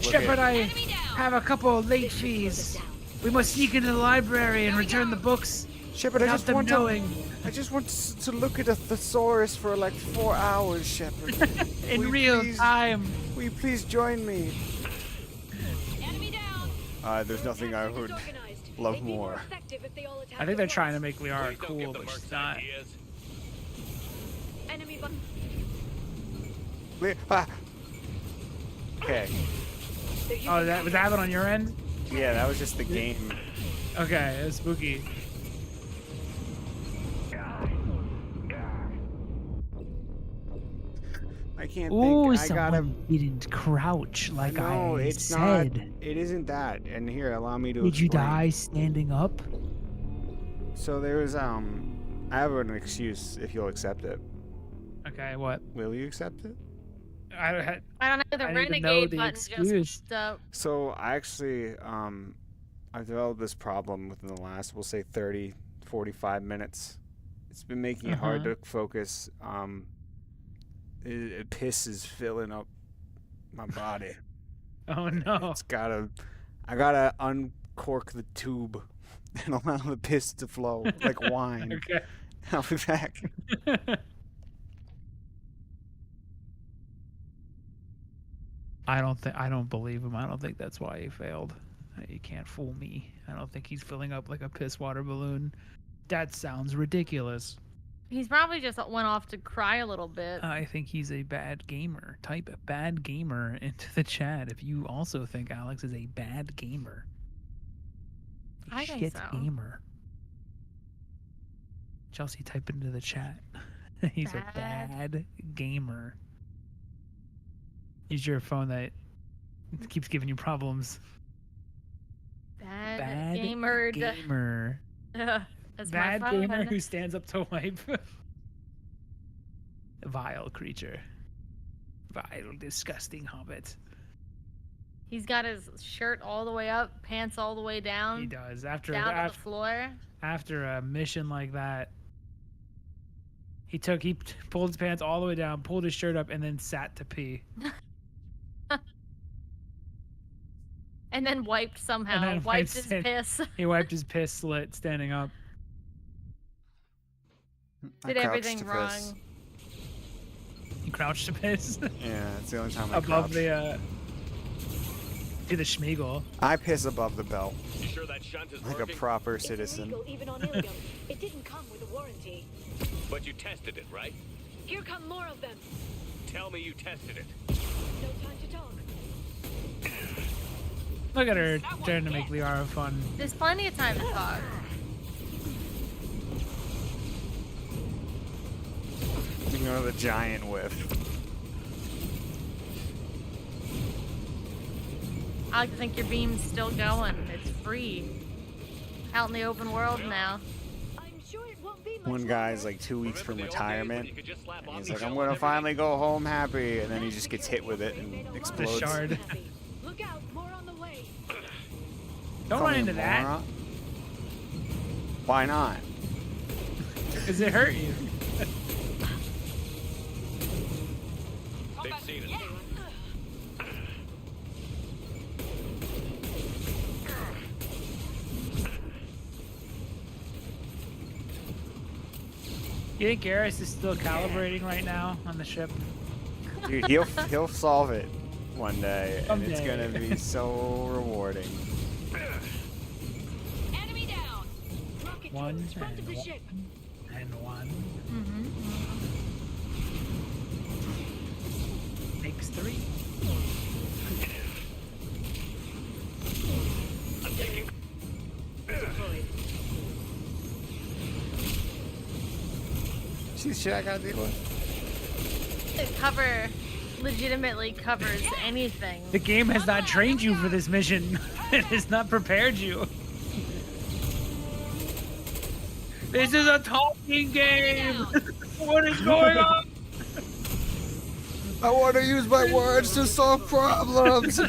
Shepard, I have a couple of late fees. We must sneak into the library and return the books. Shepard, I without just them want knowing. I just want to look at a thesaurus for like 4 hours, Shepard. In Will you real please- time. Will you please join me? There's nothing I would love more. I think they're trying to make Liara cool, but she's not. Enemy button. Okay. Oh, that was that on your end? Yeah, that was just the game. Okay, it was spooky. I can't Ooh, think. I gotta. someone didn't crouch like No, I it's said. not. It isn't that. And here, allow me to. Did you explain. die standing up? So there was I have an excuse if you'll accept it. Okay, what? Will you accept it? I don't know. The I need to know renegade the button excuse. just popped up. So I actually I've developed this problem within the last, we'll say 30, 45 minutes. It's been making it hard to focus. Piss is filling up my body. Oh no. I gotta uncork the tube and allow the piss to flow like wine. Okay. I'll be back. I don't believe him. I don't think that's why he failed. You can't fool me. I don't think he's filling up like a piss water balloon. That sounds ridiculous. He's probably just went off to cry a little bit. I think he's a bad gamer. Type a bad gamer into the chat if you also think Alex is a bad gamer. I think Shit so. gamer. Chelsea, type into the chat. He's a bad gamer. Use your phone that keeps giving you problems. Bad gamer. Gamer. That's Bad my phone. gamer who stands up to wipe. Vile creature. Vile, disgusting hobbit. He's got his shirt all the way up, pants all the way down. He does. After down on the floor. After a mission like that, he pulled his pants all the way down, pulled his shirt up, and then sat to pee. And then wiped somehow. And then wiped his piss. He wiped his piss slit standing up. Did everything wrong. He crouched to piss. Yeah, it's the only time I above crouch. the do the schmeagle. I piss above the belt. You sure that shunt is Like a working? proper citizen. Illegal even on Ilium. It didn't come with a warranty. But you tested it, right? Here come more of them. Tell me you tested it. No time to talk. Look at her trying to make Liara fun. There's plenty of time to talk. You know, the giant whiff. I like to think your beam's still going. It's free. Out in the open world now. I'm sure it One guy's like 2 weeks from retirement, and he's like, I'm gonna finally go home happy, and then he just gets hit with it and explodes. The shard. Look out, more on the way. Don't Call run me a into that. moron. Why not? Because it hurt you. They've seen it. You think Garrus is still calibrating right now on the ship? Dude, he'll solve it one day, and it's gonna be so rewarding. Enemy down. Rocket One towards front of the ship. and one. Makes 3. I'm taking. See the shit I gotta deal with? The cover legitimately covers anything. The game has not trained you for this mission. It has not prepared you. This is a talking game. What is going on? I want to use my words to solve problems. Their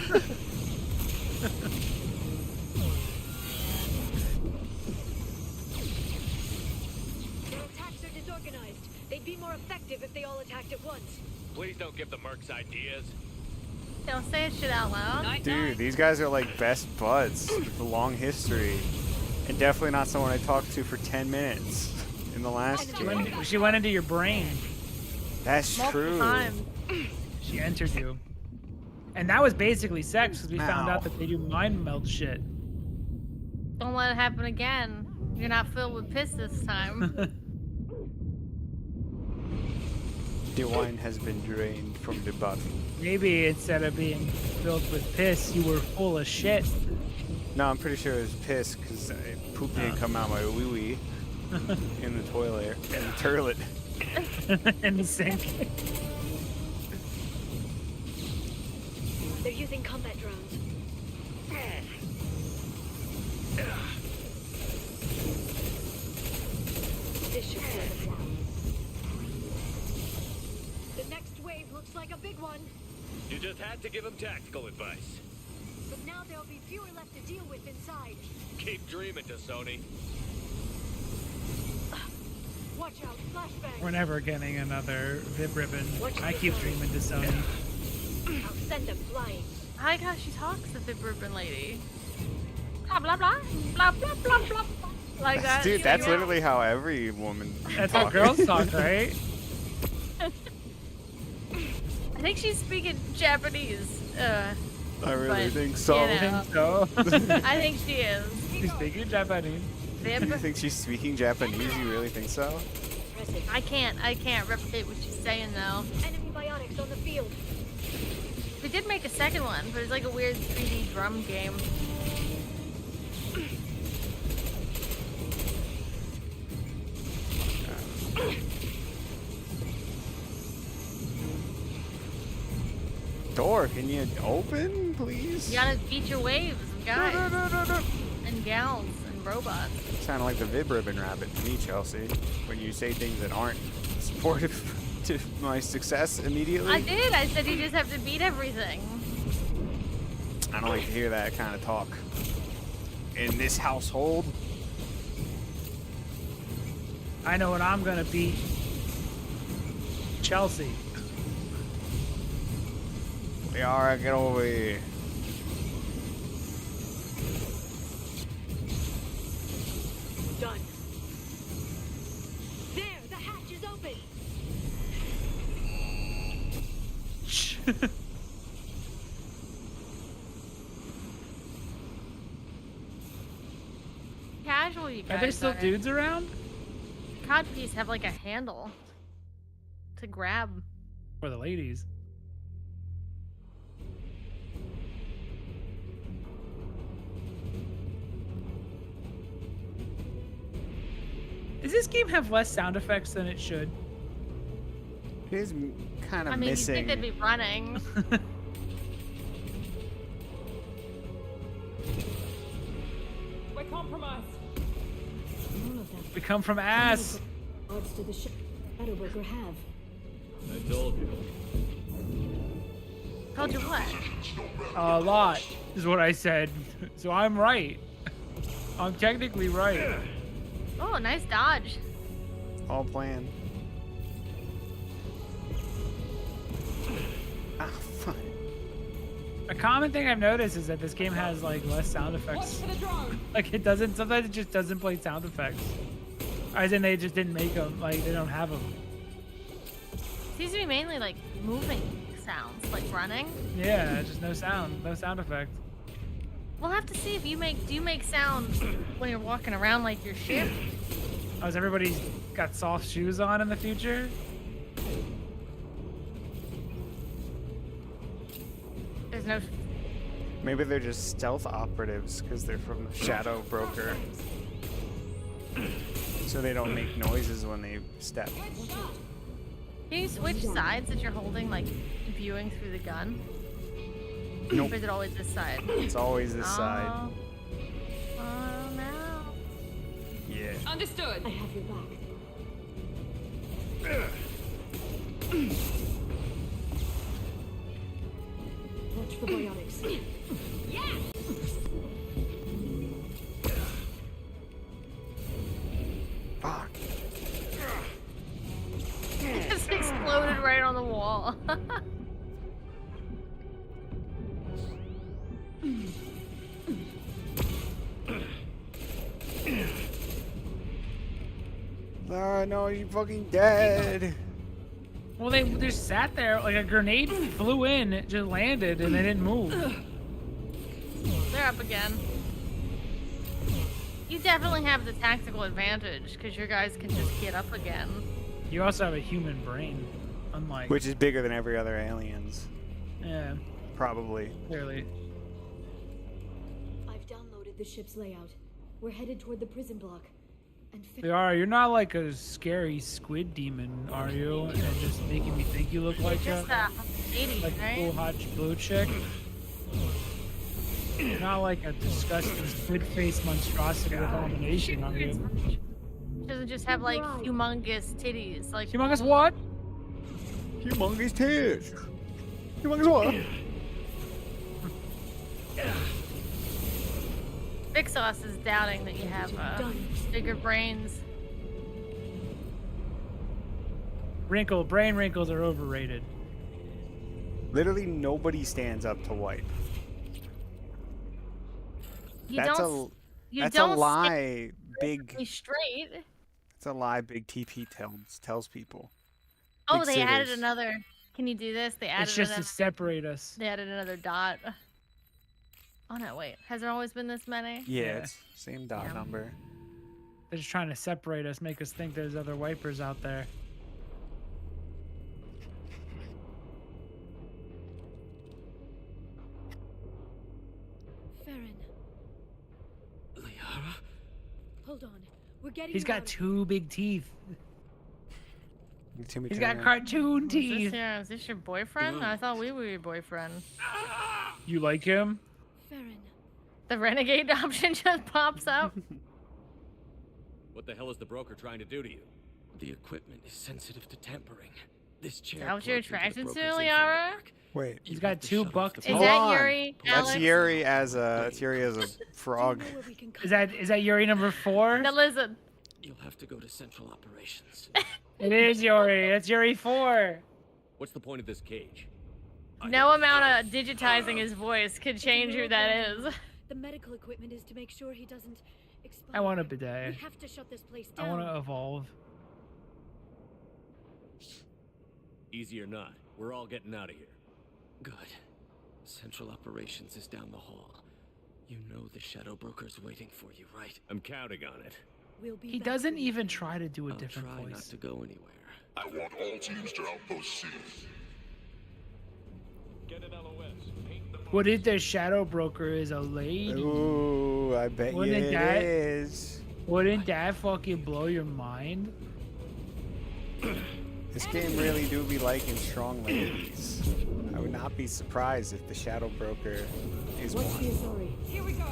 attacks are disorganized. They'd be more effective if they all attacked at once. Please don't give the mercs ideas. Don't say shit out loud. Dude, these guys are like best buds with a long history. And definitely not someone I talked to for 10 minutes in the last game. She went into your brain. That's Multiple true. times. She entered you. And that was basically sex because we found Ow. out that they do mind meld shit. Don't let it happen again. You're not filled with piss this time. The wine has been drained from the bottle. Maybe instead of being filled with piss, you were full of shit. No, I'm pretty sure it was piss because poop didn't come out my wee wee in the toilet, in the toilet. In the sink. They're using combat drones. This should slow them down. The next wave looks like a big one. You just had to give him tactical advice. But now there'll be fewer left to deal with inside. Keep dreaming, Sony. Watch out, flashbang. We're never getting another Vib Ribbon. I keep dreaming to Sony. I'll send them flying. I like how she talks, the Vib Ribbon lady. Blah blah blah blah blah blah blah. Like that. Dude, that's literally how every woman That's how girls talk, right? I think she's speaking Japanese. I really but, think so. you know, I think she is. She's speaking Japanese. You Vib. think she's speaking Japanese? You really think so? I can't replicate what she's saying though. Enemy bionics on the field. They did make a second one, but it's like a weird 3D drum game. Door, can you open, please? You gotta beat your waves of guys and gals and robots. Sound like the Vib Ribbon Rabbit to me, Chelsea, when you say things that aren't supportive to my success immediately. I did. I said you just have to beat everything. I don't like to hear that kind of talk. In this household, I know what I'm gonna beat. Chelsea. Yara, get over here. Done. There, the hatch is open. Casual, you guys. Are there still dudes around? Codpiece have like a handle to grab. For the ladies. Does this game have less sound effects than it should? It is kind of I mean, missing. you'd think they'd be running. We're compromised. We come from ass. Odds to the Shadow Broker have. I told you. Told you what? A lot is what I said. So I'm right. I'm technically right. Oh, nice dodge. All planned. Ah, fuck. A common thing I've noticed is that this game has like less sound effects. Like it doesn't. Sometimes it just doesn't play sound effects. As in they just didn't make them. Like they don't have them. Seems to be mainly like moving sounds, like running. Yeah, just no sound effect. We'll have to see if you make. Do you make sound when you're walking around like your ship? Oh, has everybody got soft shoes on in the future? There's no. Maybe they're just stealth operatives because they're from the Shadow Broker. So they don't make noises when they step. Can you switch sides that you're holding, like viewing through the gun? Nope. Or is it always this side? It's always this side. Oh no. Yeah. Understood. I have your back. Watch for biotics. Yeah. Fuck. It just exploded right on the wall. Oh, no, you fucking dead. Well, they just sat there like a grenade flew in, it just landed, and they didn't move. They're up again. You definitely have the tactical advantage because your guys can just get up again. You also have a human brain, unlike. Which is bigger than every other alien's. Yeah. Probably. Clearly. I've downloaded the ship's layout. We're headed toward the prison block. And You're not like a scary squid demon, are you? And just making me think you look like Just a lady, like right? a cool hot blue chick. You're not like a disgusting squid-faced monstrosity abomination, are you? She doesn't just have like humongous titties. Like Humongous what? Humongous tits. Humongous what? Big Sauce is doubting that you have bigger brains. Brain wrinkles are overrated. Literally nobody stands up to White. You That's don't. that's a lie. Big. Straight. It's a lie. Big TP tells people. Oh, Big they added sitters. another. Can you do this? They added. It's just another, to separate us. They added another dot. Oh no! Wait. Has there always been this many? Yeah, it's same dot number. They're just trying to separate us, make us think there's other wipers out there. Farron. Liara? Hold on. We're getting He's got two big teeth. He's got cartoon teeth. Is this your boyfriend? I thought we were your boyfriend. You like him? Farron. The renegade option just pops up. What the hell is the broker trying to do to you? The equipment is sensitive to tampering. This chair. Is that what you're plugs into the attracted to, broker's Liara? Wait. He's got two bucks. Is that Yuri? That's Alex? Yuri as a frog. Is that Yuri number 4? Now listen. You'll have to go to central operations. It is Yuri. It's Yuri 4. What's the point of this cage? No amount of digitizing his voice could change who that is. The medical equipment is to make sure he doesn't expire. I want a bidet. We have to shut this place down. I want to evolve. Easy or not, we're all getting out of here. Good. Central operations is down the hall. You know the Shadow Broker's waiting for you, right? I'm counting on it. He doesn't even try to do a different Try voice. not to go anywhere. I want all teams to outpost C. Get an LOS. Paint the What if the Shadow Broker is a lady? Ooh, I bet you it is. Wouldn't that fucking blow your mind? This game really do be liking strong ladies. I would not be surprised if the Shadow Broker is What's the one. authority? Here we go.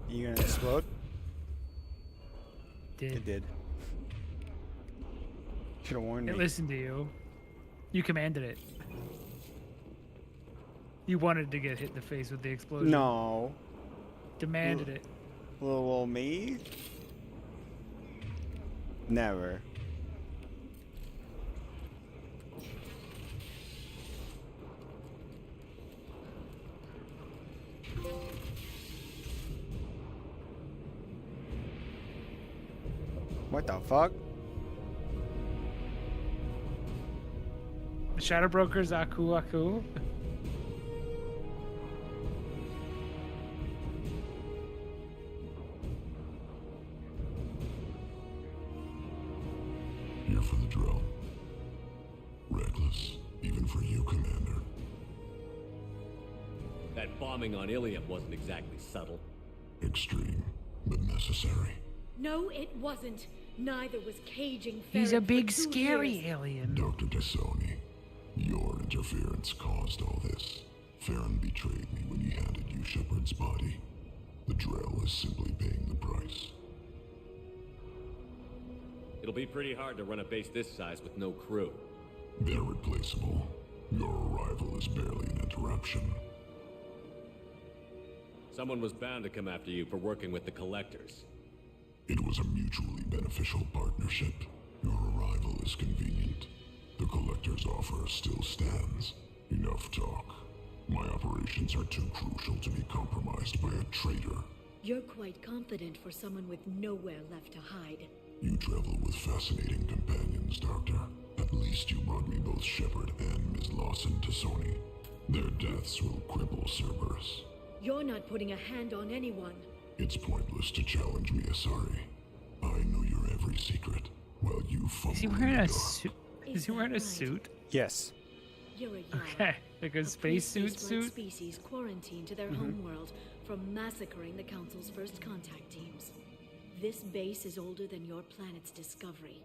You gonna explode? Did. It did. Should have warned me. It listened to you. You commanded it. You wanted to get hit in the face with the explosion. No. Demanded it. Little old me? Never. What the fuck? The Shadow Broker's Aku Aku. Here for the drill. Reckless, even for you, Commander. That bombing on Ilium wasn't exactly subtle. Extreme, but necessary. No, it wasn't. Neither was caging He's Farron a big, for 2 scary years. alien. Dr. Tassoni, your interference caused all this. Farron betrayed me when he handed you Shepard's body. The Drell is simply paying the price. It'll be pretty hard to run a base this size with no crew. They're replaceable. Your arrival is barely an interruption. Someone was bound to come after you for working with the Collectors. It was a mutually beneficial partnership. Your arrival is convenient. The Collector's offer still stands. Enough talk. My operations are too crucial to be compromised by a traitor. You're quite confident for someone with nowhere left to hide. You travel with fascinating companions, Doctor. At least you brought me both Shepard and Ms. Lawson Tassoni. Their deaths will cripple Cerberus. You're not putting a hand on anyone. It's pointless to challenge me, Asari. I know your every secret, while you fumble Is he in wearing the a dark. suit? Is he wearing a suit? Yes. You're a Okay, like a spacesuit suit. species quarantined to their homeworld from massacring the Council's first contact teams. This base is older than your planet's discovery,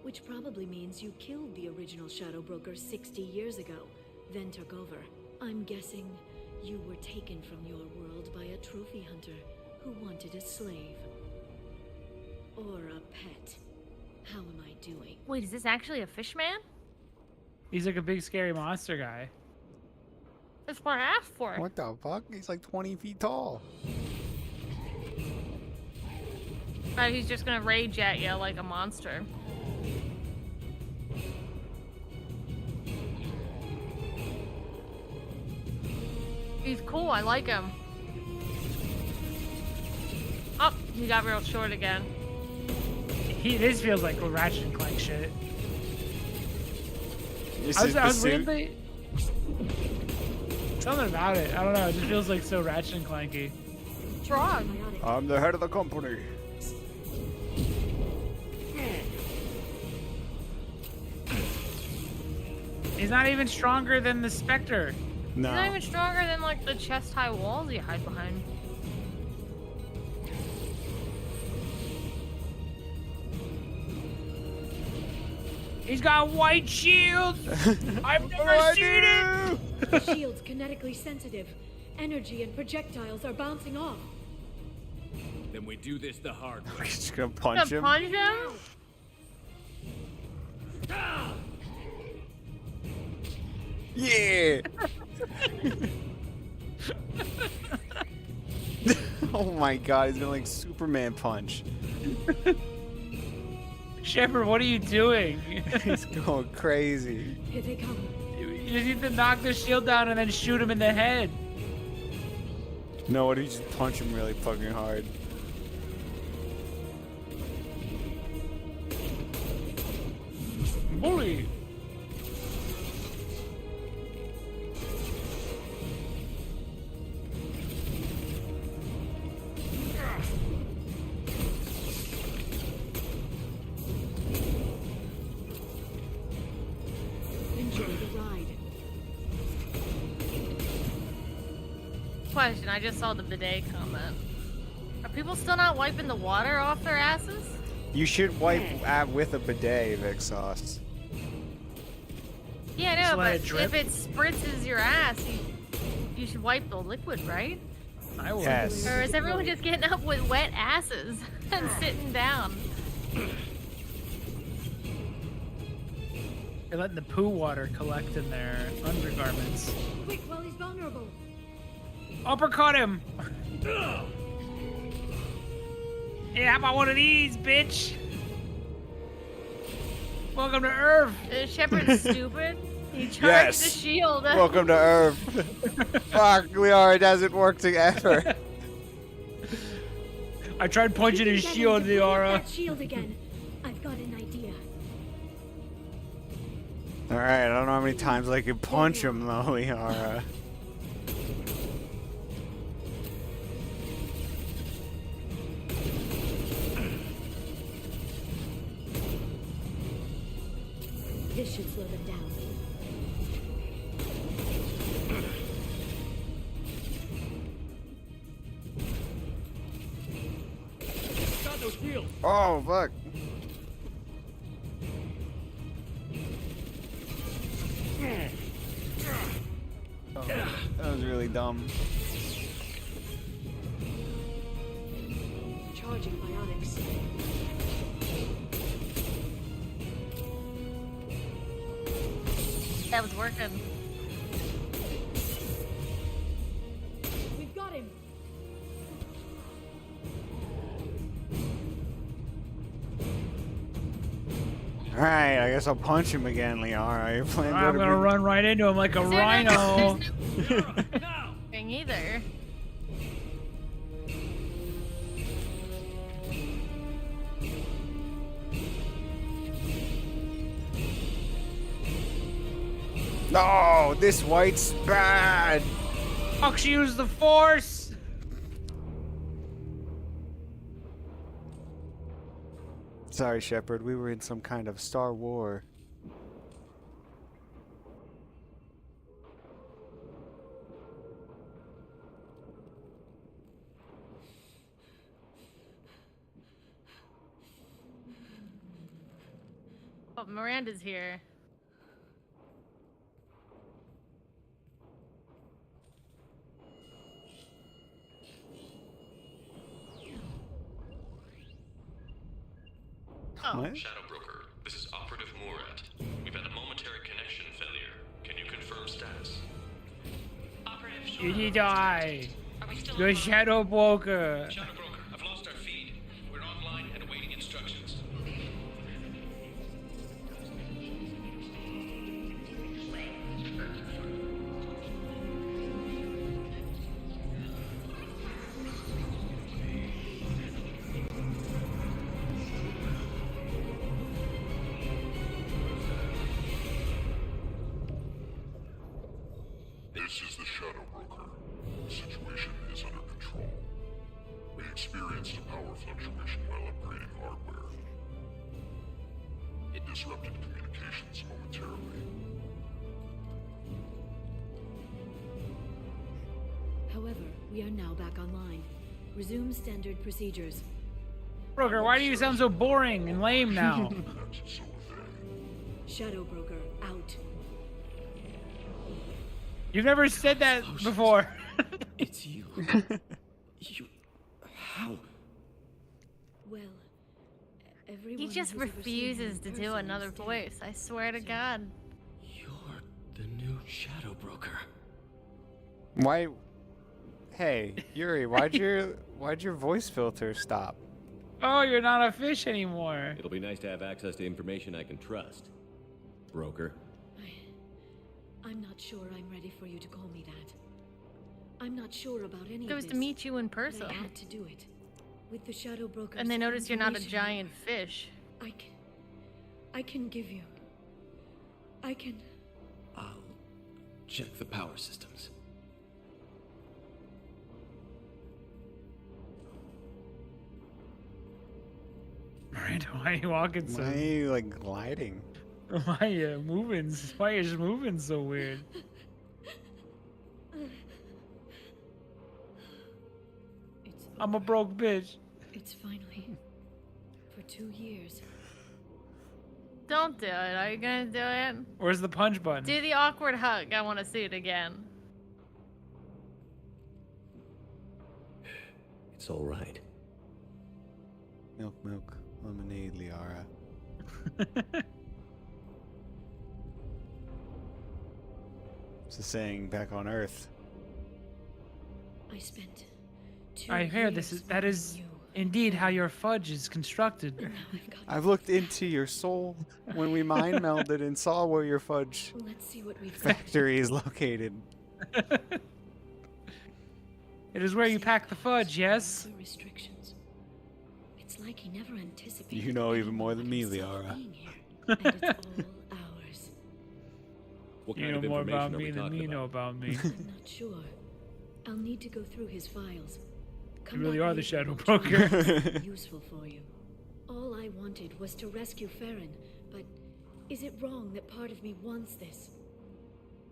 which probably means you killed the original Shadow Broker 60 years ago, then took over. I'm guessing you were taken from your world by a trophy hunter who wanted a slave. Or a pet. How am I doing? Wait, is this actually a fish man? He's like a big, scary monster guy. That's what I asked for. What the fuck? He's like 20 feet tall. But he's just gonna rage at you like a monster. He's cool, I like him. Oh, he got real short again. This feels like a Ratchet and Clank shit. This I was suit? weirdly... Something about it. I don't know. It just feels like so Ratchet and Clanky. What's wrong? I'm the head of the company. He's not even stronger than the Spectre. No. He's not even stronger than like the chest-high walls you hide behind. He's got white shields. I've never seen it. The shield's kinetically sensitive. Energy and projectiles are bouncing off. Then we do this the hard way. Just gonna punch him. Punch him? Yeah. Oh my god, he's gonna like Superman punch. Shepard, what are you doing? He's going crazy. Here they come. You just need to knock the shield down and then shoot him in the head. No, what if you just punch him really fucking hard? Bully. Enjoy the ride. Question, I just saw the bidet comment. Are people still not wiping the water off their asses? You should wipe with a bidet, Vixos. Yeah, Just no, let but it drip? if it spritzes your ass, you You should wipe the liquid, right? I will. Yes. Or is everyone just getting up with wet asses and sitting down? They're letting the poo water collect in their undergarments. Quick, while he's vulnerable. Uppercut him! Yeah, how about one of these, bitch? Welcome to Earth. Shepard's stupid. He charged Yes. the shield. Welcome to Earth. Fuck, Liara, it doesn't work together. I tried punching his shield, Liara. That shield again. I've got an idea. Alright, I don't know how many times I could punch him though, Liara. This should slow them down. Got those shields. Oh, fuck. Oh, that was really dumb. Charging bionics. That was working. We've got him. Alright, I guess I'll punch him again, Liara. Your plan I'm gonna run right into him like a rhino. Thing either. No, this white's bad. Fuck, use the force. Sorry, Shepard. We were in some kind of Star War. Oh, Miranda's here. Oh. Shadow Broker, this is Operative Murat. We've had a momentary connection failure. Can you confirm status? You need to die. You're Shadow Broker. Shadow Broker, I've lost our feed. We're online and awaiting instructions. This is the Shadow Broker. The situation is under control. We experienced a power fluctuation while upgrading hardware. It disrupted communications momentarily. However, we are now back online. Resume standard procedures. Broker, why do you sound so boring and lame now? Shadow Broker out. You've never said that before. It's you. You. How? Well, everyone He just who's ever seen refuses him to in do person another is dead. voice. I swear to God. You're the new Shadow Broker. Why? Hey, Yuri, why'd your voice filter stop? Oh, you're not a fish anymore. It'll be nice to have access to information I can trust. Broker. I'm not sure I'm ready for you to call me that. I'm not sure about any Goes of to this, meet you in but person. I had to do it. With the Shadow Broker. And they notice you're not a giant fish. I can give you. I can. I'll check the power systems. Miranda, why are you walking so? Why are you like gliding? Why are you moving? Why are you moving so weird? I'm a broke bitch. It's finally. For 2 years. Don't do it. Are you gonna do it? Where's the punch button? Do the awkward hug. I want to see it again. It's all right. Milk, milk, lemonade, Liara. It's a saying back on Earth. I spent 2 I hear years that is indeed how your fudge is constructed. I've looked into your soul when we mind melded and saw where your fudge Let's see what we've factory is located. It is where you pack the fudge, yes? Restrictions. It's like he never anticipated. You know even more than me, Liara. And it's all ours. What You kind know of more information about are me we than talking you know about me. I'm not sure. I'll need to go through his files. You really back are the later shadow with something broker. useful for you. All I wanted was to rescue Farron, but is it wrong that part of me wants this?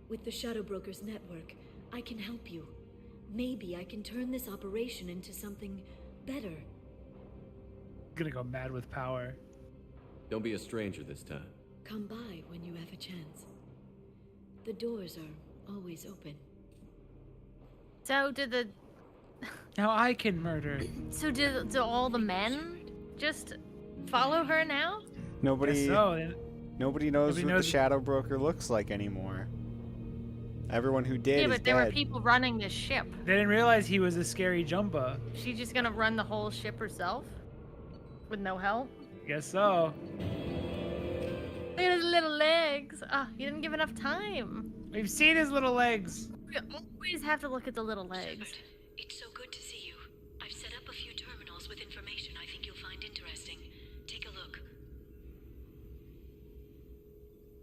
With the Shadow Broker's network, I can help you. Maybe I can turn this operation into something better. Gonna go mad with power. Don't be a stranger this time. Come by when you have a chance. The doors are always open. So did the Now I can murder. so do all the men just follow her now? Nobody, Guess so. nobody knows Nobody what knows- the Shadow Broker looks like anymore. Everyone who did Yeah, is but there were dead. people running this ship. They didn't realize he was a scary jumper. She just gonna run the whole ship herself? With no help? Guess so. Look at his little legs. Ah, you didn't give enough time. We've seen his little legs. We always have to look at the little legs. It's so good to see you. I've set up a few terminals with information I think you'll find interesting. Take a look.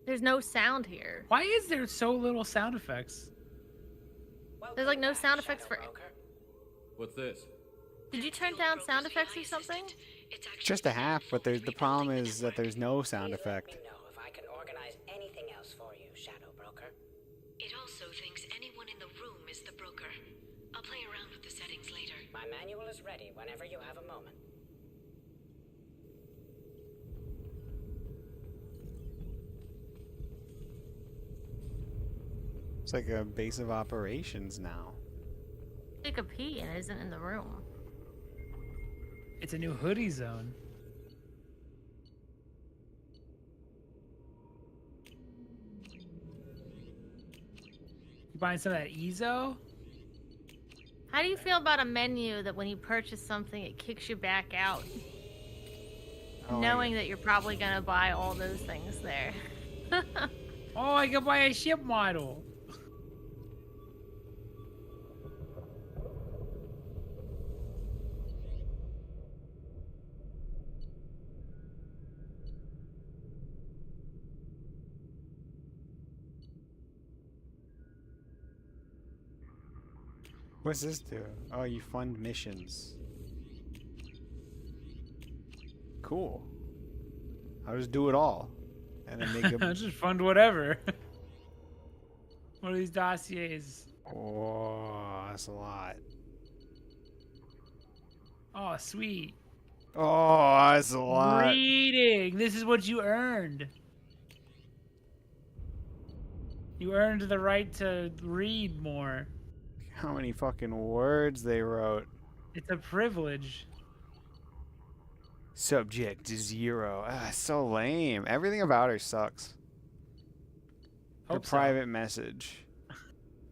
There's no sound here. Why is there so little sound effects? There's like no sound effects for. What's this? Did you turn down sound effects or something? Just a half, but the problem is that there's no sound effect. If I can organize anything else for you, Shadow Broker. It also thinks anyone in the room is the broker. I'll play around with the settings later. My manual is ready whenever you have a moment. It's like a base of operations now. Take a pee and isn't in the room. It's a new hoodie zone. You buying some of that Ezo? How do you feel about a menu that when you purchase something, it kicks you back out? Knowing that you're probably gonna buy all those things there. Oh, I can buy a ship model. What's this do? Oh, you fund missions. Cool. I'll just do it all. And then make a... Just fund whatever. What are these dossiers? Oh, that's a lot. Oh, sweet. Oh, that's a lot. Reading. This is what you earned. You earned the right to read more. How many fucking words they wrote. It's a privilege. Subject 0. Ah, so lame. Everything about her sucks. Her Hope so. private message.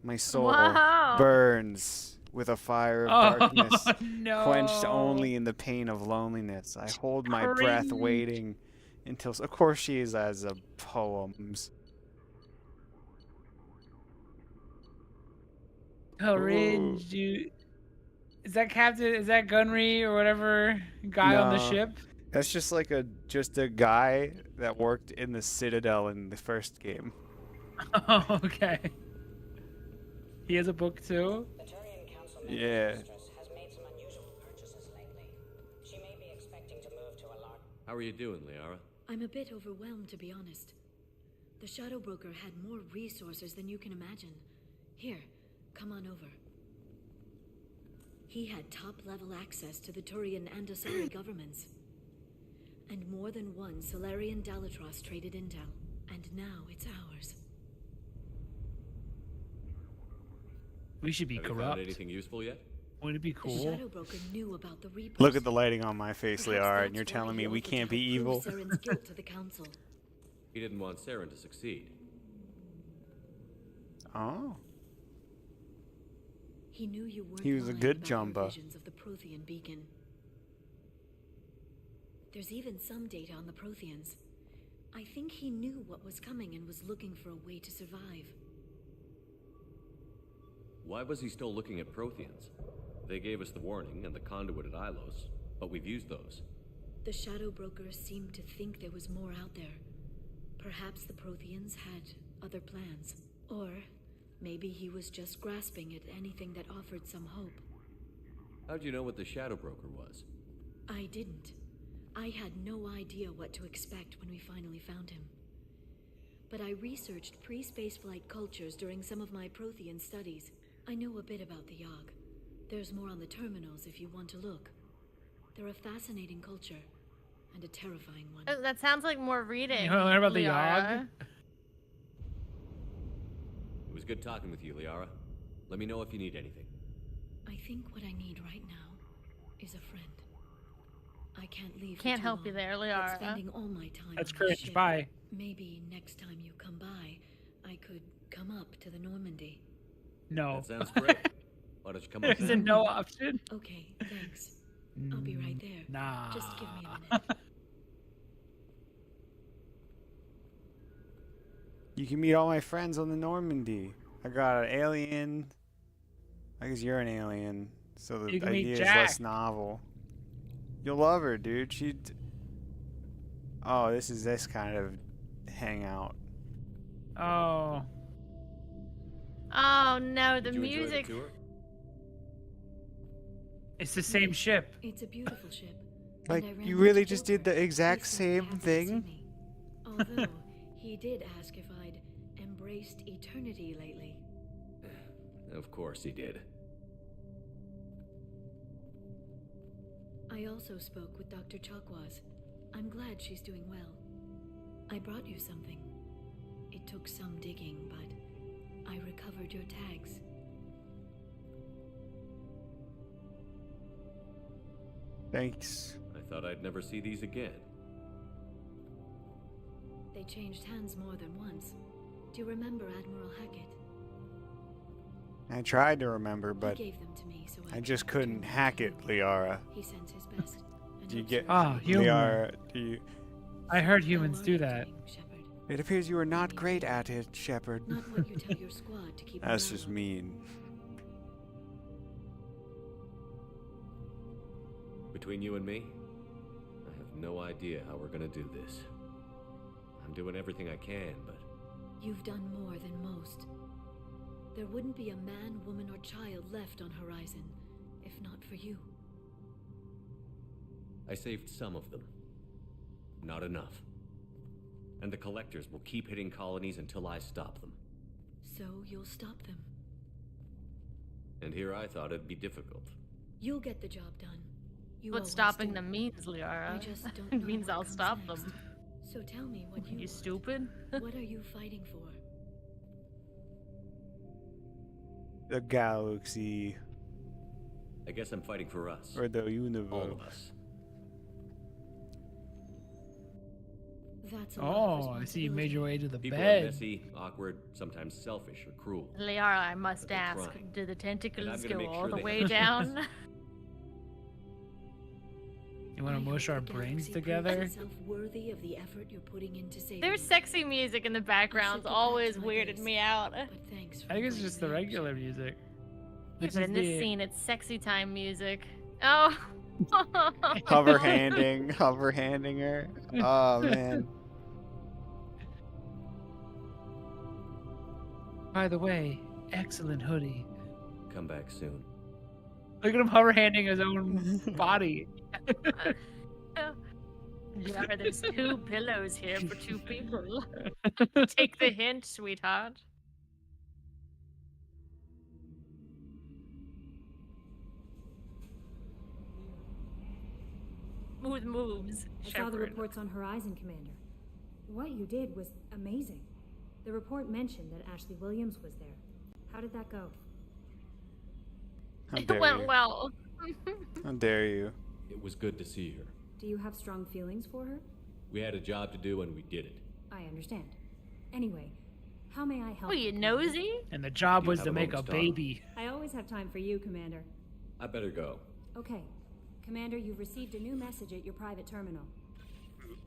My soul Wow. burns with a fire of darkness, no. quenched only in the pain of loneliness. I hold my breath, Cringe. waiting until. Of course, she is as a poems. Cringe, Ooh. dude. Is that Captain? Is that Gunry or whatever guy on the No. ship? That's just like a guy that worked in the Citadel in the first game. Oh, okay. He has a book too. The Turian Council Yeah. mistress has made some unusual purchases lately. She may be expecting to move to a large... How are you doing, Liara? I'm a bit overwhelmed, to be honest. The Shadow Broker had more resources than you can imagine. Here, come on over. He had top-level access to the Turian and Asari governments. And more than one Solarian Dalatros traded intel. And now it's ours. We should be Have you corrupt. found anything useful yet? Would it be The cool? Shadow Broker knew about the Reapers. Look at the lighting on my face, Perhaps Liara, that's and you're why telling he me we offered can't to be help evil? prove Saren's guilt to the council. He didn't want Saren to succeed. Oh. He knew you weren't He was a lying good about your Jumba. visions of the Prothean beacon. There's even some data on the Protheans. I think he knew what was coming and was looking for a way to survive. Why was he still looking at Protheans? They gave us the warning and the conduit at Ilos, but we've used those. The Shadow Broker seemed to think there was more out there. Perhaps the Protheans had other plans. Or maybe he was just grasping at anything that offered some hope. How'd you know what the Shadow Broker was? I didn't. I had no idea what to expect when we finally found him. But I researched pre-spaceflight cultures during some of my Prothean studies. I know a bit about the Yogg. There's more on the terminals if you want to look. They're a fascinating culture, and a terrifying one. Oh, that sounds like more reading. You want to learn about the Liara. Yogg? It was good talking with you, Liara. Let me know if you need anything. I think what I need right now is a friend. I can't leave. Can't help you there, But Liara. spending all my time That's on the cringe. ship. Bye. Maybe next time you come by, I could come up to the Normandy. No. That sounds great. Why don't you come up There's now? a no option. Okay, thanks. I'll be right there. Nah. Just give me a minute. You can meet all my friends on the Normandy. I got an alien. I guess you're an alien, so the You can meet idea is Jack. less novel. You'll love her, dude. Oh, this is this kind of hangout. Oh. Oh no, the Did you enjoy music. the tour? It's the same ship. It's a beautiful ship. Like, and I ran you really into just Joker. did the exact He seemed same happy to see thing? me. Although, he did ask if I'd embraced eternity lately. Of course he did. I also spoke with Dr. Chakwas. I'm glad she's doing well. I brought you something. It took some digging, but I recovered your tags. Thanks. I thought I'd never see these again. They changed hands more than once. Do you remember Admiral Hackett? I tried to remember, He but gave them to me, so I just couldn't hack it, Liara. He sent his best. and Do you hopes get... Ah, human. Liara, do you... I heard humans do that. It appears you are not great at it, Shepard. Not what you tell your squad to keep an That's eye just on. mean. Between you and me, I have no idea how we're gonna do this. I'm doing everything I can, but You've done more than most. There wouldn't be a man, woman, or child left on Horizon, if not for you. I saved some of them. Not enough. And the collectors will keep hitting colonies until I stop them. So you'll stop them. And here I thought it'd be difficult. You'll get the job done. You What always stopping do. them means, Liara. I just don't It know means what I'll comes stop next. them. So tell me what you You want. stupid? What are you fighting for? The galaxy. I guess I'm fighting for us. Or the universe. All of us. That's a lot of Oh, I see you made your way to the People are bed. messy, awkward, sometimes selfish or cruel. Liara, I must They're ask, trying. do the tentacles gonna go make all sure the they way have down? You want to mush our brains together? Worthy of the effort you're putting into saving There's me. sexy music in the background. get back always to my weirded base. me out. But thanks for I think it's bringing just the me up, regular music. Yeah, This but is in this the- scene, it's sexy time music. Oh. Hover handing her. Oh man. By the way, excellent hoodie. Come back soon. Look at him hover handing his own body. Liara, there's 2 pillows here for 2 people. Take the hint, sweetheart. Smooth moves, I saw the Shepard. reports on Horizon, Commander. What you did was amazing. The report mentioned that Ashley Williams was there. How did that go? How It dare went you. well. How dare you. It was good to see her. Do you have strong feelings for her? We had a job to do and we did it. I understand. Anyway, how may I help? What, you nosy? And the job You was have to a make a moment's time. baby. I always have time for you, Commander. I better go. Okay. Commander, you've received a new message at your private terminal.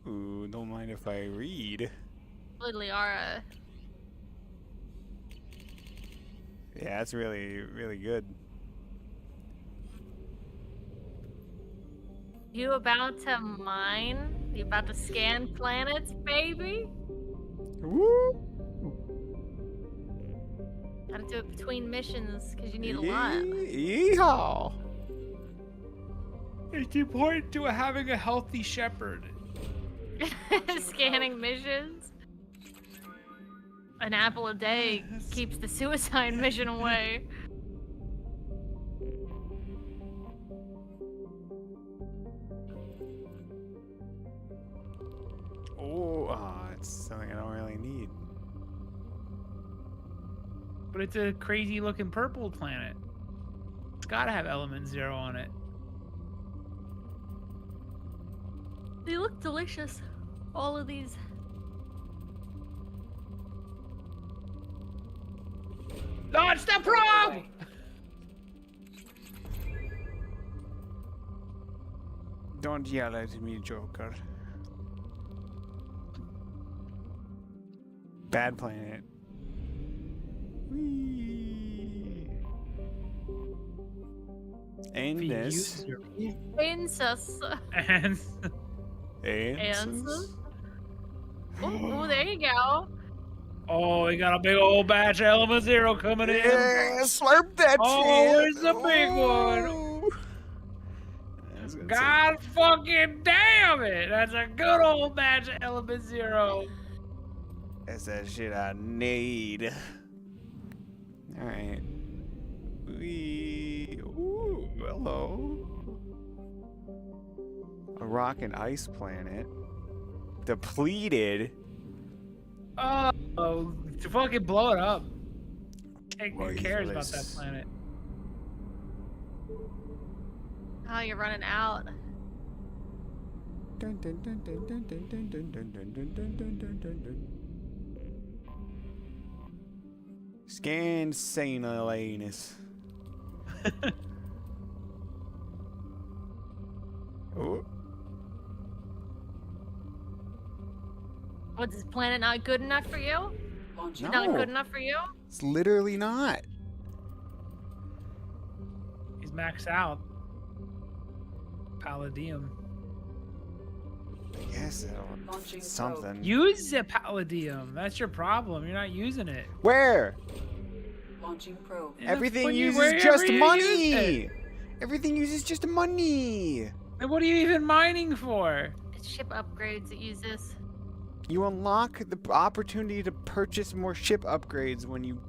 Ooh, don't mind if I read. Liara. Yeah, that's really, really good. You about to mine? You about to scan planets, baby? Woo! Gotta do it between missions, because you need a lot. Yeehaw! It's important to having a healthy shepherd. Scanning missions. An apple a day keeps the suicide mission away. Oh, it's something I don't really need. But it's a crazy looking purple planet. It's gotta have element 0 on it. They look delicious. All of these. Dodge the probe! Don't yell at me, Joker. Bad planet. Whee. And this. Princess. And. Answers. Oh, there you go. Oh, we got a big old batch of element 0 coming in. Yeah, slurp that Oh, shit. it's a big one. God fucking damn it! That's a good old batch of element 0. That's that shit I need. Alright. Ooh, hello. A rock and ice planet. Depleted. Oh, to fucking blow it up. Who cares about that Worthless. planet? Oh, you're running out. Dun, dun, dun, dun, dun, dun, dun, dun, dun, dun, dun, dun, dun, dun, dun, dun. Scan Saint Elanus. Oh. What's this planet not good enough for you? No. Not good enough for you? It's literally not. He's maxed out. Palladium. I guess something. Use the Palladium. That's your problem. You're not using it. Where? Launching probe. Everything uses just money. Everything uses just money. And what are you even mining for? It's ship upgrades that use this. You unlock the opportunity to purchase more ship upgrades when you.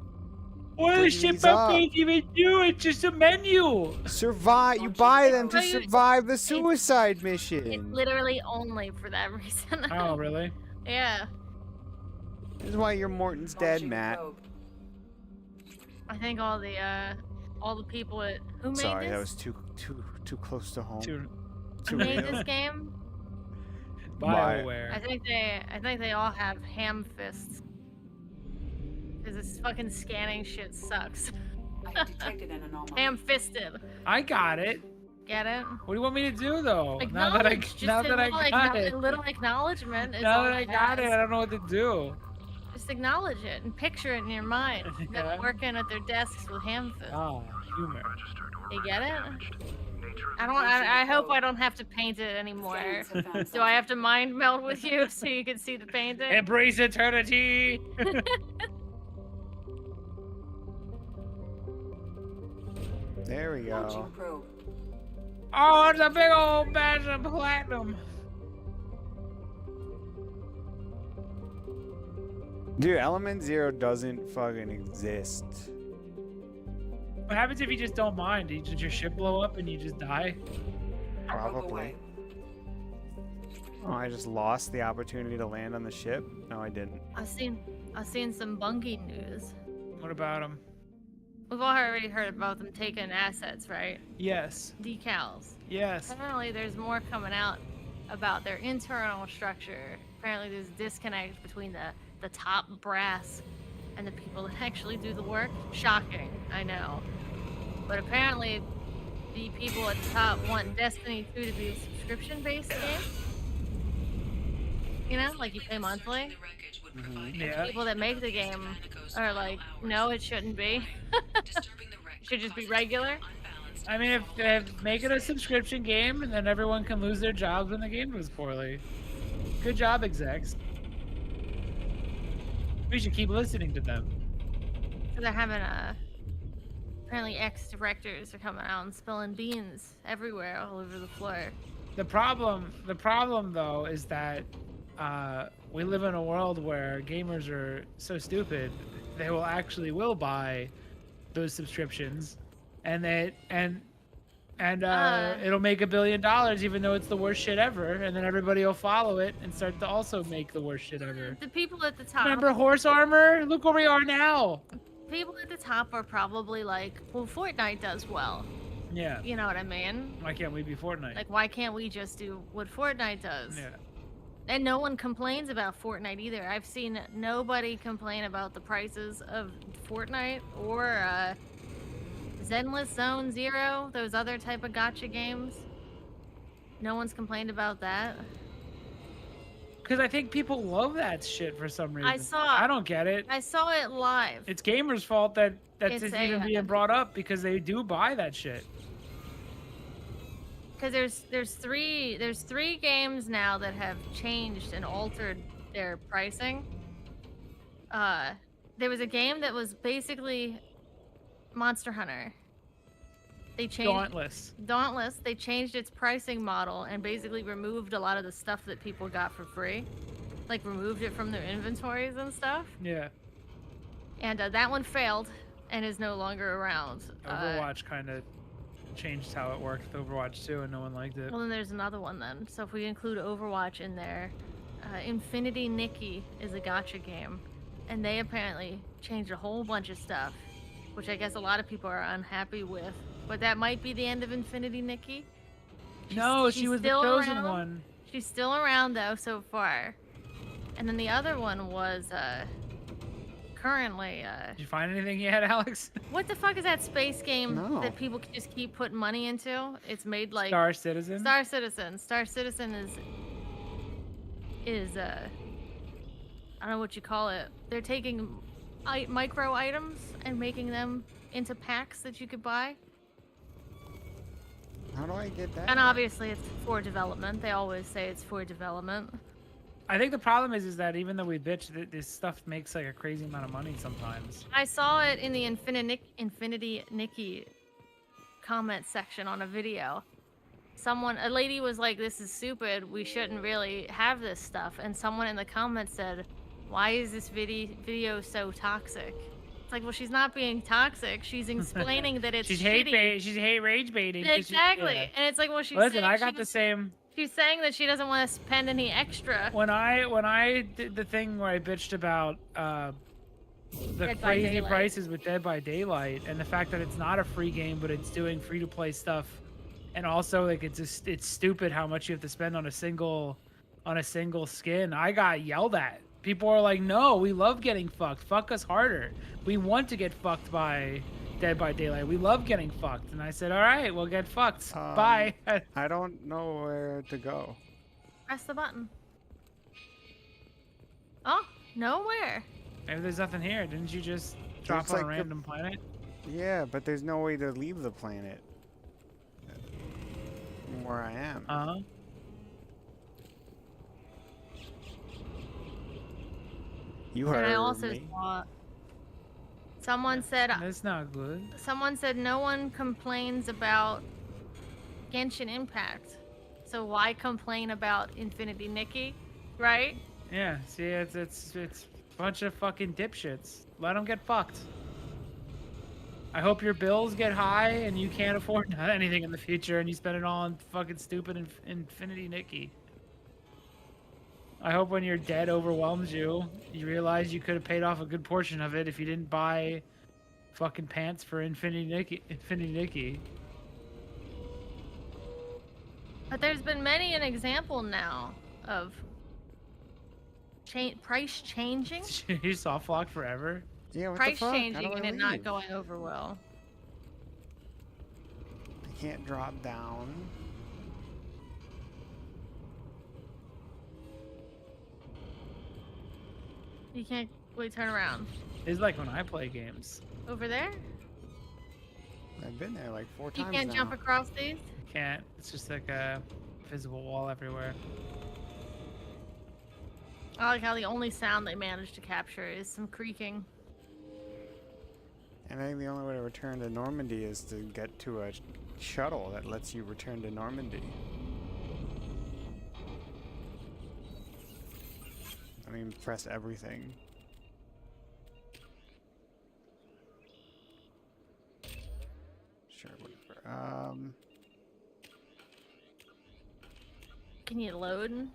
What bring does ship these up. upgrades even do? It's just a menu. Survive. You buy them to No, you- survive the suicide It's mission. literally only for that reason. Oh, really? Yeah. This is why your Morton's dead, Matt. I think all the people at who made Sorry, this? that was too close to home. Too made real. this game? BioWare. I think they all have ham fists. Cause this fucking scanning shit sucks. I have detected an anomaly. Ham fisted. I got it. Get it? What do you want me to do though? Acknowledge. Just now a that I little, got it. little acknowledgement is Now all that I got it, I don't know what to do. Just acknowledge it and picture it in your mind. Yeah. Them working at their desks with ham fists. Ah, humor. You get it? I hope I don't have to paint it anymore. Do I have to mind meld with you so you can see the painting? Embrace eternity. There we go. Launching probe. Oh, it's a big old batch of platinum. Dude, Element Zero doesn't fucking exist. What happens if you just don't mind? Does your ship blow up and you just die? Probably. Oh, I just lost the opportunity to land on the ship? No, I didn't. I've seen some bunking news. What about him? We've already heard about them taking assets, right? Yes. Decals. Yes. Apparently, there's more coming out about their internal structure. Apparently, there's a disconnect between the top brass and the people that actually do the work. Shocking, I know. But apparently, the people at the top want Destiny 2 to be a subscription-based game. You know, like you pay monthly. And the people that make the game are like, no, it shouldn't be. It should just be regular. I mean, if they make it a subscription game, and then everyone can lose their jobs when the game goes poorly. Good job, execs. We should keep listening to them. So they're having apparently ex-directors are coming out and spilling beans everywhere, all over the floor. The problem though is that we live in a world where gamers are so stupid they will buy those subscriptions, and it'll make $1 billion even though it's the worst shit ever, and then everybody will follow it and start to also make the worst shit ever. The people at the top. Remember Horse Armor? Look where we are now. People at the top are probably like, well, Fortnite does well. Yeah. You know what I mean? Why can't we be Fortnite? Like, why can't we just do what Fortnite does? Yeah. And no one complains about Fortnite either. I've seen nobody complain about the prices of Fortnite or Zenless Zone Zero, those other type of gacha games. No one's complained about that. Because I think people love that shit for some reason. I don't get it. I saw it live. It's gamers' fault that's It's even being brought up, because they do buy that shit. Because there's three games now that have changed and altered their pricing. There was a game that was basically Monster Hunter. They changed Dauntless. They changed its pricing model and basically removed a lot of the stuff that people got for free, like removed it from their inventories and stuff. Yeah. And that one failed and is no longer around. Overwatch kind of changed how it worked with Overwatch 2, and no one liked it. Well, then there's another one then. So if we include Overwatch in there, Infinity Nikki is a gacha game, and they apparently changed a whole bunch of stuff, which I guess a lot of people are unhappy with. But that might be the end of Infinity Nikki. No, she was the chosen one. She's still around though so far. And then the other one was currently Did you find anything yet, Alex? What the fuck is that space game that people can just keep putting money into? It's made like Star Citizen. Star Citizen. Star Citizen is I don't know what you call it. They're taking micro items and making them into packs that you could buy. How do I get that? And obviously it's for development. They always say it's for development. I think the problem is that even though we bitch, this stuff makes like a crazy amount of money sometimes. I saw it in the Infinity Nikki comment section on a video. A lady was like, "This is stupid. We shouldn't really have this stuff." And someone in the comments said, "Why is this video so toxic?" It's like, well, she's not being toxic. She's explaining that it's she's shitty. She's hate rage baiting. Exactly. And it's like, well, Listen, I got the same. She's saying that she doesn't want to spend any extra. When I did the thing where I bitched about the crazy prices with Dead by Daylight, and the fact that it's not a free game, but it's doing free-to-play stuff, and also like it's stupid how much you have to spend on a single skin. I got yelled at. People are like, "No, we love getting fucked. Fuck us harder. We want to get fucked by Dead by Daylight. We love getting fucked." And I said, "All right, we'll get fucked. Bye." I don't know where to go. Press the button. Oh, nowhere. Maybe there's nothing here. Didn't you just drop on a random planet? Yeah, but there's no way to leave the planet from where I am. Uh-huh. You heard And I also me. saw someone said That's not good. Someone said no one complains about Genshin Impact. So why complain about Infinity Nikki, right? Yeah, see, it's a bunch of fucking dipshits. Let them get fucked. I hope your bills get high and you can't afford anything in the future and you spend it all on fucking stupid Infinity Nikki. I hope when your debt overwhelms you, you realize you could have paid off a good portion of it if you didn't buy fucking pants for Infinity Nikki. But there's been many an example now of price changing. You soft lock forever? Yeah, what Price the fuck? How changing do I and it not leave? going over well. I can't drop down. You can't wait, turn around. It's like when I play games. Over there? I've been there like 4 You times can't now. jump across these? Can't. It's just like a visible wall everywhere. I like how the only sound they managed to capture is some creaking. And I think the only way to return to Normandy is to get to a shuttle that lets you return to Normandy. I mean, press everything. Sure, whatever. Can you load?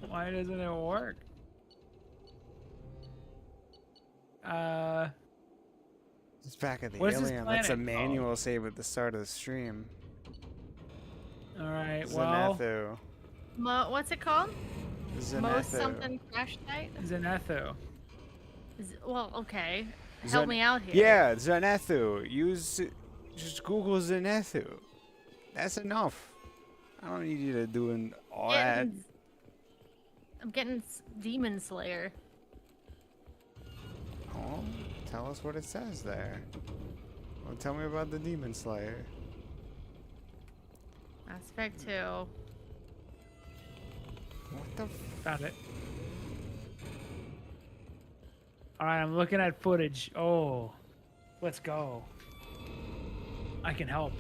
Why doesn't it work? It's back at the What's this alien. That's a planet manual save at the start of the stream. Alright, well... Zenethu. What's it called? Zenethu. Most something crash site? Zenethu. Well, okay. Help me out here. Yeah, Zenethu. Just Google Zenethu. That's enough. I don't need you to do all that. I'm getting Demon Slayer. Oh, tell us what it says there. Well, tell me about the Demon Slayer. Aspect 2. What the Found it. Alright, I'm looking at footage. Oh. Let's go. I can help.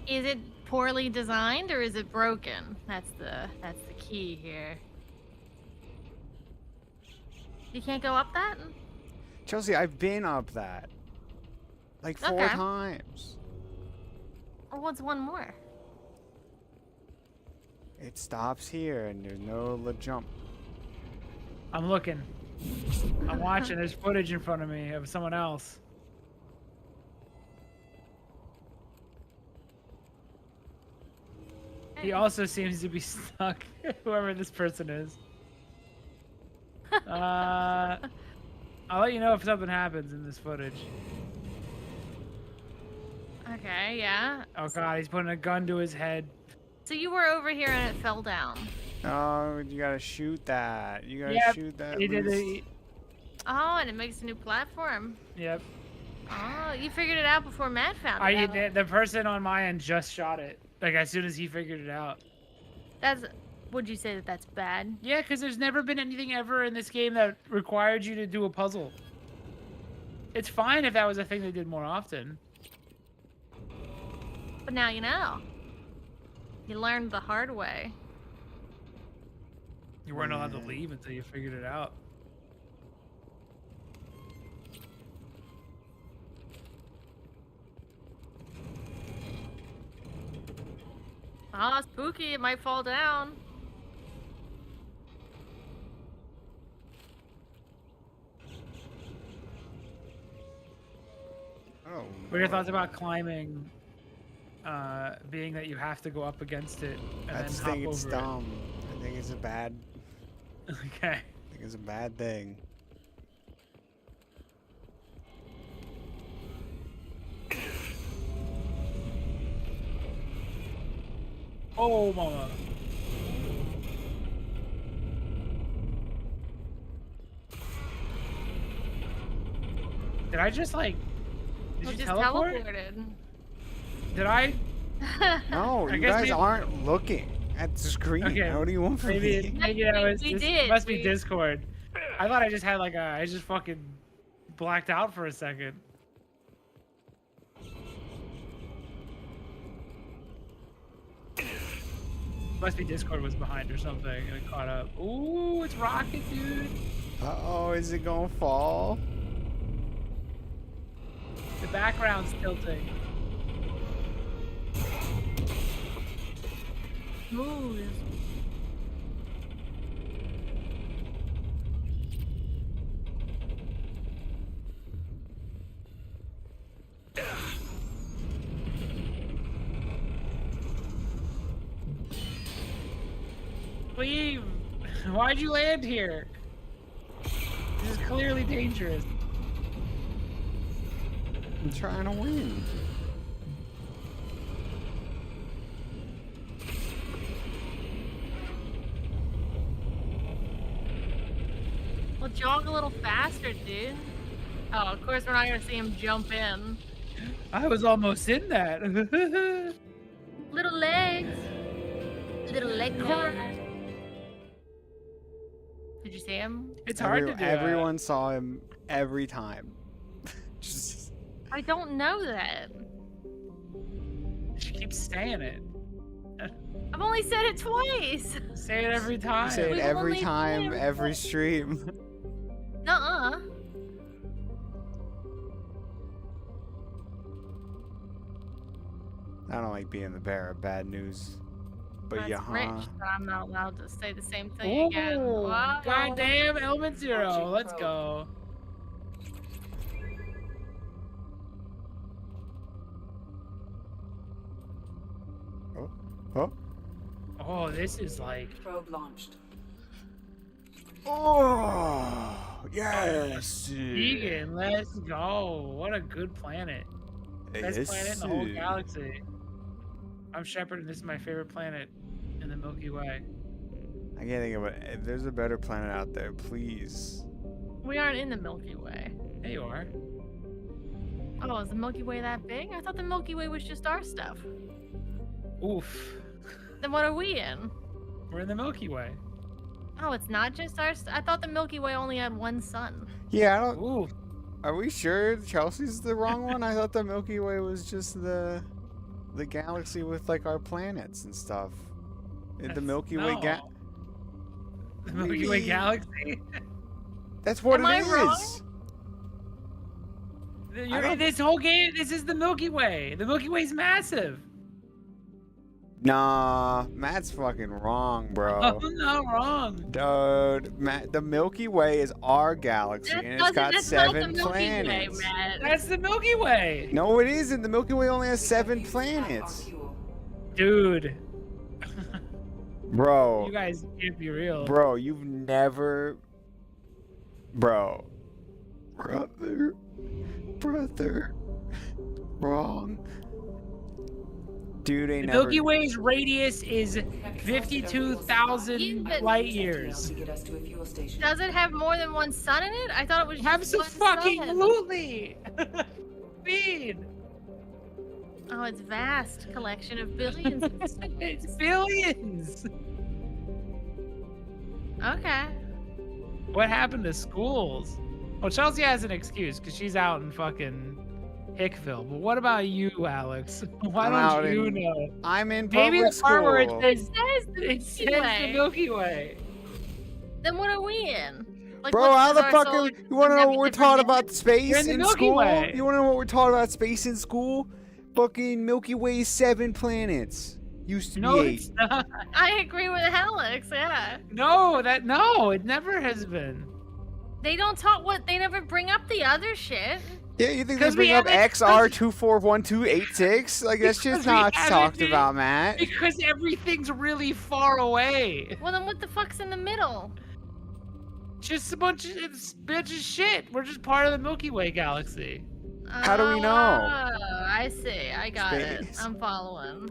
Is it poorly designed or is it broken? That's the key here. You can't go up that? Chelsea, I've been up that. Like 4 times. Or what's one more? It stops here and there's no jump. I'm looking. I'm watching. There's footage in front of me of someone else. He also seems to be stuck, whoever this person is. I'll let you know if something happens in this footage. Okay, yeah. Oh god, he's putting a gun to his head. So you were over here and it fell down. Oh, you gotta shoot that. You gotta shoot that. He did loose. it. Oh, and it makes a new platform. Yep. Oh, you figured it out before Matt found it out. The person on my end just shot it. Like as soon as he figured it out. Would you say that that's bad? Yeah, because there's never been anything ever in this game that required you to do a puzzle. It's fine if that was a thing they did more often. But now you know. You learned the hard way. You weren't allowed to leave until you figured it out. Oh, spooky. It might fall down. Oh. What are your thoughts about climbing, being that you have to go up against it and I then just hop think it's over dumb. I think it's a bad. it? Okay. I think it's a bad thing. Oh, mama. Did I just like... Did you just teleport? teleported. Did I? No, I you guess guys maybe- aren't looking at the screen. Okay. What do you want from Maybe me? that was We this did, must be we- Discord. I thought I just had like I just fucking blacked out for a second. Must be Discord was behind or something and it caught up. Ooh, it's rocket, dude. Uh-oh, is it gonna fall? The background's tilting. Ooh. Leave! Why'd you land here? This is clearly dangerous. I'm trying to win. Well, jog a little faster, dude. Oh, of course we're not gonna see him jump in. I was almost in that. Little legs. Little leg cord. Did you see him? It's hard to do. Everyone saw him every time. Just... I don't know that. She keeps saying it. I've only said it twice. Say it every time. You say it every time, every stream. Nuh-uh. I don't like being the bearer of bad news. But That's yeah, rich, but I'm not allowed to say the same thing Ooh, again. What? goddamn, Element Zero. Let's go. Oh. Oh, this is like... Probe launched. Oh, yes. Vegan, let's go. What a good planet. Best planet in the whole galaxy. I'm Shepard, and this is my favorite planet in the Milky Way. I can't think of it. If there's a better planet out there, please. We aren't in the Milky Way. There you are. Oh, is the Milky Way that big? I thought the Milky Way was just our stuff. Oof. Then what are we in? We're in the Milky Way. Oh, it's not just our I thought the Milky Way only had one sun. Yeah, I don't... Ooh. Are we sure Chelsea's the wrong one? I thought the Milky Way was just the galaxy with like our planets and stuff. The Milky Way The Milky Way galaxy. That's what Am I wrong? This whole game, this is the Milky Way. The Milky Way's massive. Nah, Matt's fucking wrong, bro. I'm not wrong. Dude, Matt, the Milky Way is our galaxy, and it's got 7 planets. That's the Milky Way. No, it isn't. The Milky Way only has 7 planets. Dude. Bro. You guys can't be real. Bro, you've never... Bro. Brother. Wrong. Dude, the Milky Way's radius is 52,000 light years. Does it have more than one sun in it? I thought it was just Absolutely. Feed. Oh, it's vast collection of billions. It's billions. Okay. What happened to schools? Well, Chelsea has an excuse because she's out in fucking Hickville. But what about you, Alex? Why don't you know? I'm in Maybe public the part where school. it says the Milky Way. Then what are we in? Like, Bro, how the fuck solar are you want to know what we're taught about space in in the Milky school? Way. You want to know what we're taught about space in school? Fucking Milky Way 7 planets. Used to be 8. It's not. I agree with Alex, yeah. No, it never has been. They don't talk they never bring up the other shit. Yeah, you think they bring up XR241286? Like, that shit's not talked about, Matt. Because everything's really far away. Well, then what the fuck's in the middle? Just a bunch of shit. We're just part of the Milky Way galaxy. How do we know? I see. I got it. I'm following.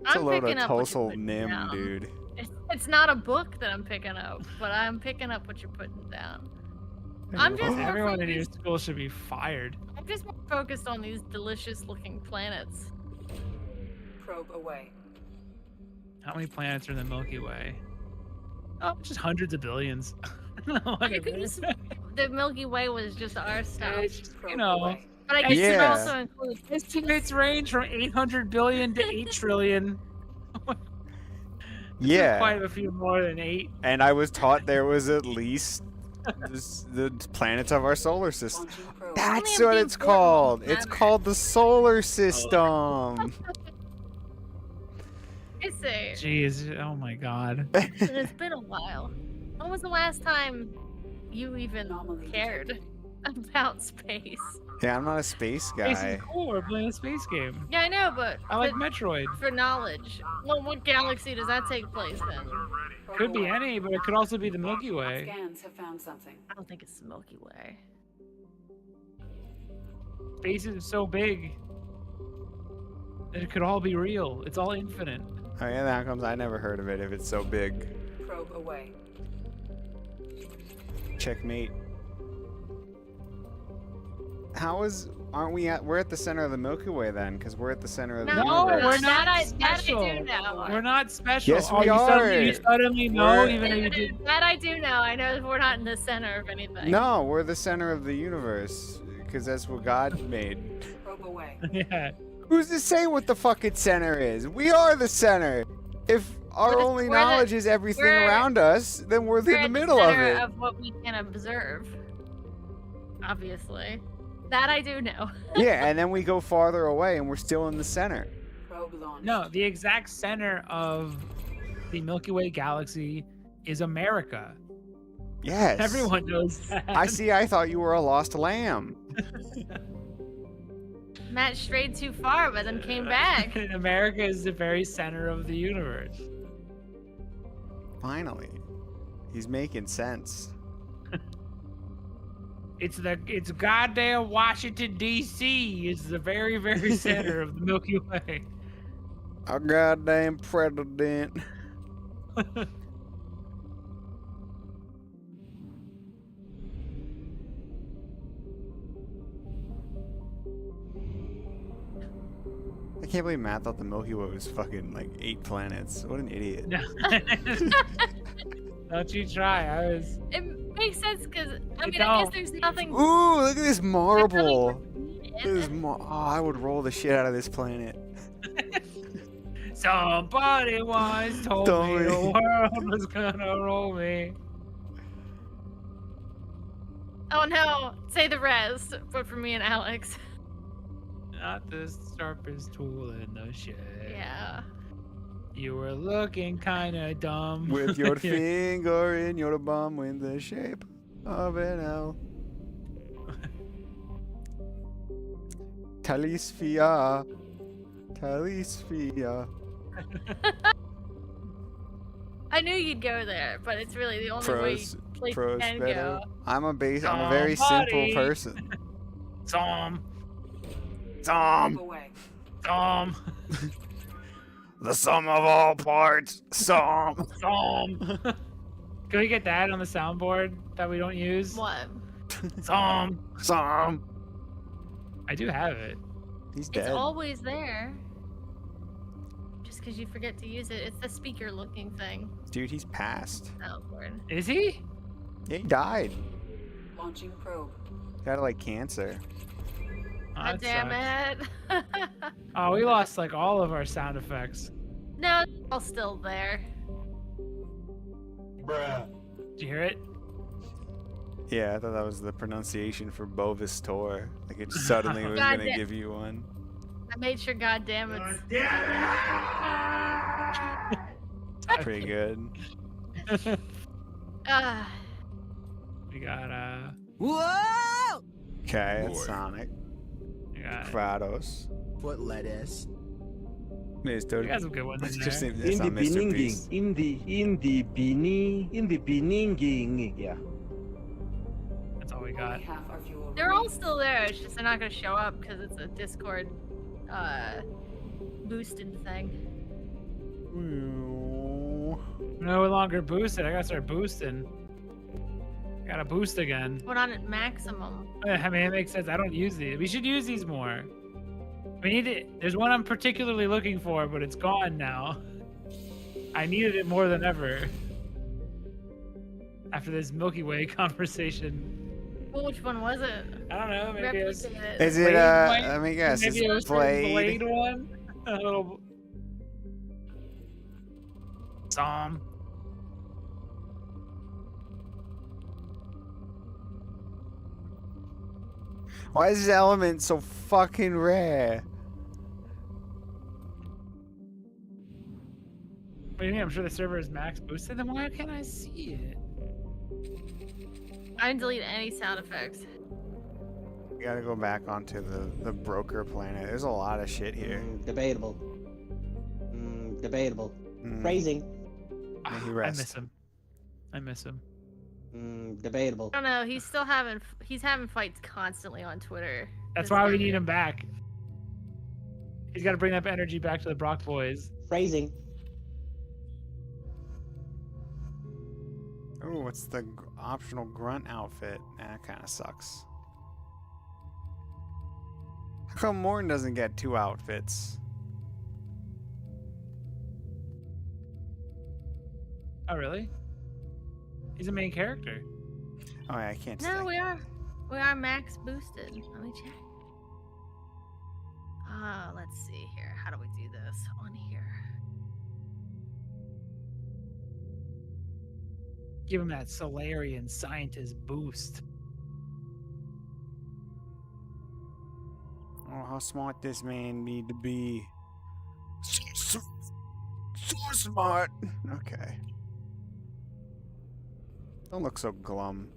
It's a load of picking up what you're Tulsa putting Nim, down. dude. It's not a book that I'm picking up, but I'm picking up what you're putting down. I'm just more Everyone in your focused- school should be fired. I'm just more focused on these delicious-looking planets. Probe away. How many planets are in the Milky Way? Oh, just hundreds of billions. You could just, the Milky Way was just our stuff. You know. But I guess it also includes estimates range from 800 billion to 8 trillion. Yeah. Quite a few more than 8. And I was taught there was at least the planets of our solar system. That's what it's called. It's called the solar system. I see. Jeez, oh my god. It's been a while. When was the last time you even cared about space. Yeah, I'm not a space Space guy. is cool. We're playing a space game. Yeah, I know, but I like Metroid. For knowledge. Well, what galaxy does that take place then? Could be any, but it could also be the Milky Way. Scans have found something. I don't think it's the Milky Way. Space is so big that it could all be real. It's all infinite. Oh yeah, that comes. I never heard of it if it's so big. Probe away. Checkmate. Aren't we at? We're at the center of the Milky Way then, because we're at the center of the No, universe. we're not That I special. do know. We're not special. Yes, Oh, we you are. You suddenly know, We're- even though you did. That I do know. I know we're not in the center of anything. No, we're the center of the universe, because that's what God made. Probe away. Yeah. Who's to say what the fucking center is? We are the center. If our only knowledge is everything around us, then we're in the middle of center it. of what we can observe. Obviously. That I do know. Yeah, and then we go farther away and we're still in the center. Probe launched. No, the exact center of the Milky Way galaxy is America. Yes. Everyone knows that. I thought you were a lost lamb. Matt strayed too far, but then came back. America is the very center of the universe. Finally. He's making sense. It's goddamn Washington D.C. It's the very, very center of the Milky Way. A goddamn president. I can't believe Matt thought the Milky Way was fucking like 8 planets. What an idiot. Don't you try. It makes sense because I guess don't. there's nothing. Ooh, look at this marble. Look at this I would roll the shit out of this planet. Somebody once told me the world was gonna roll me. Oh no! Say the rest, but for me and Alex. Not the sharpest tool in the shed. Yeah. You were looking kinda dumb. With your finger in your bum in the shape of an L. Talisphere. Talisphere. I knew you'd go there, but it's really the only Pros place you can better. go. I'm a very simple person. Tom. Away. Tom. The sum of all parts. Tom. Tom. Can we get that on the soundboard that we don't use? What? Tom. Tom. I do have it. He's It's dead. always there. Just because you forget to use it. It's the speaker looking thing. Dude, he's passed. Oh, Lord. Is he? Yeah, he died. Launching probe. Got like cancer. Oh, God that damn sucks. it. Oh, we lost like all of our sound effects. No, it's all still there. Bruh. Did you hear it? Yeah, I thought that was the pronunciation for Bovis Tor. Like it suddenly was God gonna damn- give you one. I made sure, God damn it. Pretty good. We got Whoa! Okay, Boy. that's Sonic. we got Kratos. Foot lettuce. Mr. We got some good ones in Just there. that's not Mr. Beast. in the beginning, yeah. That's all we got. Only half our fuel. They're all still there. It's just they're not going to show up because it's a Discord boosted thing. No longer boosted. I gotta start boosting. Gotta boost again. Put on at maximum. I mean, it makes sense. I don't use these. We should use these more. We need it. There's one I'm particularly looking for, but it's gone now. I needed it more than ever. After this Milky Way conversation. Well, which one was it? I don't know. Maybe it was. Replicate it. Is it let me guess, Maybe is it was it the Blade? Blade one. A little. Psalm. Why is this element so fucking rare? What do you mean? I'm sure the server is max boosted. Then why can't I see it? I didn't delete any sound effects. We gotta go back onto the broker planet. There's a lot of shit here. Debatable. Debatable. Phrasing. May he I rest. miss him. Debatable. I don't know. He's having fights constantly on Twitter. That's why we need him back. He's got to bring that energy back to the Brock boys. Phrasing. Oh, what's the optional grunt outfit? That kind of sucks. How come Morton doesn't get 2 outfits? Oh, really? He's a main character. Oh, yeah, I can't. No, we are max boosted. Let me check. Let's see here. How do we do this on here? Give him that Solarian scientist boost. Oh, how smart this man need to be. So smart. Okay. Don't look so glum.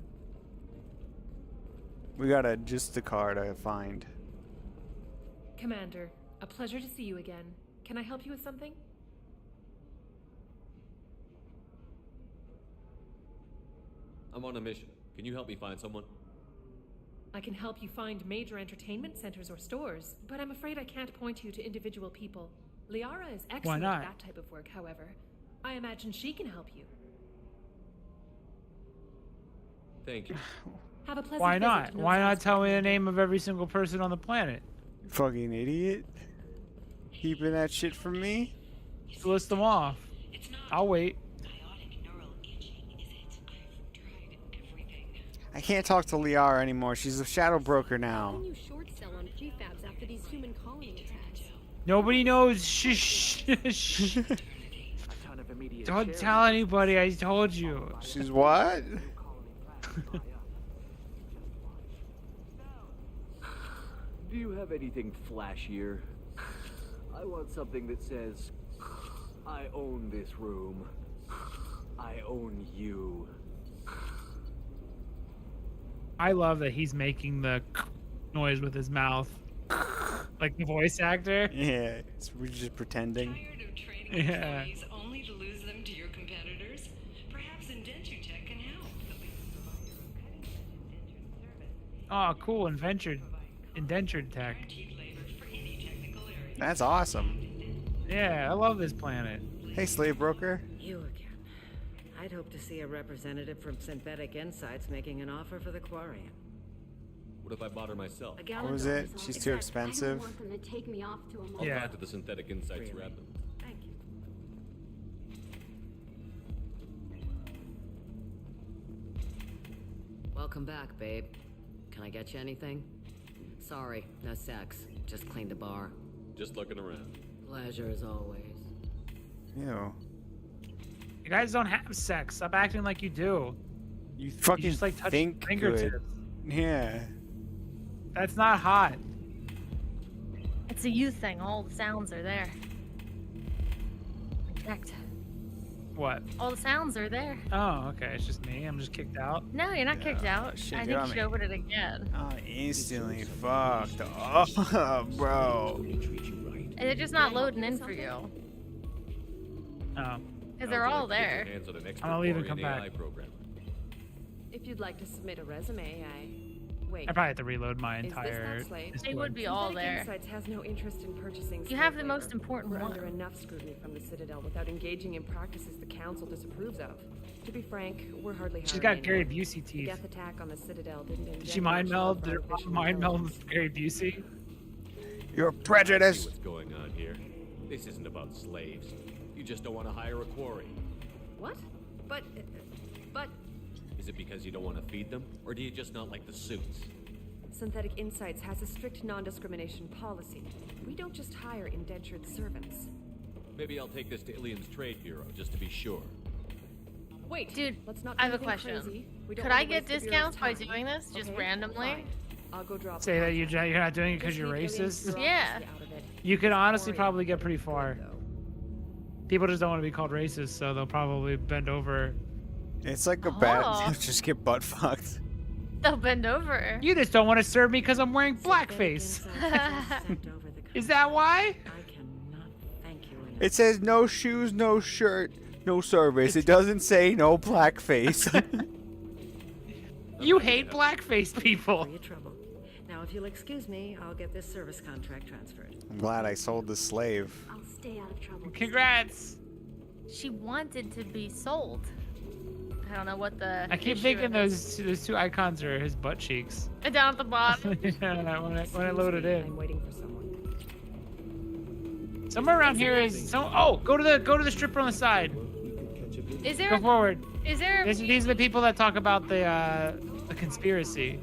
We got a Justicar to find. Commander, a pleasure to see you again. Can I help you with something? I'm on a mission. Can you help me find someone? I can help you find major entertainment centers or stores, but I'm afraid I can't point you to individual people. Liara is excellent at that type of work, however. I imagine she can help you. Thank you. Have a pleasant Why visit not? to Why Nova not tell me the name of every single person on the planet? Fucking idiot. Keeping that shit from me? Just list them off. I'll wait. I can't talk to Liara anymore. She's a shadow broker now. You short sell on prefabs after these human colony attacks. Nobody knows. Shh. Don't tell anybody. I told you. She's what? Do you have anything flashier? I want something that says, I own this room. I own you. I love that he's making the noise with his mouth. Like the voice actor. Yeah, we're just pretending. Yeah. Only to lose them to your competitors? Perhaps Indenture Tech can help. Oh, cool. Indentured tech. That's awesome. Yeah, I love this planet. Hey, slave broker. You again. I'd hope to see a representative from Synthetic Insights making an offer for the Quarian. What if I bought her myself? What was it? She's too expensive? them to take me off to a I'll Yeah. talk to the Synthetic Insights rep. Thank you. Welcome back, babe. Can I get you anything? Sorry, no sex. Just cleaned the bar. Just looking around. Pleasure as always. Ew. You guys don't have sex. Stop acting like you do. You fucking just like touch think fingertips. good. Yeah. That's not hot. It's a you thing. All the sounds are there. Checked. What? All the sounds are there. Oh, okay. It's just me. I'm just kicked out. No, you're not kicked out. shit, I get think on she me. opened it again. Oh, instantly fucked up, bro. And they're just not loading in for you. Oh. Because they're all there. I'll leave and come back. If you'd like to submit a resume, Wait. I probably have to reload my Is this entire. that slave? They would be all Synthetic there. Insights has no interest in purchasing You have slave the most labor. important We're one. under enough scrutiny from the Citadel without engaging in practices the Council disapproves of. To be frank, we're hardly She's hiring got Gary anyone. Busey The teeth. death attack on the Citadel didn't Did engender she mind much meld? love Did for her artificial mind meld intelligence. with Gary Busey? You're See prejudiced. what's going on here. This isn't about slaves. You just don't want to hire a quarry. What? But... Is it because you don't want to feed them, or do you just not like the suits? Synthetic Insights has a strict non-discrimination policy. We don't just hire indentured servants. Maybe I'll take this to Ilium's Trade Bureau just to be sure. Wait, Dude, let's not I do have a anything question. crazy. We don't Could wanna I get waste the Bureau's discounts by time. doing this, just Okay, randomly? fine. I'll go drop Say that you're not doing it because you're racist? Yeah. You could honestly probably get pretty far. People just don't want to be called racist, so they'll probably bend over. It's like a bad. Oh. Just get butt fucked. They'll bend over. You just don't want to serve me because I'm wearing blackface. Is that why? It says no shoes, no shirt, no service. It doesn't say no blackface. You hate blackface people. Now, if you'll excuse me, I'll get this service contract transferred. I'm glad I sold the slave. I'll stay out of trouble. Congrats. She wanted to be sold. I don't know what the. I keep thinking those two icons are his butt cheeks. Down at the bottom. Yeah, when I loaded in. I'm waiting for someone. Somewhere around here is some. Oh, go to the stripper on the side. Is there? Go forward. Is there? These are the people that talk about the conspiracy.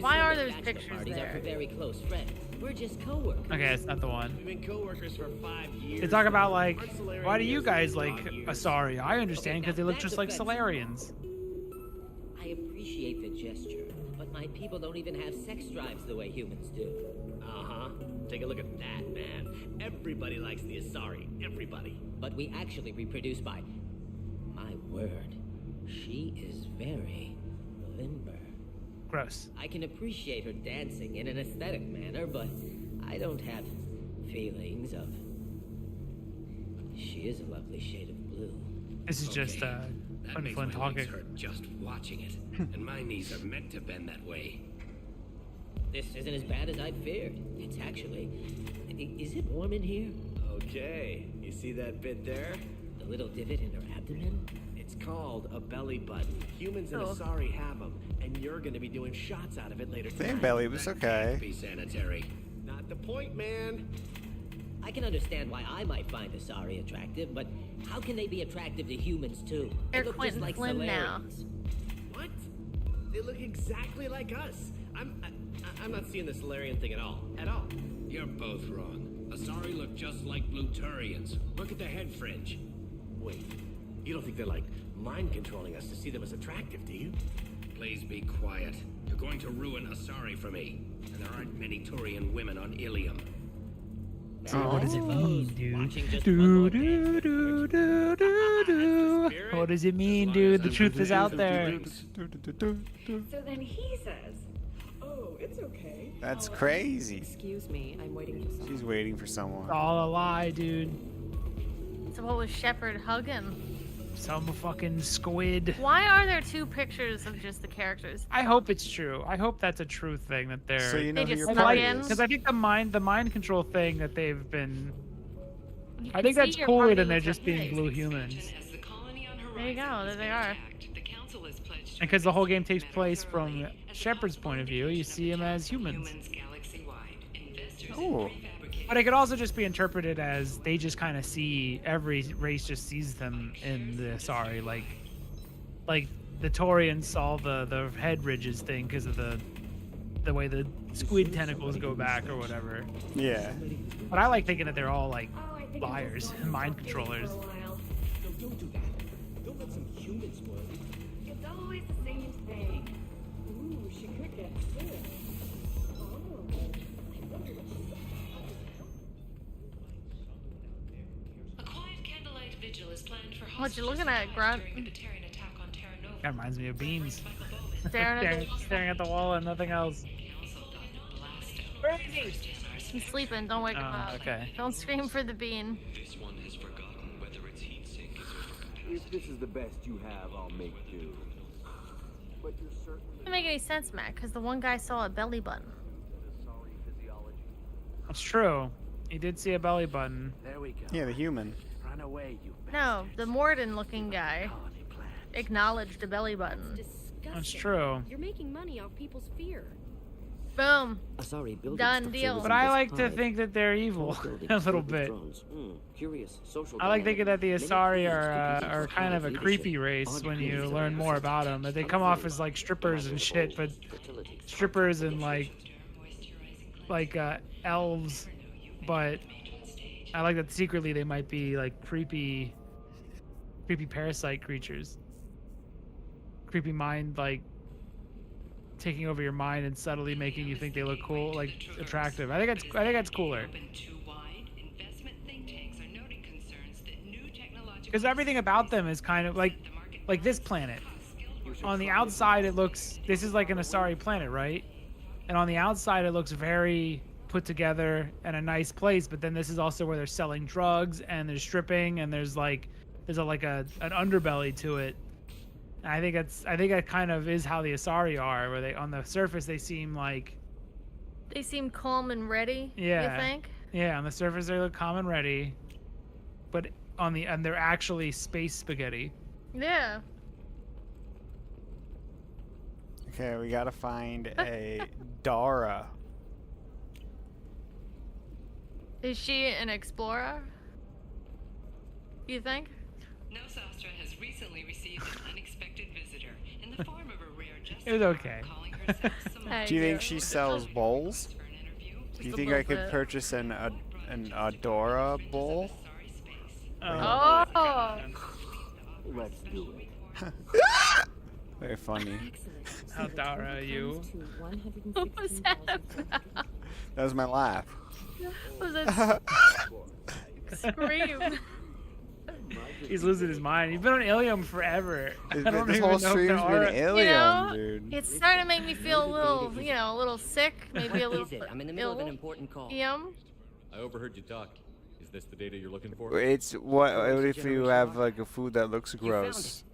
Why are those pictures there? Very close friends. We're just co-workers. Okay, it's not the one. We've been co-workers for 5 years. They talk about like, why do you guys like Asari? I understand because they look just like Solarians. I appreciate the gesture, but my people don't even have sex drives the way humans do. Uh-huh. Take a look at that, man. Everybody likes the Asari. Everybody. But we actually reproduce by... My word. She is very limber. Gross. I can appreciate her dancing in an aesthetic manner, but I don't have feelings of... She is a lovely shade of blue. This is just Flynn talking. Just watching it, and my knees are meant to bend that way. This isn't as bad as I'd feared. It's actually... Is it warm in here? Okay, you see that bit there? The little divot in her abdomen? It's called a belly button. Humans and Asari have them, and you're gonna be doing shots out of it later tonight. Same belly was okay. Be sanitary. Not the point, man. I can understand why I might find Asari attractive, but how can they be attractive to humans too? They're They look just Quentin like Flynn now. Solarians. What? They look exactly like us. I'm not seeing the Solarian thing at all. At all. You're both wrong. Asari look just like blue Turians. Look at the head fringe. Wait, you don't think they're like mind controlling us to see them as attractive, do you? Please be quiet. You're going to ruin Asari for me. And there aren't many Turian women on Ilium. Oh, what does it mean, dude? What does it mean, dude? The truth is out there. So then he says, "Oh, it's okay." That's crazy. Excuse me, I'm waiting for someone. She's waiting for someone. It's all a lie, dude. So what was Shepard hugging? Some fucking squid. Why are there two pictures of just the characters? I hope it's true. I hope that's a true thing that they're. So you know They who just your snuck party in? is. Because I think the mind control thing that they've been. You I can think see that's your cooler party than they're with just your being face. blue humans. There you go. There they are. And because the whole game takes place from Shepard's point of view, you see him as humans. Ooh. But it could also just be interpreted as they just kind of see every race just sees them in the Asari, like the Taurians saw the head ridges thing because of the way the squid tentacles go back or whatever. Yeah. But I like thinking that they're all like liars and mind controllers. Don't do that. Don't let some human spoil you. It's always the same thing. Ooh, she could get sick. A quiet candlelight vigil is planned for What you looking at, Grunt? during the Terran attack on Terra Nova. That reminds me of Beans. Staring Staring at the wall and nothing else. He's sleeping. Don't wake him Oh, up. okay. Don't scream for the bean. This one has forgotten whether its heat sink is overcapacity. If this is the best you have, I'll make do. But you're certainly Doesn't make any sense, Matt, because the one guy saw a belly button. sorry physiology. That's true. He did see a belly button. There we go. Yeah, the human. Run away, you No, the Morden-looking guy acknowledged a belly button. That's true. You're making money off people's fear. Boom. Asari building Done structure deal. was But I like to justified. think that they're evil Tall buildings a little filled with bit. drones. Curious social I like thinking that the dynamic. Asari Many are fields could be kind of a used for creepy leadership, race when you entrepreneurs, learn more about them. That they come off as like strippers and shit, but strippers and like elves. But I like that secretly they might be like creepy parasite creatures. Creepy mind, like taking over your mind and subtly making you think they look cool, like attractive. I think that's cooler. Because everything about them is kind of like this planet. on the outside it looks, this is like an Asari planet, right? And on the outside it looks very put together and a nice place, but then this is also where they're selling drugs and there's stripping and there's an underbelly to it. And I think that kind of is how the Asari are, where they on the surface they seem like They seem calm and ready. Yeah. You think? Yeah, on the surface they look calm and ready, but and they're actually space spaghetti. Yeah. Okay, we gotta find a Dara. Is she an explorer? You think? Nosastra has recently received an unexpected visitor in the form of a rare justice It was okay. calling herself Samara. Do you think she sells bowls? Do you think I could purchase an Adora bowl? Oh. Let's do it. Very funny. How Dara are you? What was that about? That was my laugh. Was that scream? He's losing his mind. You've been on Ilium forever. I don't This even whole know if stream's there are... been Ilium, You know, dude. it's starting to make me feel a little, a little sick, maybe a little. Is it? I'm in the middle of an ill. important call. I overheard you talk. Is this the data you're looking for? It's what if you have like a food that looks gross,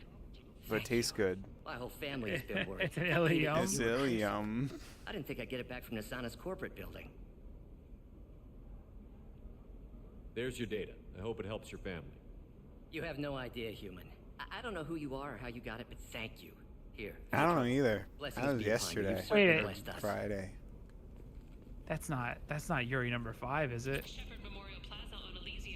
but tastes good? My whole family has been worried. It's an Ilium. It's Ilium. I didn't think I'd get it back from Nasana's corporate building. There's your data. I hope it helps your family. You have no idea, human. I don't know who you are or how you got it, but thank you. Here. I don't know either. Blessings That was be upon you. yesterday. You've certainly Wait. blessed us. Friday. That's not Yuri number 5, is it?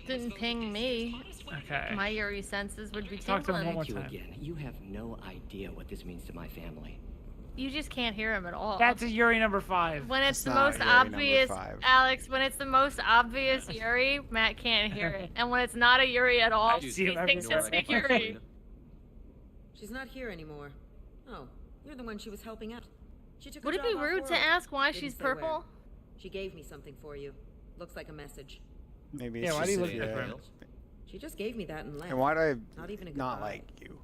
Didn't ping me. Okay. My Yuri senses would be Talk to him tingling. one more Thank you time. again. You have no idea what this means to my family. You just can't hear him at all. That's a Yuri number 5. When it's It's the not most Yuri number obvious, 5. Alex, when it's the most obvious Yuri, Matt can't hear it. And when it's not a Yuri at all, he see him thinks every it's a morning. Yuri. She's not here anymore. Oh, you're the one she was helping out. She took a Would it job be rude to off-world. ask why Didn't she's say where. purple? She gave me something for you. Looks like a message. Maybe Yeah, it's why do you just look a- different? She just gave me that and left. And why do I Not even a not goodbye. like you?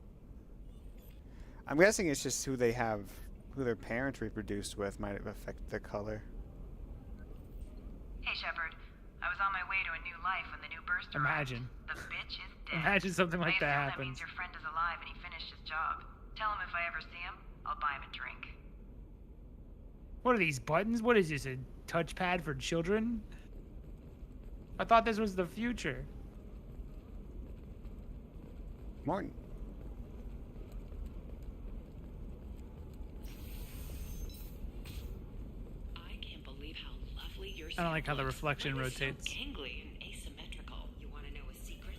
I'm guessing it's just who they have, who their parents reproduced with might affect the color. Hey, Shepard. I was on my way to a new life when the new burst arrived. Imagine. The bitch is dead. Imagine something like I that assume that happens. means your friend is alive and he finished his job. Tell him if I ever see him, I'll buy him a drink. What are these buttons? What is this, a touchpad for children? I thought this was the future. Morton. I can't believe how lovely your I don't like how the looks. reflection That is so rotates. gangly and asymmetrical. You want to know a secret?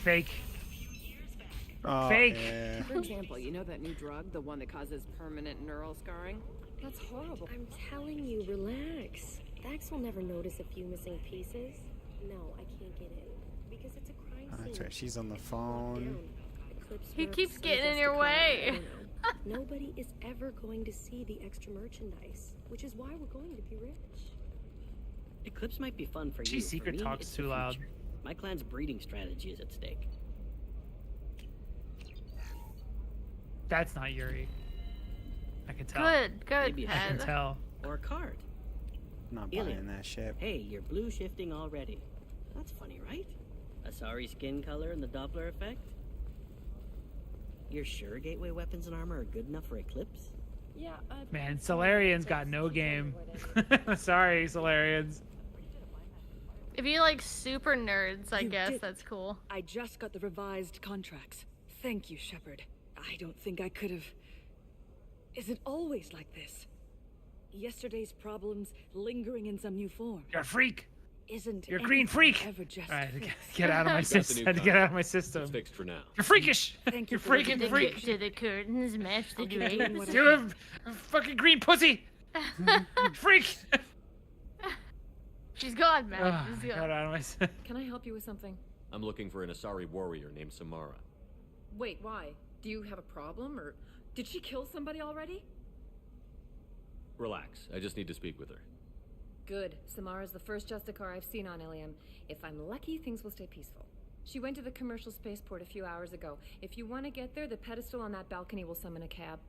Fake. Oh, Fake. yeah. For example, you know that new drug, the one that causes permanent neural scarring? That's horrible. I'm telling you, relax. Vax will never notice a few missing pieces. No, I can't get in. Because it's a crime Oh, scene. that's right. She's on the phone. Eclipse He Mercs keeps are getting in just your a crowd. way. I don't know. Nobody is ever going to see the extra merchandise, which is why we're going to be rich. Eclipse might be fun for She you. secret for me, talks it's too the loud. future. My clan's breeding strategy is at stake. That's not Yuri. I can tell. Good, Maybe good, a I can Ped. tell. Or a card. I'm not Ilium. buying that shit. Hey, you're blue shifting already. That's funny, right? Asari skin color and the Doppler effect? You're sure gateway weapons and armor are good enough for Eclipse? Yeah, Man, Solarian's got no game. Sorry, Solarians. If you like super nerds, I You guess did. that's cool. I just got the revised contracts. Thank you, Shepard. I don't think I could have... Is it always like this? Yesterday's problems lingering in some new form. You're a freak. Isn't You're a green freak. ever just Alright, fixed? get out of my Got the new system. Get contract. out of my system. It's fixed for now. You're freakish. Thank you You're for letting freaking me freak. Do the curtains match the Okay, drapes? what I You're a fucking green pussy. Freak. She's gone, man. Oh, She's get gone. out of my system. Can I help you with something? I'm looking for an Asari warrior named Samara. Wait, why? Do you have a problem, or did she kill somebody already? Relax. I just need to speak with her. Good. Samara's the first Justicar I've seen on Ilium. If I'm lucky, things will stay peaceful. She went to the commercial spaceport a few hours ago. If you want to get there, the pedestal on that balcony will summon a cab.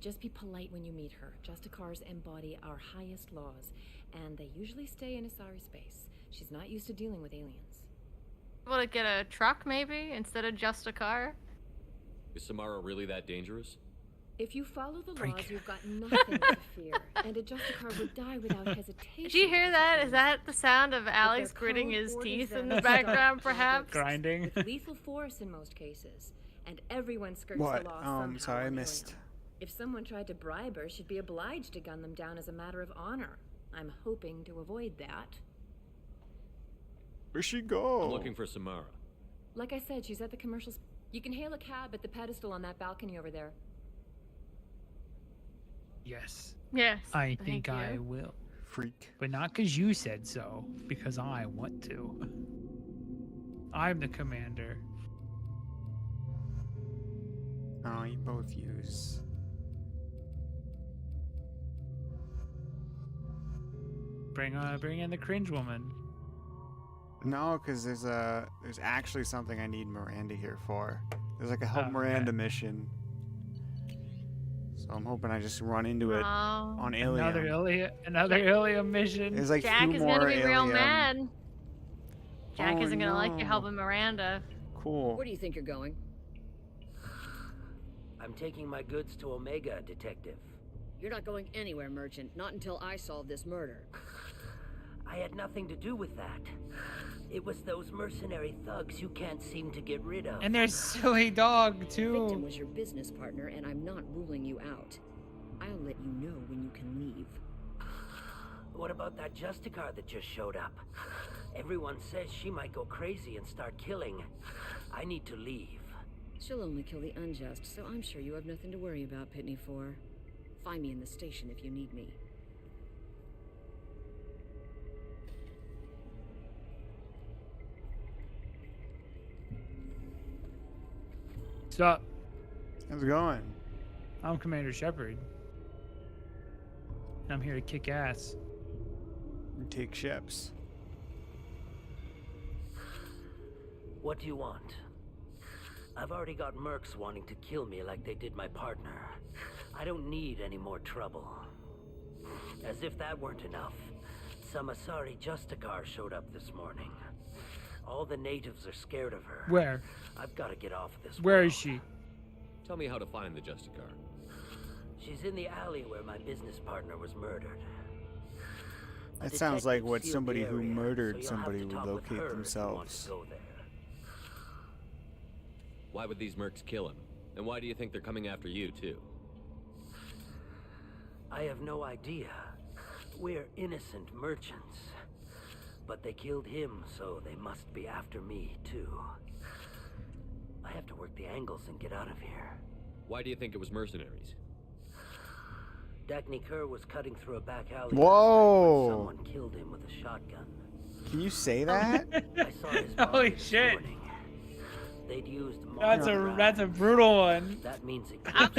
Just be polite when you meet her. Justicars embody our highest laws, and they usually stay in Asari space. She's not used to dealing with aliens. Will it get a truck, maybe, instead of just a car? Is Samara really that dangerous? If you follow the laws, you've got nothing to fear, and a Justicar would die without hesitation. Did you hear that? Is that the sound of Alex gritting his teeth in the background, perhaps? Grinding. With lethal force in most cases, and everyone skirts What? the law somehow. Sorry, I or missed. another. If someone tried to bribe her, she'd be obliged to gun them down as a matter of honor. I'm hoping to avoid that. Where'd she go? I'm looking for Samara. Like I said, she's at the commercials. You can hail a cab at the pedestal on that balcony over there. Yes. Yes. I think I will. Freak. But not because you said so, because I want to. I'm the commander. Oh, you both use. Bring in the cringe woman. No, because there's actually something I need Miranda here for. There's like a help Miranda mission. So I'm hoping I just run into it on Ilium. Another Ilium mission. There's like Jack two is more gonna be real Ilium. mad. Jack Oh, isn't gonna like you no. helping Miranda. Cool. Where do you think you're going? I'm taking my goods to Omega, Detective. You're not going anywhere, Merchant. Not until I solve this murder. I had nothing to do with that. It was those mercenary thugs you can't seem to get rid of. And their silly dog, The too. victim was your business partner, and I'm not ruling you out. I'll let you know when you can leave. What about that Justicar that just showed up? Everyone says she might go crazy and start killing. I need to leave. She'll only kill the unjust, so I'm sure you have nothing to worry about, Pitney 4. Find me in the station if you need me. What's up? How's it going? I'm Commander Shepard. And I'm here to kick ass. And take ships. What do you want? I've already got mercs wanting to kill me like they did my partner. I don't need any more trouble. As if that weren't enough, some Asari Justicar showed up this morning. All the natives are scared of her. Where? I've got to get off this. Where is she? Tell me how to find the Justicar. She's in the alley where my business partner was murdered. That sounds like what sealed somebody the who area, murdered so you'll somebody have to would talk with locate her if you want themselves. to go there. Why would these mercs kill him? And why do you think they're coming after you, too? I have no idea. We're innocent merchants. But they killed him, so they must be after me, too. I have to work the angles and get out of here. Why do you think it was mercenaries? Dagny Kerr was cutting through a back alley. Whoa! When someone killed him with a shotgun. Can you say that? I saw his Holy shit! They'd used That's a brutal one. That means it I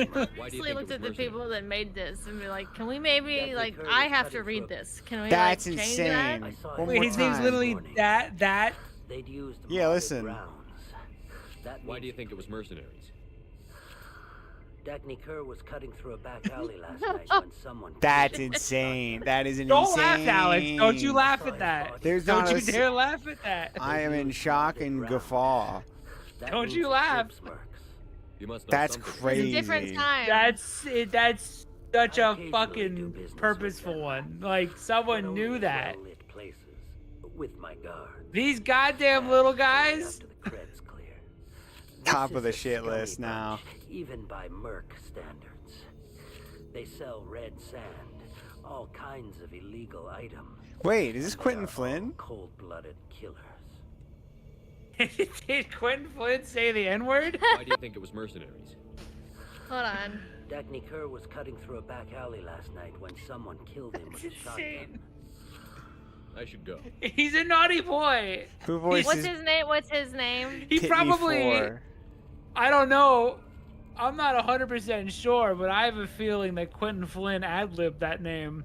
honestly looked at the people that made this and be like, can we maybe, like, I have to read this. Can we, That's like, change insane. that? One Wait, more his name's time. literally that. They'd used Yeah, listen. Why do you think it was mercenaries? Dagny Kerr was cutting through a back alley last night when someone. That's insane. That is an Don't insane. laugh, Alex. Don't you laugh at that. There's Don't not you a dare laugh at that. I am in shock and guffaw. Don't you laugh. You must know That's something. crazy. It's a different time. That's such a fucking purposeful one. Like, someone knew that. With my guard. These goddamn little guys. Top of the shit list now. Even by merc standards. They sell red sand, all kinds of illegal items. Wait, is this Quentin Flynn? Cold-blooded killers. Did Quentin Flynn say the N-word? Why do you think it was mercenaries? Hold on. Dagny Kerr was cutting through a back alley last night when someone killed him with a shotgun. I should go. He's a naughty boy. Who voices What's his name? What's his name? He Pitney probably. 4? I don't know. I'm not 100% sure, but I have a feeling that Quentin Flynn ad-libbed that name.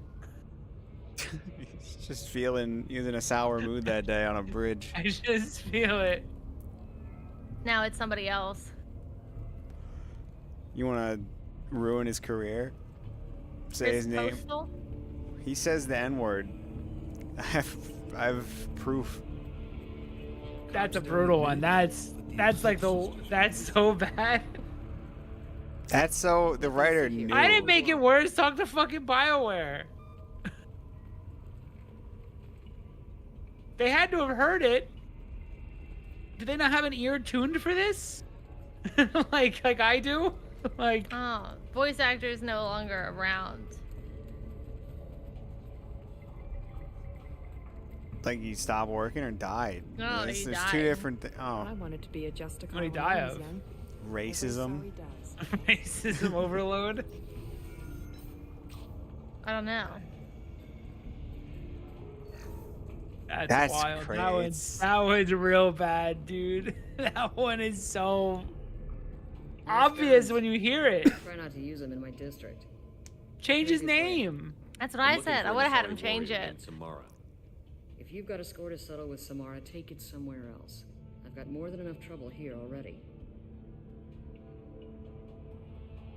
He's just feeling, he was in a sour mood that day on a bridge. I just feel it. Now it's somebody else. You want to ruin his career? Say his name. Postal? He says the N-word. I've proof. That's a brutal one. That's so bad. That's so the writer knew. I didn't make it worse. Talk to fucking BioWare. They had to have heard it. Do they not have an ear tuned for this? like I do? Like, oh, voice actor is no longer around. Like he stopped working or died? No, he There's died. two different things. Oh. I wanted to be a Justicar. What did he die of? Racism. Racism overload. I don't know. That's wild. crazy. That one's real bad, dude. That one is so obvious when you hear it. Try not to use him in my district. Change his name. That's what I said. I would have had him change it. Samara. If you've got a score to settle with Samara, take it somewhere else. I've got more than enough trouble here already.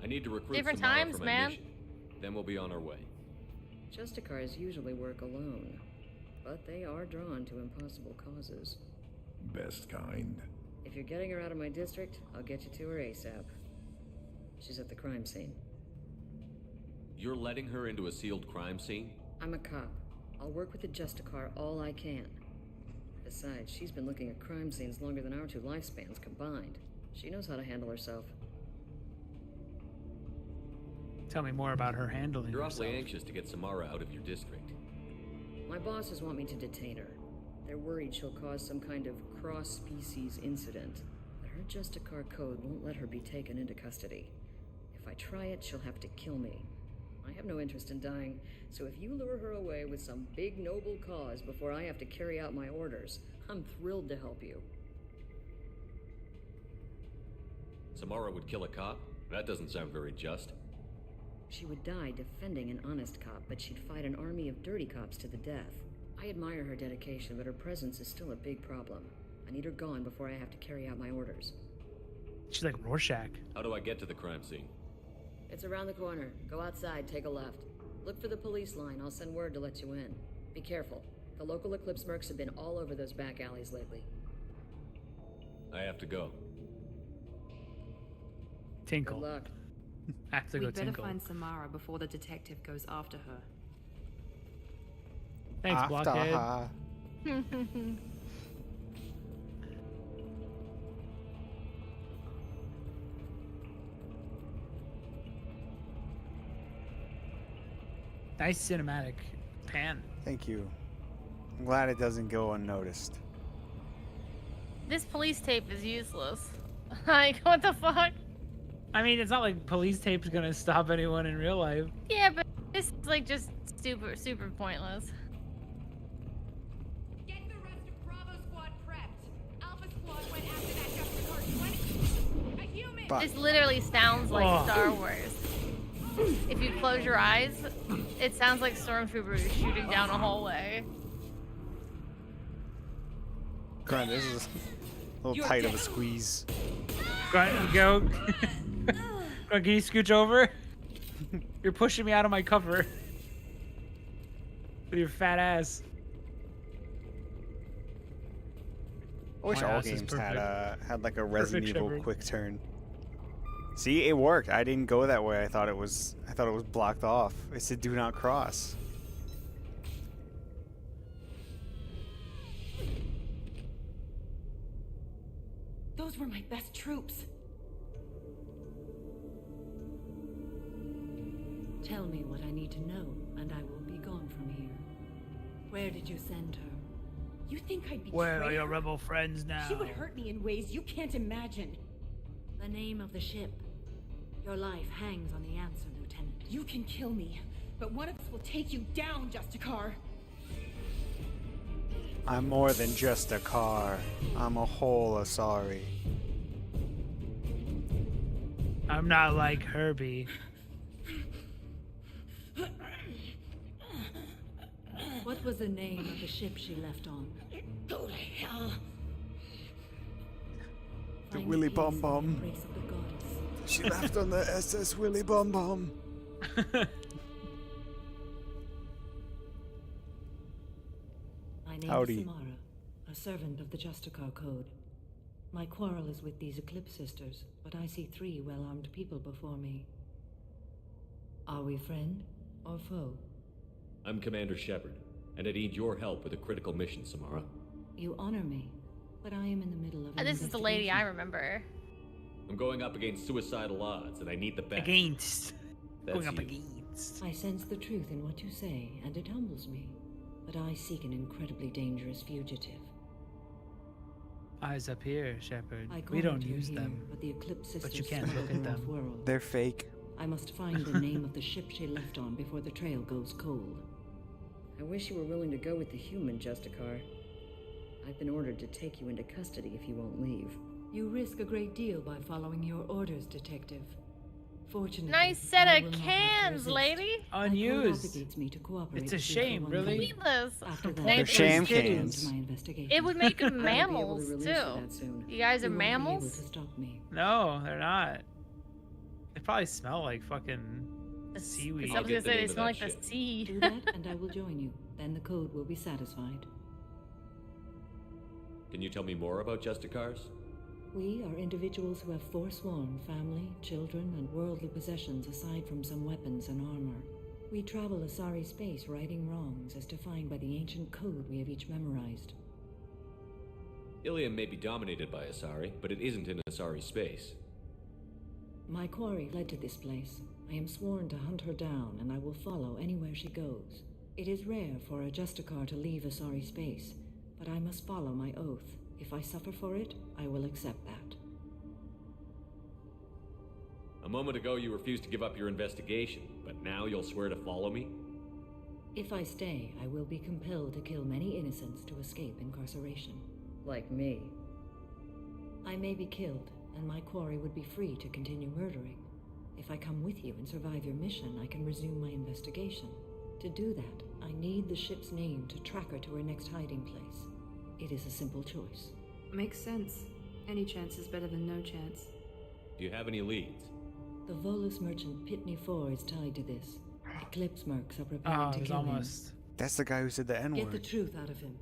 I need to recruit Different Samara times, for my man. mission. Then we'll be on our way. Justicars usually work alone, but they are drawn to impossible causes. Best kind. If you're getting her out of my district, I'll get you to her ASAP. She's at the crime scene. You're letting her into a sealed crime scene? I'm a cop. I'll work with the Justicar all I can. Besides, she's been looking at crime scenes longer than our two lifespans combined. She knows how to handle herself. Tell me more about her handling You're herself. awfully anxious to get Samara out of your district. My bosses want me to detain her. They're worried she'll cause some kind of cross-species incident. But her Justicar code won't let her be taken into custody. If I try it, she'll have to kill me. I have no interest in dying, so if you lure her away with some big noble cause before I have to carry out my orders, I'm thrilled to help you. Samara would kill a cop? That doesn't sound very just. She would die defending an honest cop, but she'd fight an army of dirty cops to the death. I admire her dedication, but her presence is still a big problem. I need her gone before I have to carry out my orders. She's like Rorschach. How do I get to the crime scene? It's around the corner. Go outside, take a left. Look for the police line. I'll send word to let you in. Be careful. The local Eclipse mercs have been all over those back alleys lately. I have to go. Tinkle. Good luck. I have to go We'd better tinkle. find Samara before the detective goes after her. Thanks, Blockhead. Nice cinematic pan. Thank you. I'm glad it doesn't go unnoticed. This police tape is useless. Like, what the fuck? I mean, it's not like police tape's gonna stop anyone in real life. Yeah, but this is like just super pointless. Get the rest of Bravo Squad prepped. Alpha Squad went after that Justicar 20. A human. But This literally sounds like Oh. Star Wars. If you close your eyes, it sounds like stormtroopers shooting down a hallway. God, this is a little tight of a squeeze. Go. Can you scooch over? You're pushing me out of my cover. With your fat ass. I wish My all ass is games had like a Perfect Resident Evil Shepard. quick turn. See, it worked. I didn't go that way. I thought it was blocked off. It said do not cross. Those were my best troops. Tell me what I need to know, and I will be gone from here. Where did you send her? You think I'd betray Where are your her? rebel friends now? She would hurt me in ways you can't imagine. The name of the ship. Your life hangs on the answer, Lieutenant. You can kill me, but one of us will take you down, Justicar. I'm more than just a car. I'm a whole Asari. I'm not like Herbie. What was the name of the ship she left on? Go to hell. The Find Willy peace Bum in the Bum. embrace of the goddess. She left on the SS Willy Bum Bum. My name Howdy. is Samara, a servant of the Justicar Code. My quarrel is with these Eclipse sisters, but I see 3 well-armed people before me. Are we friend or foe? I'm Commander Shepard, and I need your help with a critical mission, Samara. You honor me, but I am in the middle of an This is the lady I investigation. remember. I'm going up against suicidal odds, and I need the best. Against. That's Going up you. against. I sense the truth in what you say, and it humbles me. But I seek an incredibly dangerous fugitive. Eyes up here, Shepard. I We don't cornered you use here, them. but the Eclipse sisters But you can't smuggled look at her them. off-world. They're fake. I must find the name of the ship she left on before the trail goes cold. I wish you were willing to go with the human, Justicar. I've been ordered to take you into custody if you won't leave. You risk a great deal by following your orders, Detective. Fortunately, Nice set I of will not have to cans, resist. lady. My code Unused. obligates me to cooperate It's a with you shame, for one really. week. Needless. After that, They're It- sham I will return cans. to my investigation. It would make them I won't be able to mammals release too. you that soon. You guys are You won't be able mammals. to stop me. No, they're not. They probably smell like fucking The seaweed. I was get gonna the say name they of smell that like the ship. sea. Do that, and I will join you. Then the code will be satisfied. Can you tell me more about Justicars? We are individuals who have forsworn family, children, and worldly possessions aside from some weapons and armor. We travel Asari space righting wrongs as defined by the ancient code we have each memorized. Ilium may be dominated by Asari, but it isn't in Asari space. My quarry led to this place. I am sworn to hunt her down, and I will follow anywhere she goes. It is rare for a Justicar to leave Asari space, but I must follow my oath. If I suffer for it, I will accept that. A moment ago you refused to give up your investigation, but now you'll swear to follow me? If I stay, I will be compelled to kill many innocents to escape incarceration. Like me. I may be killed, and my quarry would be free to continue murdering. If I come with you and survive your mission, I can resume my investigation. To do that, I need the ship's name to track her to her next hiding place. It is a simple choice. Makes sense. Any chance is better than no chance. Do you have any leads? The Volus merchant Pitney 4 is tied to this. Eclipse mercs are preparing Oh, to it was kill almost. That's the guy who said the him. Get the N-word. truth out of him.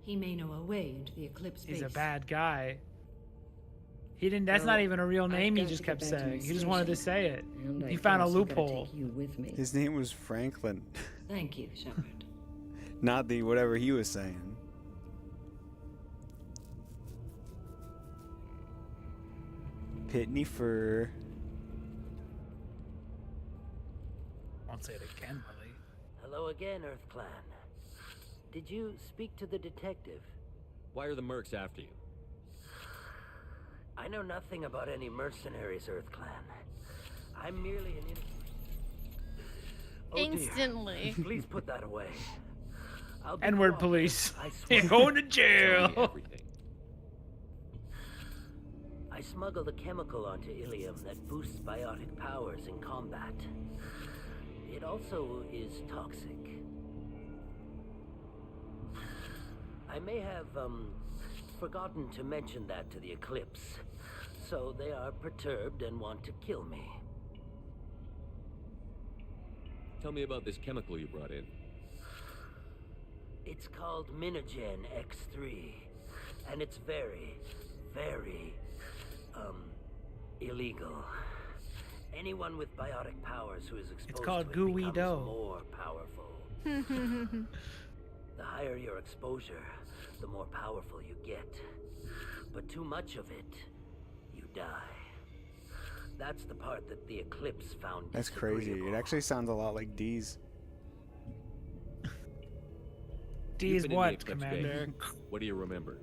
He may know a way into the Eclipse He's base. a bad guy. He didn't. That's Well, not even a real I've name. He got just to get kept back to my saying. He just wanted to station. say it. And I He found a guess I gotta loophole. take you with me. His name was Franklin. Thank you, Shepard. Not the whatever he was saying. Pitney Fur. Won't say it again, Willie. Hello again, Earth Clan. Did you speak to the detective? Why are the mercs after you? I know nothing about any mercenaries, Earth Clan. I'm merely an Oh, dear. Instantly. Please put that away. I'll be N-word quiet. police. I You're swear. going to jail. Everything. I smuggled a chemical onto Ilium that boosts biotic powers in combat. It also is toxic. I may have, forgotten to mention that to the Eclipse, so they are perturbed and want to kill me. Tell me about this chemical you brought in. It's called Minogen X3, and it's very, very, illegal. Anyone with biotic powers who is exposed called to it gooey becomes dough. more powerful. The higher your exposure, the more powerful you get. But too much of it, you die. That's the part that the Eclipse found That's crazy. It disagreeable. actually sounds a lot like D's. D's You've been in the what, Eclipse Commander? base. What do you remember?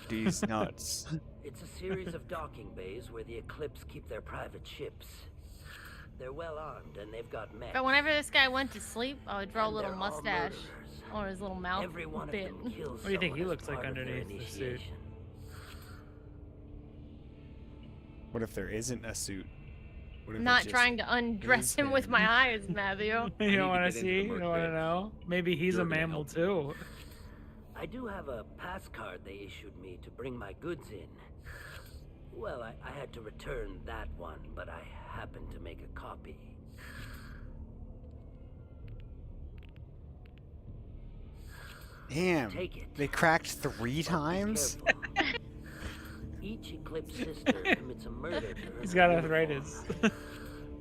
D's nuts. It's a series of docking bays where the Eclipse keep their private ships. They're well armed and they've got mechs. But whenever this guy went to sleep, I would draw a And little they're all mustache murderers. on his little mouth Every one of bit. them kills What do you think someone he as looks like part of their underneath the suit? initiation. What if there isn't a suit? What if I'm it not just trying to undress is him with my eyes, Matthew. You need to don't want get to into see? the You merc don't want to base. know? Maybe he's You're a gonna mammal help me. too. I do have a pass card they issued me to bring my goods in. Well, I had to return that one, but I happened to make a copy. Damn. Take it. They cracked 3 times? Each Eclipse sister commits a murder to her. He's got arthritis.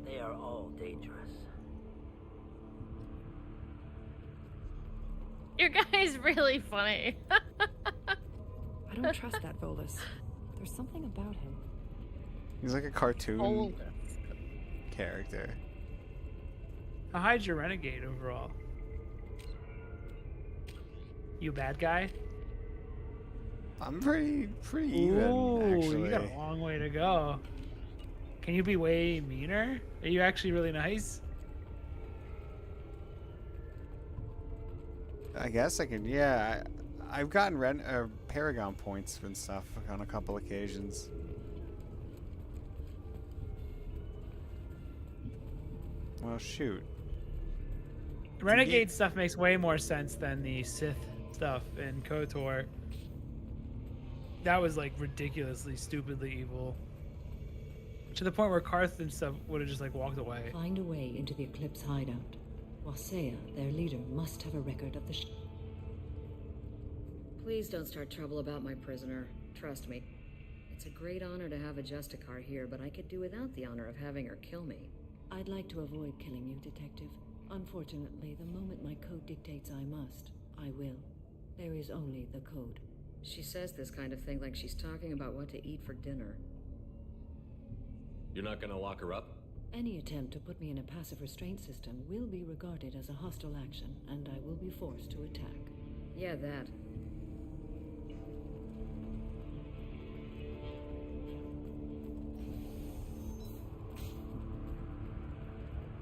They are all dangerous. Your guy's really funny. I don't trust that Volus. There's something about him. He's like a cartoon Volus. character. How high's your renegade overall? You a bad guy? I'm pretty even, Ooh, actually. you got a long way to go. Can you be way meaner? Are you actually really nice? I guess I can, yeah. I've gotten Paragon points and stuff on a couple occasions. Well, shoot. Renegade stuff makes way more sense than the Sith stuff in KOTOR. That was like ridiculously, stupidly evil. To the point where Karth and stuff would have just like walked away. Find a way into the Eclipse hideout. Wasea, their leader, must have a record of the Please don't start trouble about my prisoner. Trust me. It's a great honor to have a Justicar here, but I could do without the honor of having her kill me. I'd like to avoid killing you, Detective. Unfortunately, the moment my code dictates I must, I will. There is only the code. She says this kind of thing like she's talking about what to eat for dinner. You're not gonna lock her up? Any attempt to put me in a passive restraint system will be regarded as a hostile action, and I will be forced to attack. Yeah, that.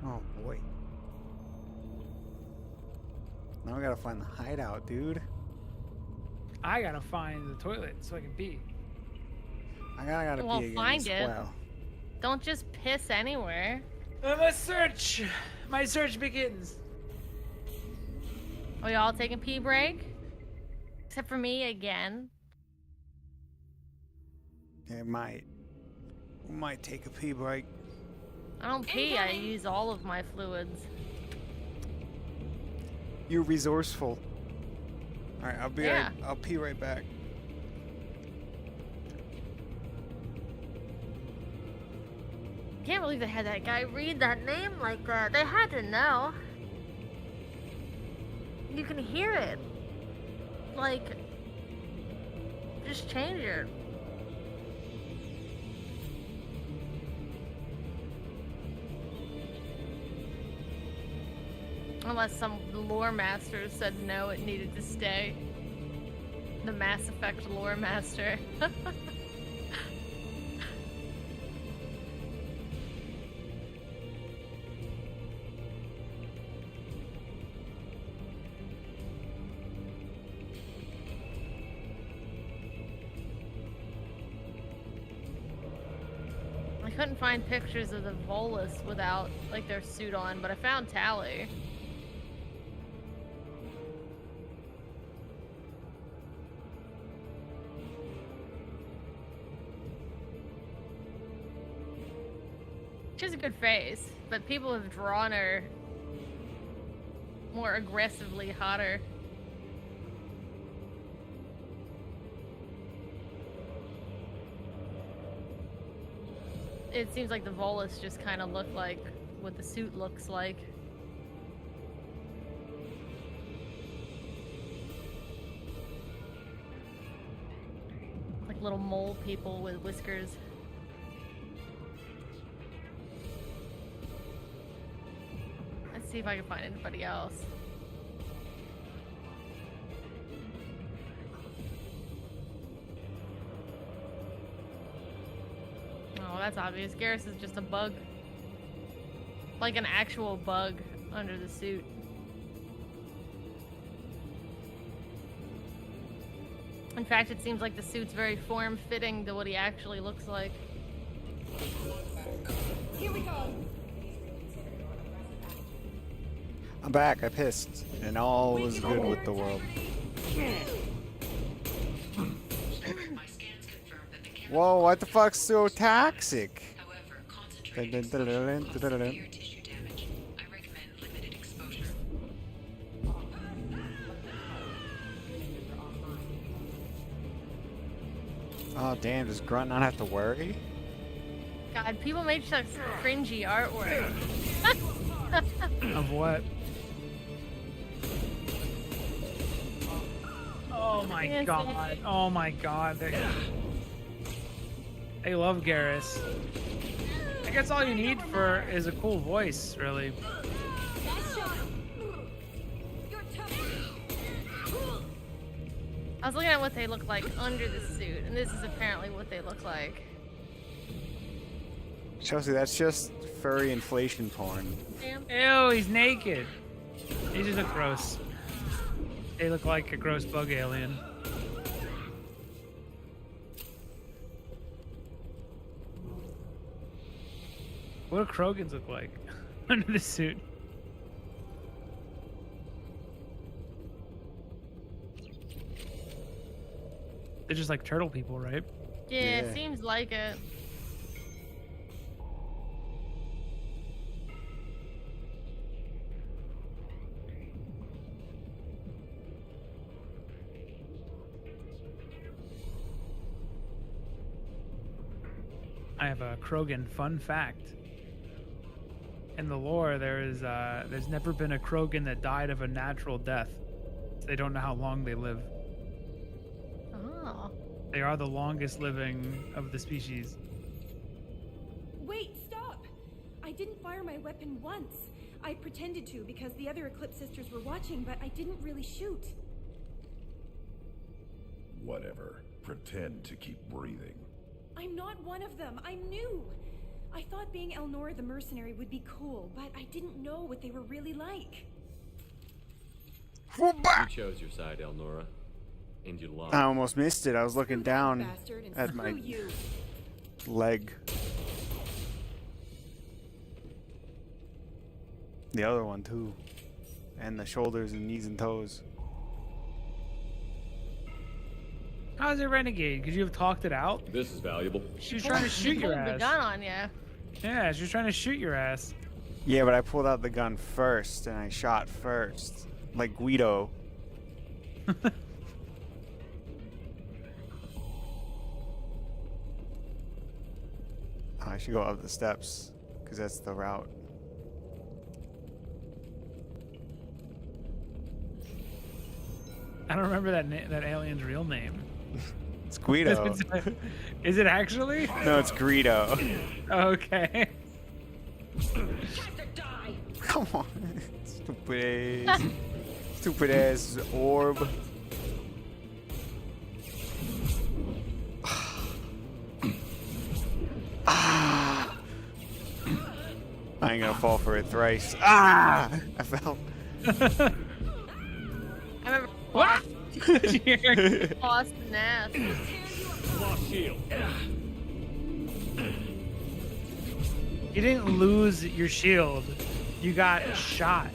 Oh boy. Now we gotta find the hideout, dude. I gotta find the toilet so I can pee. I gotta Well, pee again find as it. well. Don't just piss anywhere. My search! My search begins. Are we all taking pee break? Except for me again. It might take a pee break. I don't pee, I use all of my fluids. You're resourceful. Alright, I'll pee right back. Can't believe they had that guy read that name like that. They had to know. You can hear it. Like, just change it. Unless some lore master said no, it needed to stay. The Mass Effect lore master. I couldn't find pictures of the Volus without, like, their suit on, but I found Tally. She has a good face, but people have drawn her more aggressively hotter. It seems like the Volus just kind of look like what the suit looks like. Like little mole people with whiskers. Let's see if I can find anybody else. Oh, that's obvious. Garrus is just a bug. Like an actual bug under the suit. In fact, it seems like the suit's very form-fitting to what he actually looks like. Here we go. I'm back, I pissed, and all was good with the world. Whoa, what the fuck's so toxic? However, concentrated exposure will cause severe tissue damage. I recommend limited exposure. Oh damn, does Grunt not have to worry? God, people made such cringy artwork. Of what? Oh my Yes, god. Oh my god. They love Garrus. I guess all you need for is a cool voice, really. I was looking at what they look like under the suit, and this is apparently what they look like. Chelsea, that's just furry inflation porn. Damn. Ew, he's naked. He just look gross. They look like a gross bug alien. What do Krogans look like under the suit? They're just like turtle people, right? Yeah, it seems like it. I have a Krogan fun fact. In the lore, there's never been a Krogan that died of a natural death. They don't know how long they live. Oh. They are the longest living of the species. Wait, stop! I didn't fire my weapon once. I pretended to because the other Eclipse sisters were watching, but I didn't really shoot. Whatever. Pretend to keep breathing. I'm not one of them. I'm new. I thought being Elnora the mercenary would be cool, but I didn't know what they were really like. You chose your side, Elnora, and you lost. I almost missed it. I was looking down at my leg. The other one too. And the shoulders and knees and toes. How's it renegade? Could you have talked it out? This is valuable. She was trying to shoot your Pulled the ass. gun on you. Yeah, she was trying to shoot your ass. Yeah, but I pulled out the gun first and I shot first. Like Guido. I should go up the steps, because that's the route. I don't remember that alien's real name. It's Guido. Is it actually? No, it's Greedo. Okay. Come on. Stupid ass. Stupid ass orb. Ah. I ain't gonna fall for it thrice. Ah! I fell. I remember. What? Lost an ass. Lost shield. You didn't lose your shield. You got shot.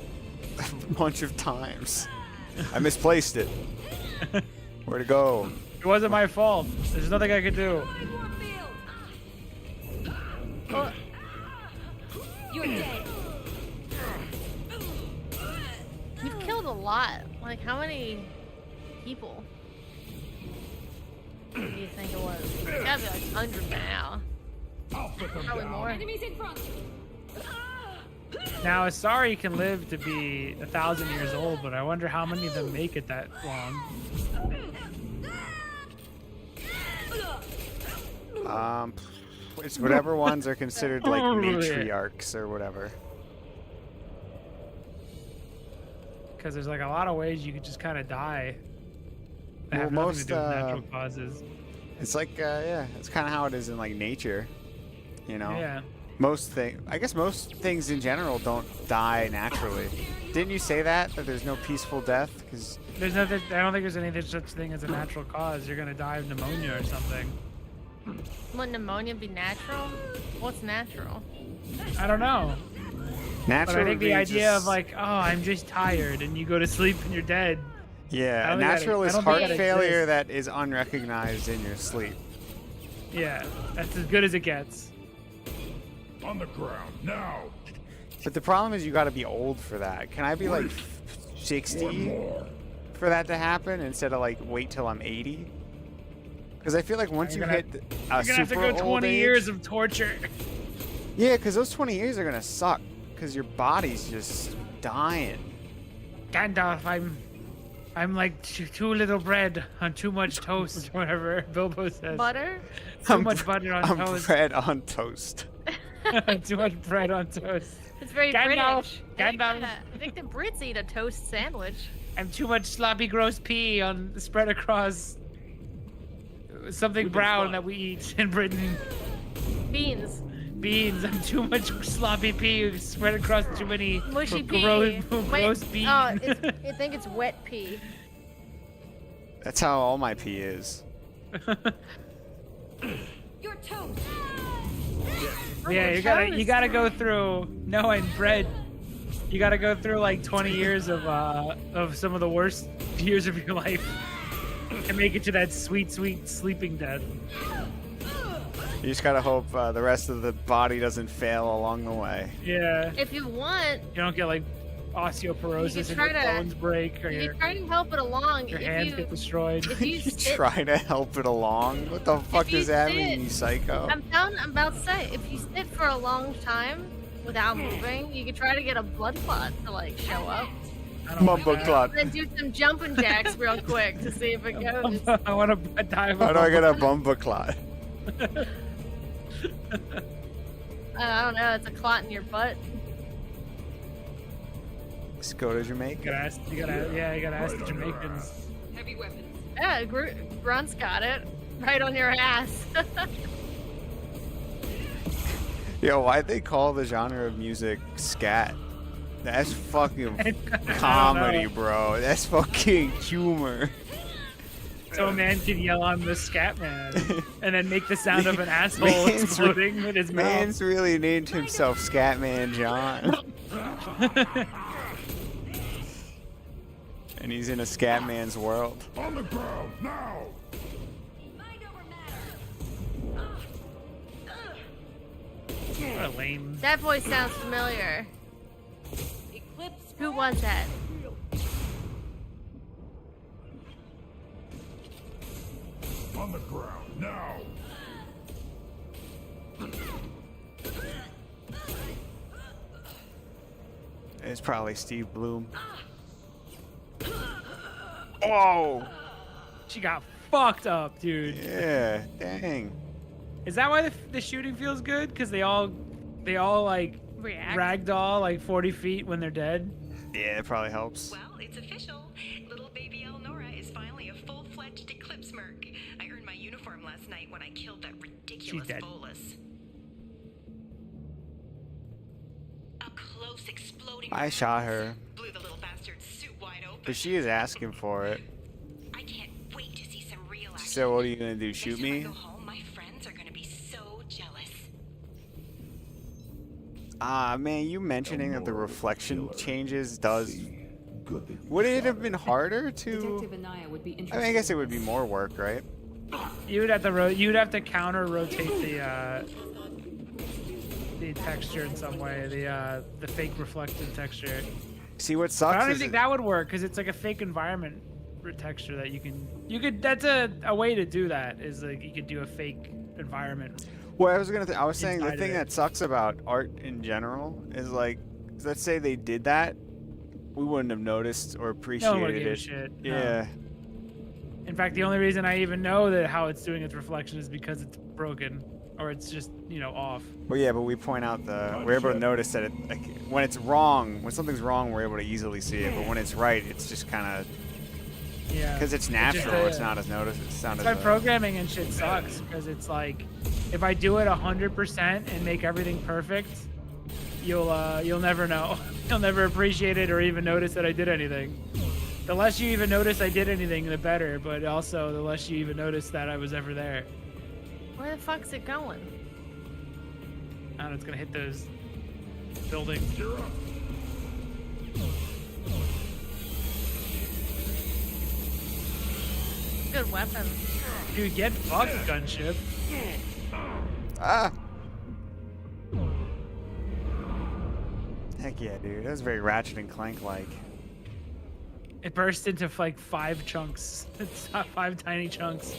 A bunch of times. I misplaced it. Where'd it go? It wasn't my fault. There's nothing I could do. You're dead. You've killed a lot. Like, how many people do you think it was? It's gotta be like 100 now. Probably more. Enemies in front. Now, Asari can live to be 1,000 years old, but I wonder how many of them make it that long. It's whatever ones are considered like matriarchs or whatever. Because there's like a lot of ways you could just kind of die that have Well, nothing to do with natural causes. It's like, yeah, it's kind of how it is in like nature, you know. Yeah. I guess most things in general don't die naturally. Didn't you say that there's no peaceful death? Because There's nothing. I don't think there's any such thing as a natural cause. You're gonna die of pneumonia or something. Wouldn't pneumonia be natural? What's natural? I don't know. natural. But I think would the be idea just- of like, oh, I'm just tired, and you go to sleep and you're dead. I Yeah, don't think natural that- is I don't think heart that failure exists. that is unrecognized in your sleep. Yeah, that's as good as it gets. On the ground, now! But the problem is you gotta be old for that. Can I be like 60 for that to happen instead of like wait till I'm 80? Because I feel like once you hit You're a gonna have to super go old 20 age, years of torture. yeah, because those 20 years are gonna suck. Because your body's just dying. Gandalf, I'm like too little bread on too much toast, or whatever Bilbo says. Butter? Too much butter on I'm toast. bread on toast. Too much bread on toast. It's very Gandalf, British. Gandalf. I think the Brits eat a toast sandwich. I'm too much sloppy gross pea on spread across something brown that we eat in Britain. Beans. Beans. I'm too much sloppy pea spread across too many Mushy pea. gross beans. Oh, I think it's wet pea. That's how all my pee is. Your toast. Yeah, you gotta go through. No, and bread. You gotta go through like 20 years of some of the worst years of your life to make it to that sweet, sweet sleeping death. You just gotta hope the rest of the body doesn't fail along the way. Yeah. If you want, You don't get like osteoporosis and your bones break or you your can try to help it along. your if hands you, get destroyed. If you sit, Try to help it along? What the fuck you does that sit- mean, you psycho? I'm about to say, if you sit for a long time without moving, you can try to get a blood clot to like show up. Mumbo clot. Then do some jumping jacks real quick to see if it goes. I want to dive. How do I get a bumba clot? I don't know. It's a clot in your butt. Just go to Jamaica. You gotta ask the Jamaicans. Heavy weapons. Yeah, Grunt's got it right on your ass. Yo, why'd they call the genre of music scat? That's fucking comedy, bro. That's fucking humor. So a man can yell, "I'm the scat man," and then make the sound of an asshole exploding with his mouth. Man's really named himself Scatman John. And he's in a Scatman's world. On the ground, now! What a lame. That voice sounds familiar. Who was that? On the ground, now! It's probably Steve Bloom. Oh! She got fucked up, dude. Yeah, dang. Is that why the shooting feels good? Because they all like React. ragdoll like 40 feet when they're dead. Yeah, it probably helps. Well, it's official. Little baby Elnora is finally a full-fledged Eclipse Merc. I earned my uniform last night when I killed that ridiculous dead. bolus. A close exploding I shot her, blew the little bastard's suit wide open. but she is asking for it. I can't wait to see some real action. She said, "What are you gonna do? Shoot Next time I me?" go home, my friends are gonna be so jealous. Ah, man, you mentioning that the reflection changes does. Would it have been harder to? Detective Anaya would be I interested. mean, I guess it would be more work, right? You'd have to you'd have to counter rotate the texture in some way, the fake reflective texture. See, what But sucks I don't is even think that would work because it's like a fake environment texture that you could. That's a way to do that is like you could do a fake environment. Well, I was saying the inside of thing it. that sucks about art in general is like, let's say they did that, we wouldn't have noticed or No one appreciated would give a it. shit. no. Yeah. In fact, the only reason I even know that how it's doing its reflection is because it's broken or it's just off. Well, yeah, but we point out we're able to notice that like, when it's wrong, when something's wrong, we're able to easily see it. But when it's right, it's just kind of Yeah. because it's just natural. It's not as noticed. It's not That's as why programming and shit sucks because it's like if I do it 100% and make everything perfect, you'll never know. You'll never appreciate it or even notice that I did anything. The less you even notice I did anything, the better. But also, the less you even notice that I was ever there. Where the fuck's it going? I don't know. It's gonna hit those buildings. Good weapon. Dude, get fucked, gunship. Ah! Heck yeah, dude. That was very Ratchet and Clank-like. It burst into like 5 chunks. It's not 5 tiny chunks.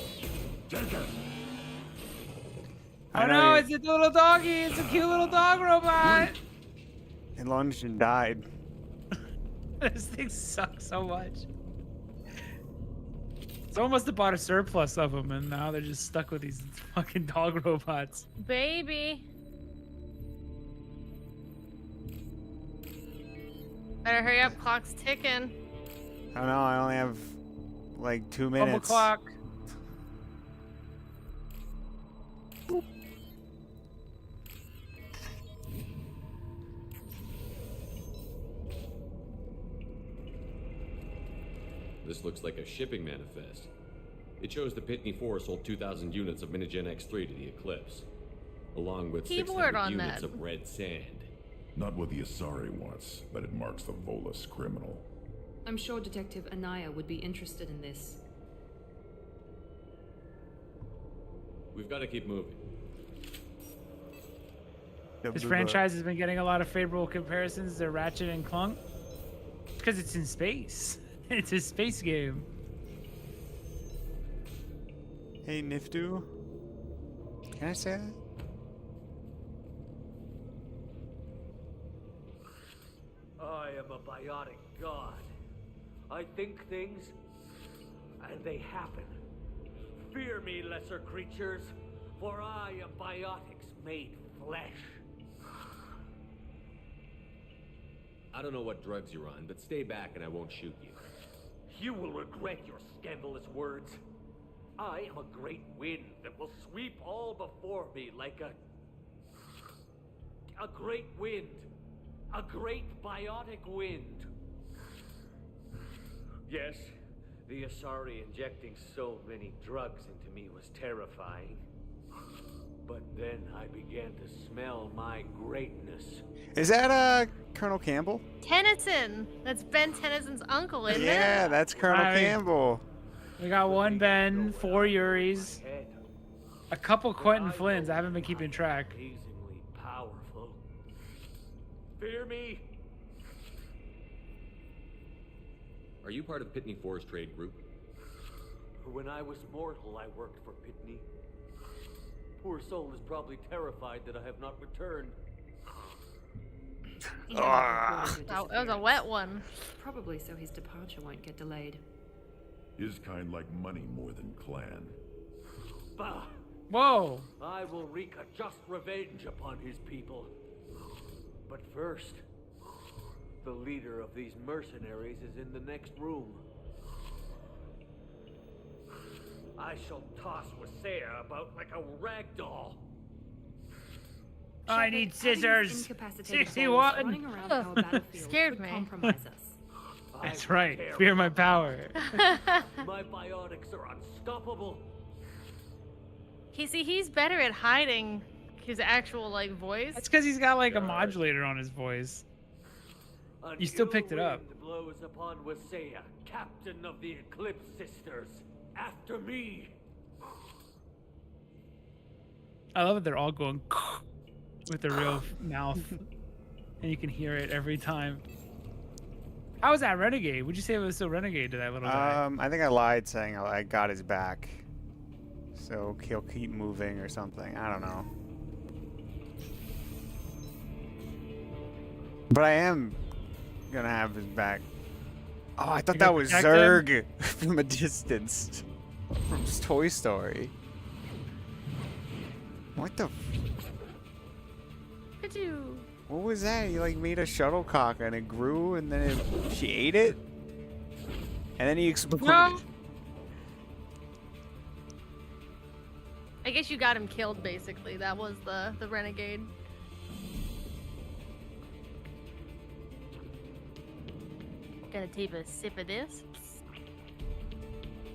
Oh no, it's a little doggy. It's a cute little dog robot. It lunged and died. This thing sucks so much. Someone must have bought a surplus of them, and now they're just stuck with these fucking dog robots. Baby. Better hurry up, clock's ticking. Oh no, I only have like 2 Bumble minutes. clock. This looks like a shipping manifest. It shows the Pitney 4 sold 2,000 units of Minigen X3 to the Eclipse, along with Keyboard 600 on units that. of red sand. Not what the Asari wants, but it marks the Volus criminal. I'm sure Detective Anaya would be interested in this. We've got to keep moving. This franchise has been getting a lot of favorable comparisons to Ratchet and Clank because it's in space. It's a space game. Hey, Niftu. Can I say that? I am a biotic god. I think things, and they happen. Fear me, lesser creatures, for I am biotics made flesh. I don't know what drugs you're on, but stay back and I won't shoot you. You will regret your scandalous words. I am a great wind that will sweep all before me like a great wind. A great biotic wind. Yes, the Asari injecting so many drugs into me was terrifying. But then I began to smell my greatness. Is that Colonel Campbell? Tennyson. That's Ben Tennyson's uncle, isn't it? Yeah, that's Colonel Campbell. We got 1 Ben, 4 Yuris, a couple Quentin Flynns. I haven't been keeping track. Amazingly powerful. Fear me. Are you part of Pitney 4's trade group? When I was mortal, I worked for Pitney. Poor soul is probably terrified that I have not returned. Oh, that was a wet one. Probably so his departure won't get delayed. His kind like money more than clan. Bah! Whoa! I will wreak a just revenge upon his people. But first, the leader of these mercenaries is in the next room. I shall toss Wasea about like a rag doll. I need scissors. 61. Scared me. That's right. Fear my power. My biotics are unstoppable. He's better at hiding his actual like voice. That's because he's got like a modulator on his voice. You still picked it up. Wind blows upon Wasea, captain of the Eclipse Sisters. After me. I love that they're all going with their real mouth, and you can hear it every time. How was that Renegade? Would you say it was still Renegade to that little guy? I think I lied saying I got his back. So he'll keep moving or something. I don't know. But I am gonna have his back. Oh, I thought that was Zurg from a distance. From Toy Story. What the? What was that? He like made a shuttlecock and it grew and then she ate it? And then he exploded. No. I guess you got him killed basically. That was the renegade. Gonna take a sip of this.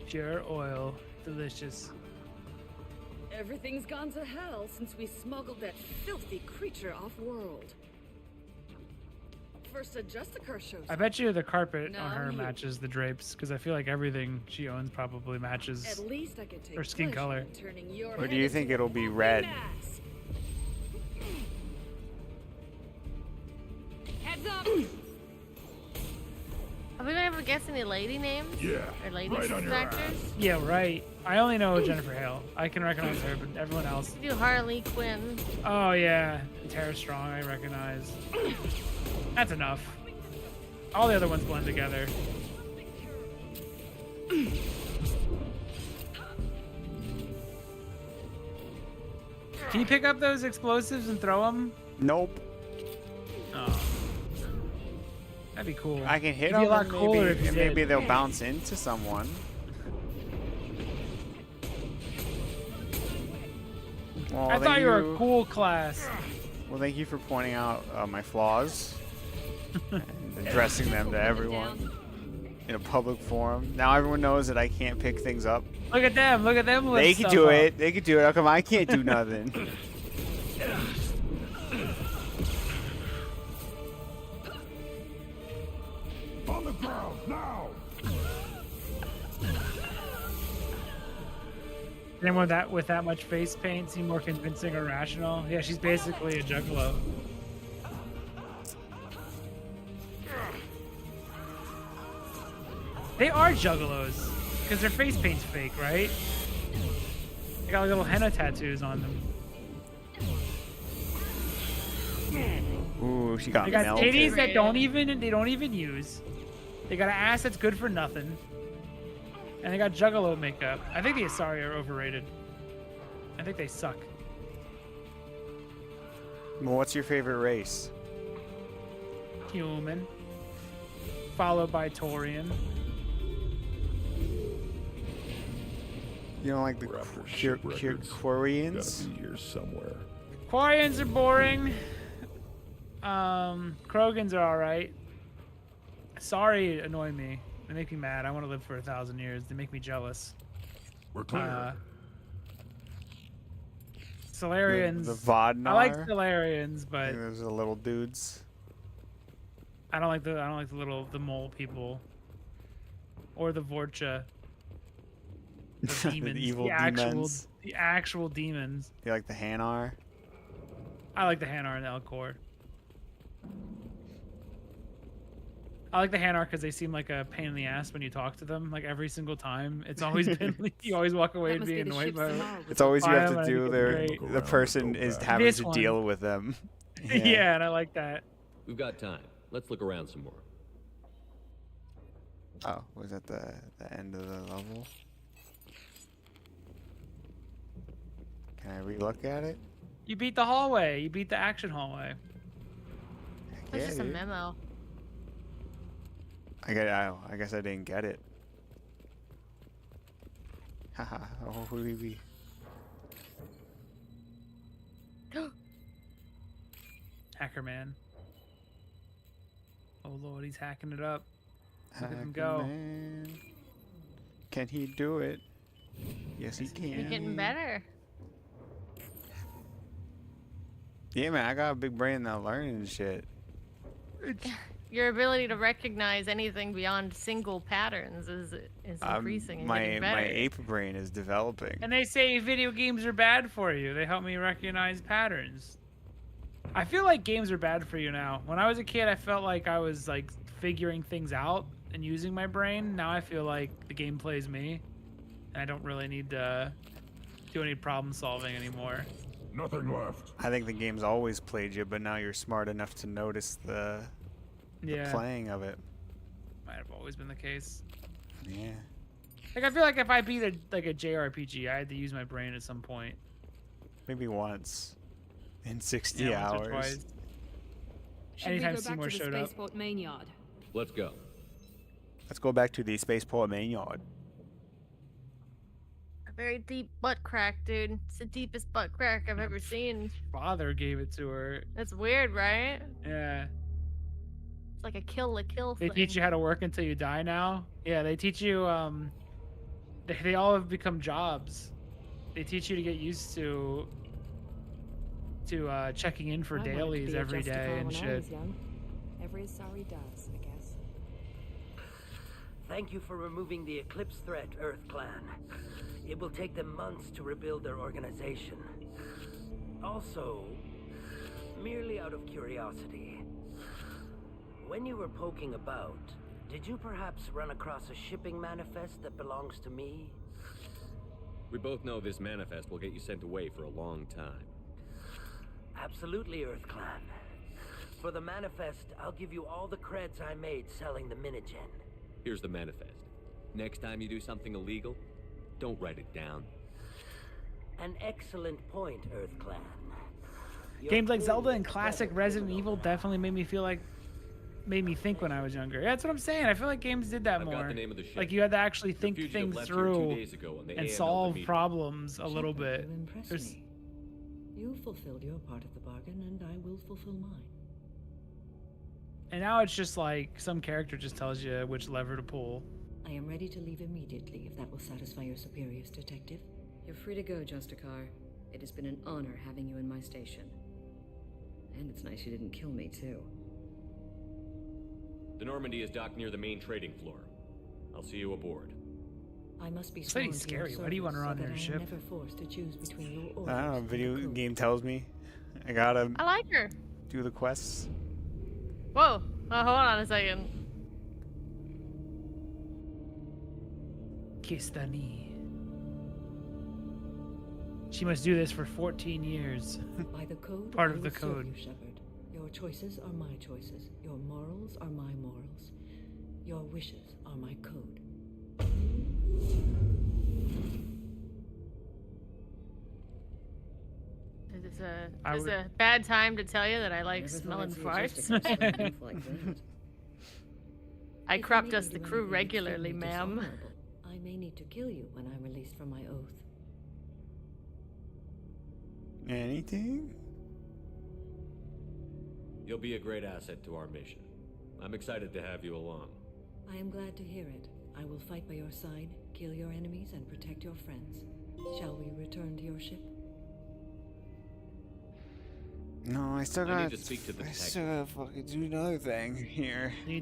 Pure oil. Delicious. Everything's gone to hell since we smuggled that filthy creature off-world. first Adjusticar shows. I bet you the carpet No, on her you. matches the drapes, because I feel like everything she owns probably matches At least I can take her skin pleasure color. in turning your Or do head you into think a it'll be moving red? mass. Heads up! Have we been able to guess any lady names? Yeah, Or lady right on your actors? Yeah, right. I only know Jennifer Hale. I can recognize her, but everyone else. Do Harley Quinn. Oh yeah, Tara Strong. I recognize. That's enough. All the other ones blend together. Can you pick up those explosives and throw them? Nope. Oh. That'd be cool. I can hit It'd be them a lot and cooler if you and maybe did. they'll bounce into someone. Well, I thought thank you were a cool class. Well, thank you for pointing out my flaws and addressing them to everyone in a public forum. Now everyone knows that I can't pick things up. Look at them. Look at them. They lift can stuff do up. it. They can do it. How come I can't do nothing? On the ground, now! Anyone with that much face paint seem more convincing or rational? Yeah, she's basically a juggalo. They are juggalos because their face paint's fake, right? They got like little henna tattoos on them. Ooh, she got They got melted. titties that don't even use. They got an ass that's good for nothing. And they got juggalo makeup. I think the Asari are overrated. I think they suck. Well, what's your favorite race? Human. Followed by Taurian. You don't like the Quarians? Gotta be here somewhere. Quarians are boring. Krogans are alright. Sorry, annoy me. They make me mad. I want to live for 1,000 years. They make me jealous. We're clear. Solarians. The Vodnar. I like Solarians, but Those are little dudes. I don't like the mole people. Or the Vorcha. The demons. evil demons. The actual demons. You like the Hanar? I like the Hanar and the Elcor. I like the Hanar because they seem like a pain in the ass when you talk to them. Like every single time, it's always been you always walk away and be annoyed by it. It's always you have Fine, to I do think it's the person is having This to one. deal with them. Yeah, and I like that. We've got time. Let's look around some more. Oh, was that the end of the level? Can I relook at it? You beat the hallway. You beat the action hallway. It's Yeah, just a dude. memo. I guess I didn't get it. Haha. Oh, we. Hacker man. Oh lord, he's hacking it up. Look at him Hacker go. man. Can he do it? Yes, he can. You're getting better. Yeah, man, I got a big brain now learning shit. Your ability to recognize anything beyond single patterns is increasing and getting better. My ape brain is developing. And they say video games are bad for you. They help me recognize patterns. I feel like games are bad for you now. When I was a kid, I felt like I was like figuring things out and using my brain. Now I feel like the game plays me. And I don't really need to do any problem solving anymore. Nothing left. I think the game's always played you, but now you're smart enough to notice the playing of it. Might have always been the case. Yeah. Like I feel like if I beat a JRPG, I had to use my brain at some point. Maybe once. In 60 Yeah, once or hours. twice. Should Anytime we go back Seymour to the showed up. spaceport main yard? Let's go. Let's go back to the spaceport main yard. A very deep butt crack, dude. It's the deepest butt crack I've ever seen. Father gave it to her. That's weird, right? Yeah. It's like a kill They thing. teach you how to work until you die now. Yeah, they teach you they all have become jobs. They teach you to get used to checking in for I wanted to dailies be a every day Justicar and when I shit. was young. Every Asari does, I guess. Thank you for removing the Eclipse threat, Earth Clan. It will take them months to rebuild their organization. Also, merely out of curiosity, when you were poking about, did you perhaps run across a shipping manifest that belongs to me? We both know this manifest will get you sent away for a long time. Absolutely, Earth Clan. For the manifest, I'll give you all the creds I made selling the Minigen. Here's the manifest. Next time you do something illegal, don't write it down. An excellent point, Earth Clan. Games like Zelda and classic Resident Evil definitely made me think when I was younger. Yeah, that's what I'm saying. I feel like games did that more. Got the name of the ship. Like you had to actually think fugitive things left here 2 through days ago on the and AML solve meeting. problems a little bit. You impress There's- me. You fulfilled your part of the bargain, and I will fulfill mine. And now it's just like some character just tells you which lever to pull. I am ready to leave immediately if that will satisfy your superiors, Detective. You're free to go, Justicar. It has been an honor having you in my station. And it's nice you didn't kill me, too. The Normandy is docked near the main trading floor. I'll see you aboard. I must be It's pretty sworn to your scary. Why do you want to service run so your that I ship? am never forced to choose between your orders. I don't know. and Video the code. game tells me I gotta I like her. do the quests. Whoa. Oh, hold on a second. Kiss the knee. She must do this for 14 years. By the code, Part I of the will serve code. you, Shepard. Your choices are my choices. Your morals are my morals. Your wishes are my code. Is this a, I is would- a bad time to tell you that I like Never thought smelling I'd see a farts? Justicar start off like that. I If you crop make dust me the do crew anything regularly, extremely ma'am. dishonorable, I may need to kill you when I'm released from my oath. Anything? You'll be a great asset to our mission. I'm excited to have you along. I am glad to hear it. I will fight by your side, kill your enemies, and protect your friends. Shall we return to your ship? No, I still I gotta. need to speak to the I still gotta fucking do another thing here. You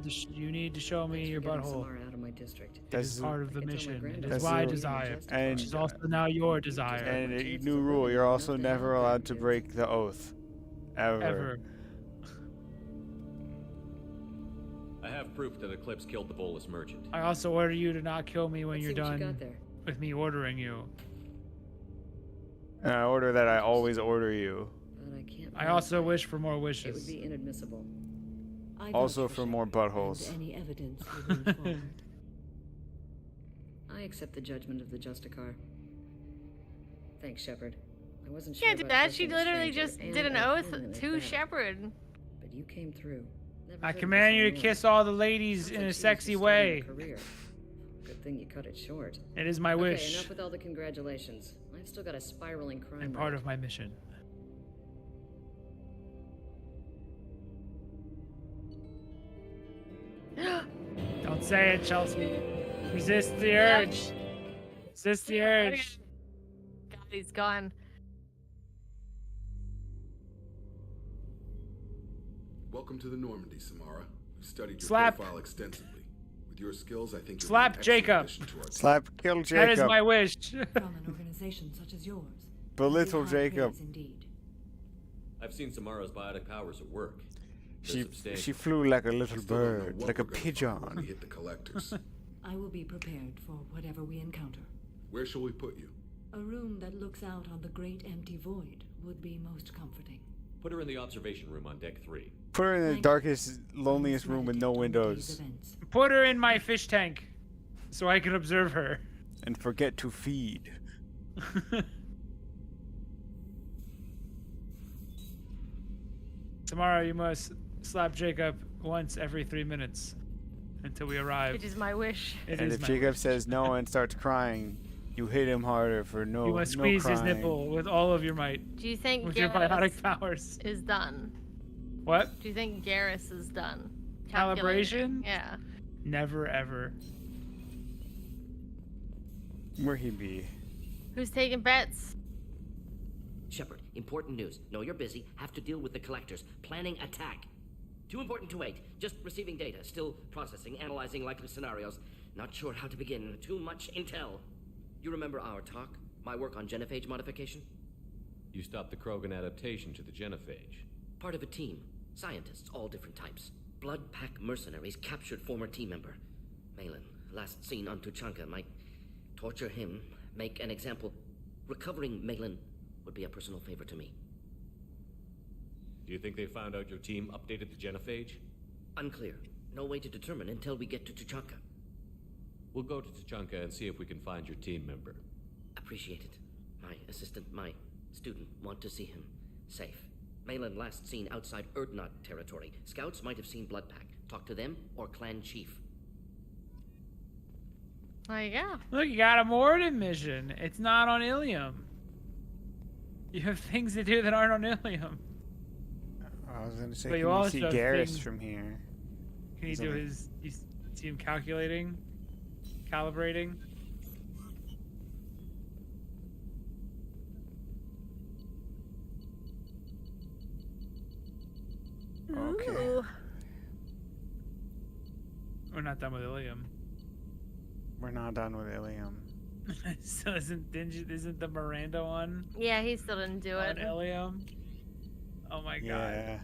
need to show me your Getting butthole. Samara out of my district. It That's is the- part of the I can tell my mission. It granddaughter is That's my the- desire. and- Which is also now your desire. And a new rule: you're also never allowed to break the oath, ever. Ever. I have proof that Eclipse killed the Volus merchant. I also order you to not kill me when Let's you're see what you done got there. with me ordering you. And I order that I always order you. But I can't. I also verify. wish for more It would wishes. be inadmissible. I Also vouch for more Shepard, buttholes. and any evidence will move forward. I accept the judgment of the Justicar. Thanks, Shepard. I wasn't She sure can't do about that. trusting She a literally stranger just and did an a oath human at to that. Shepard. But you came through. Never I heard this command you to before. kiss all the ladies Sounds in like a she was sexy just starting way. a career. Good thing you cut it short. It is my Okay, wish enough with all the congratulations. I've still got a spiraling crime and part rate. of my mission. Don't say it, Chelsea. Resist the urge. Resist the urge. God, he's gone. Welcome to the Normandy, Samara. We've studied your Slap. profile extensively. With your skills, I think you'll Slap be an excellent Jacob. addition to our team. Slap, kill Jacob. That is my wish. From an organization such as yours. Belittle you have Jacob. praise Indeed. I've seen Samara's biotic powers at work. They're She substantial. flew like a little We still don't know bird, what like a we're gonna find when we pigeon. hit the collectors. I will be prepared for whatever we encounter. Where shall we put you? A room that looks out on the great empty void would be most comforting. Put her in the observation room on deck 3. Put her in the Thank darkest, loneliest room with no Meditate on the day's windows, events. Put her in my fish tank so I can observe her. and forget to feed. Tomorrow you must slap Jacob once every 3 minutes until we arrive. Which is my wish. It And is if my Jacob wish. says no and starts crying, you hit him harder for no. You must no squeeze his crying. nipple with all of your might. Do you think With your Garrus biotic powers. is done? What? Do you think Garrus is done? Calibration? Calculating? Yeah. Never ever. Where he be? Who's taking bets? Shepard, important news. Know you're busy. Have to deal with the collectors. Planning attack. Too important to wait. Just receiving data. Still processing, analyzing likely scenarios. Not sure how to begin. Too much intel. You remember our talk? My work on genophage modification? You stopped the Krogan adaptation to the genophage. Part of a team. Scientists, all different types. Blood Pack mercenaries captured former team member. Malin, last seen on Tuchanka, might torture him, make an example. Recovering Malin would be a personal favor to me. Do you think they found out your team updated the genophage? Unclear. No way to determine until we get to Tuchanka. We'll go to Tuchanka and see if we can find your team member. Appreciate it. My assistant, my student, want to see him. Safe. Malin last seen outside Erdnot territory. Scouts might have seen Bloodpack. Talk to them or clan chief. There you go. Look, you got a Morden mission. It's not on Ilium. You have things to do that aren't on Ilium. I was gonna say, But can you you also see have Garrus things- from here? Can you He's do only- his? You see him calculating, calibrating. Okay. Ooh. We're not done with Ilium. We're not done with Ilium. So isn't the Miranda one Yeah, he still didn't do on it. Ilium? Oh my Yeah. god.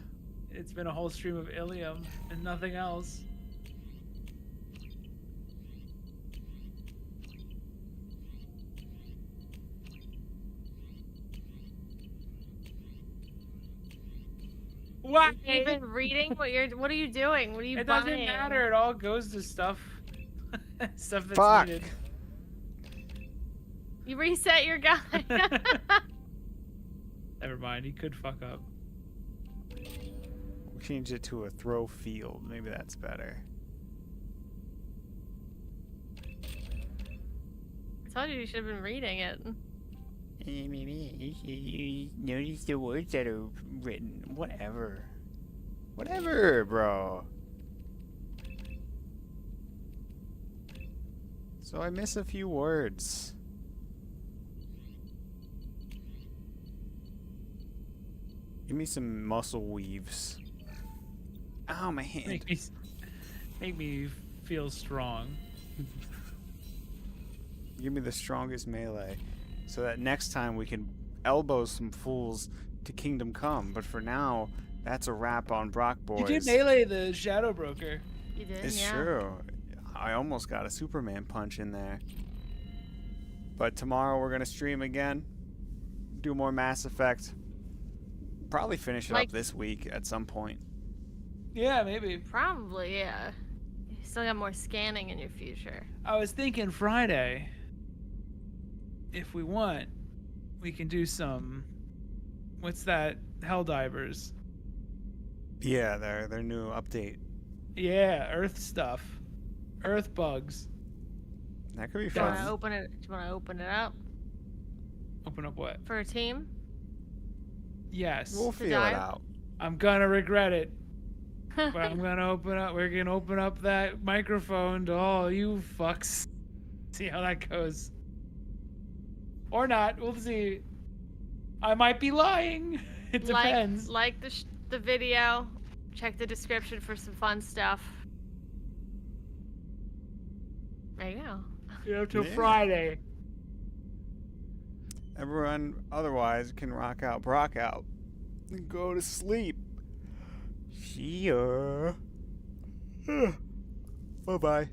It's been a whole stream of Ilium and nothing else. What? You've been reading? What are you doing? What are you It buying? doesn't matter. It all goes to stuff. Stuff that's Fuck. needed. You reset your guy. Never mind. He could fuck up. We'll change it to a throw field. Maybe that's better. I told you should have been reading it. Notice the words that are written. Whatever. Whatever, bro. So I miss a few words. Give me some muscle weaves. Ow, my hand. Make me feel strong. Give me the strongest melee. So that next time we can elbow some fools to Kingdom Come. But for now, that's a wrap on Brock Boys. You did melee the Shadow Broker. You did, It's yeah. true. I almost got a Superman punch in there. But tomorrow we're going to stream again. Do more Mass Effect. Probably finish it up this week at some point. Yeah, maybe. Probably, yeah. You still got more scanning in your future. I was thinking Friday. If we want, we can do some. What's that? Helldivers. Yeah, their new update. Yeah, Earth stuff. Earth bugs. That could be Do you want fun. to open it? Do you want to open it up Open up what? for a team? Yes. We'll To feel it dive? out. I'm gonna regret it. But I'm gonna open up. We're gonna open up that microphone to all you fucks. See how that goes. Or not. We'll see. I might be lying. It depends. Like the video. Check the description for some fun stuff. There you go. You have till Yeah. Friday. Everyone otherwise can rock out, Brock out, and go to sleep. See ya. Bye-bye.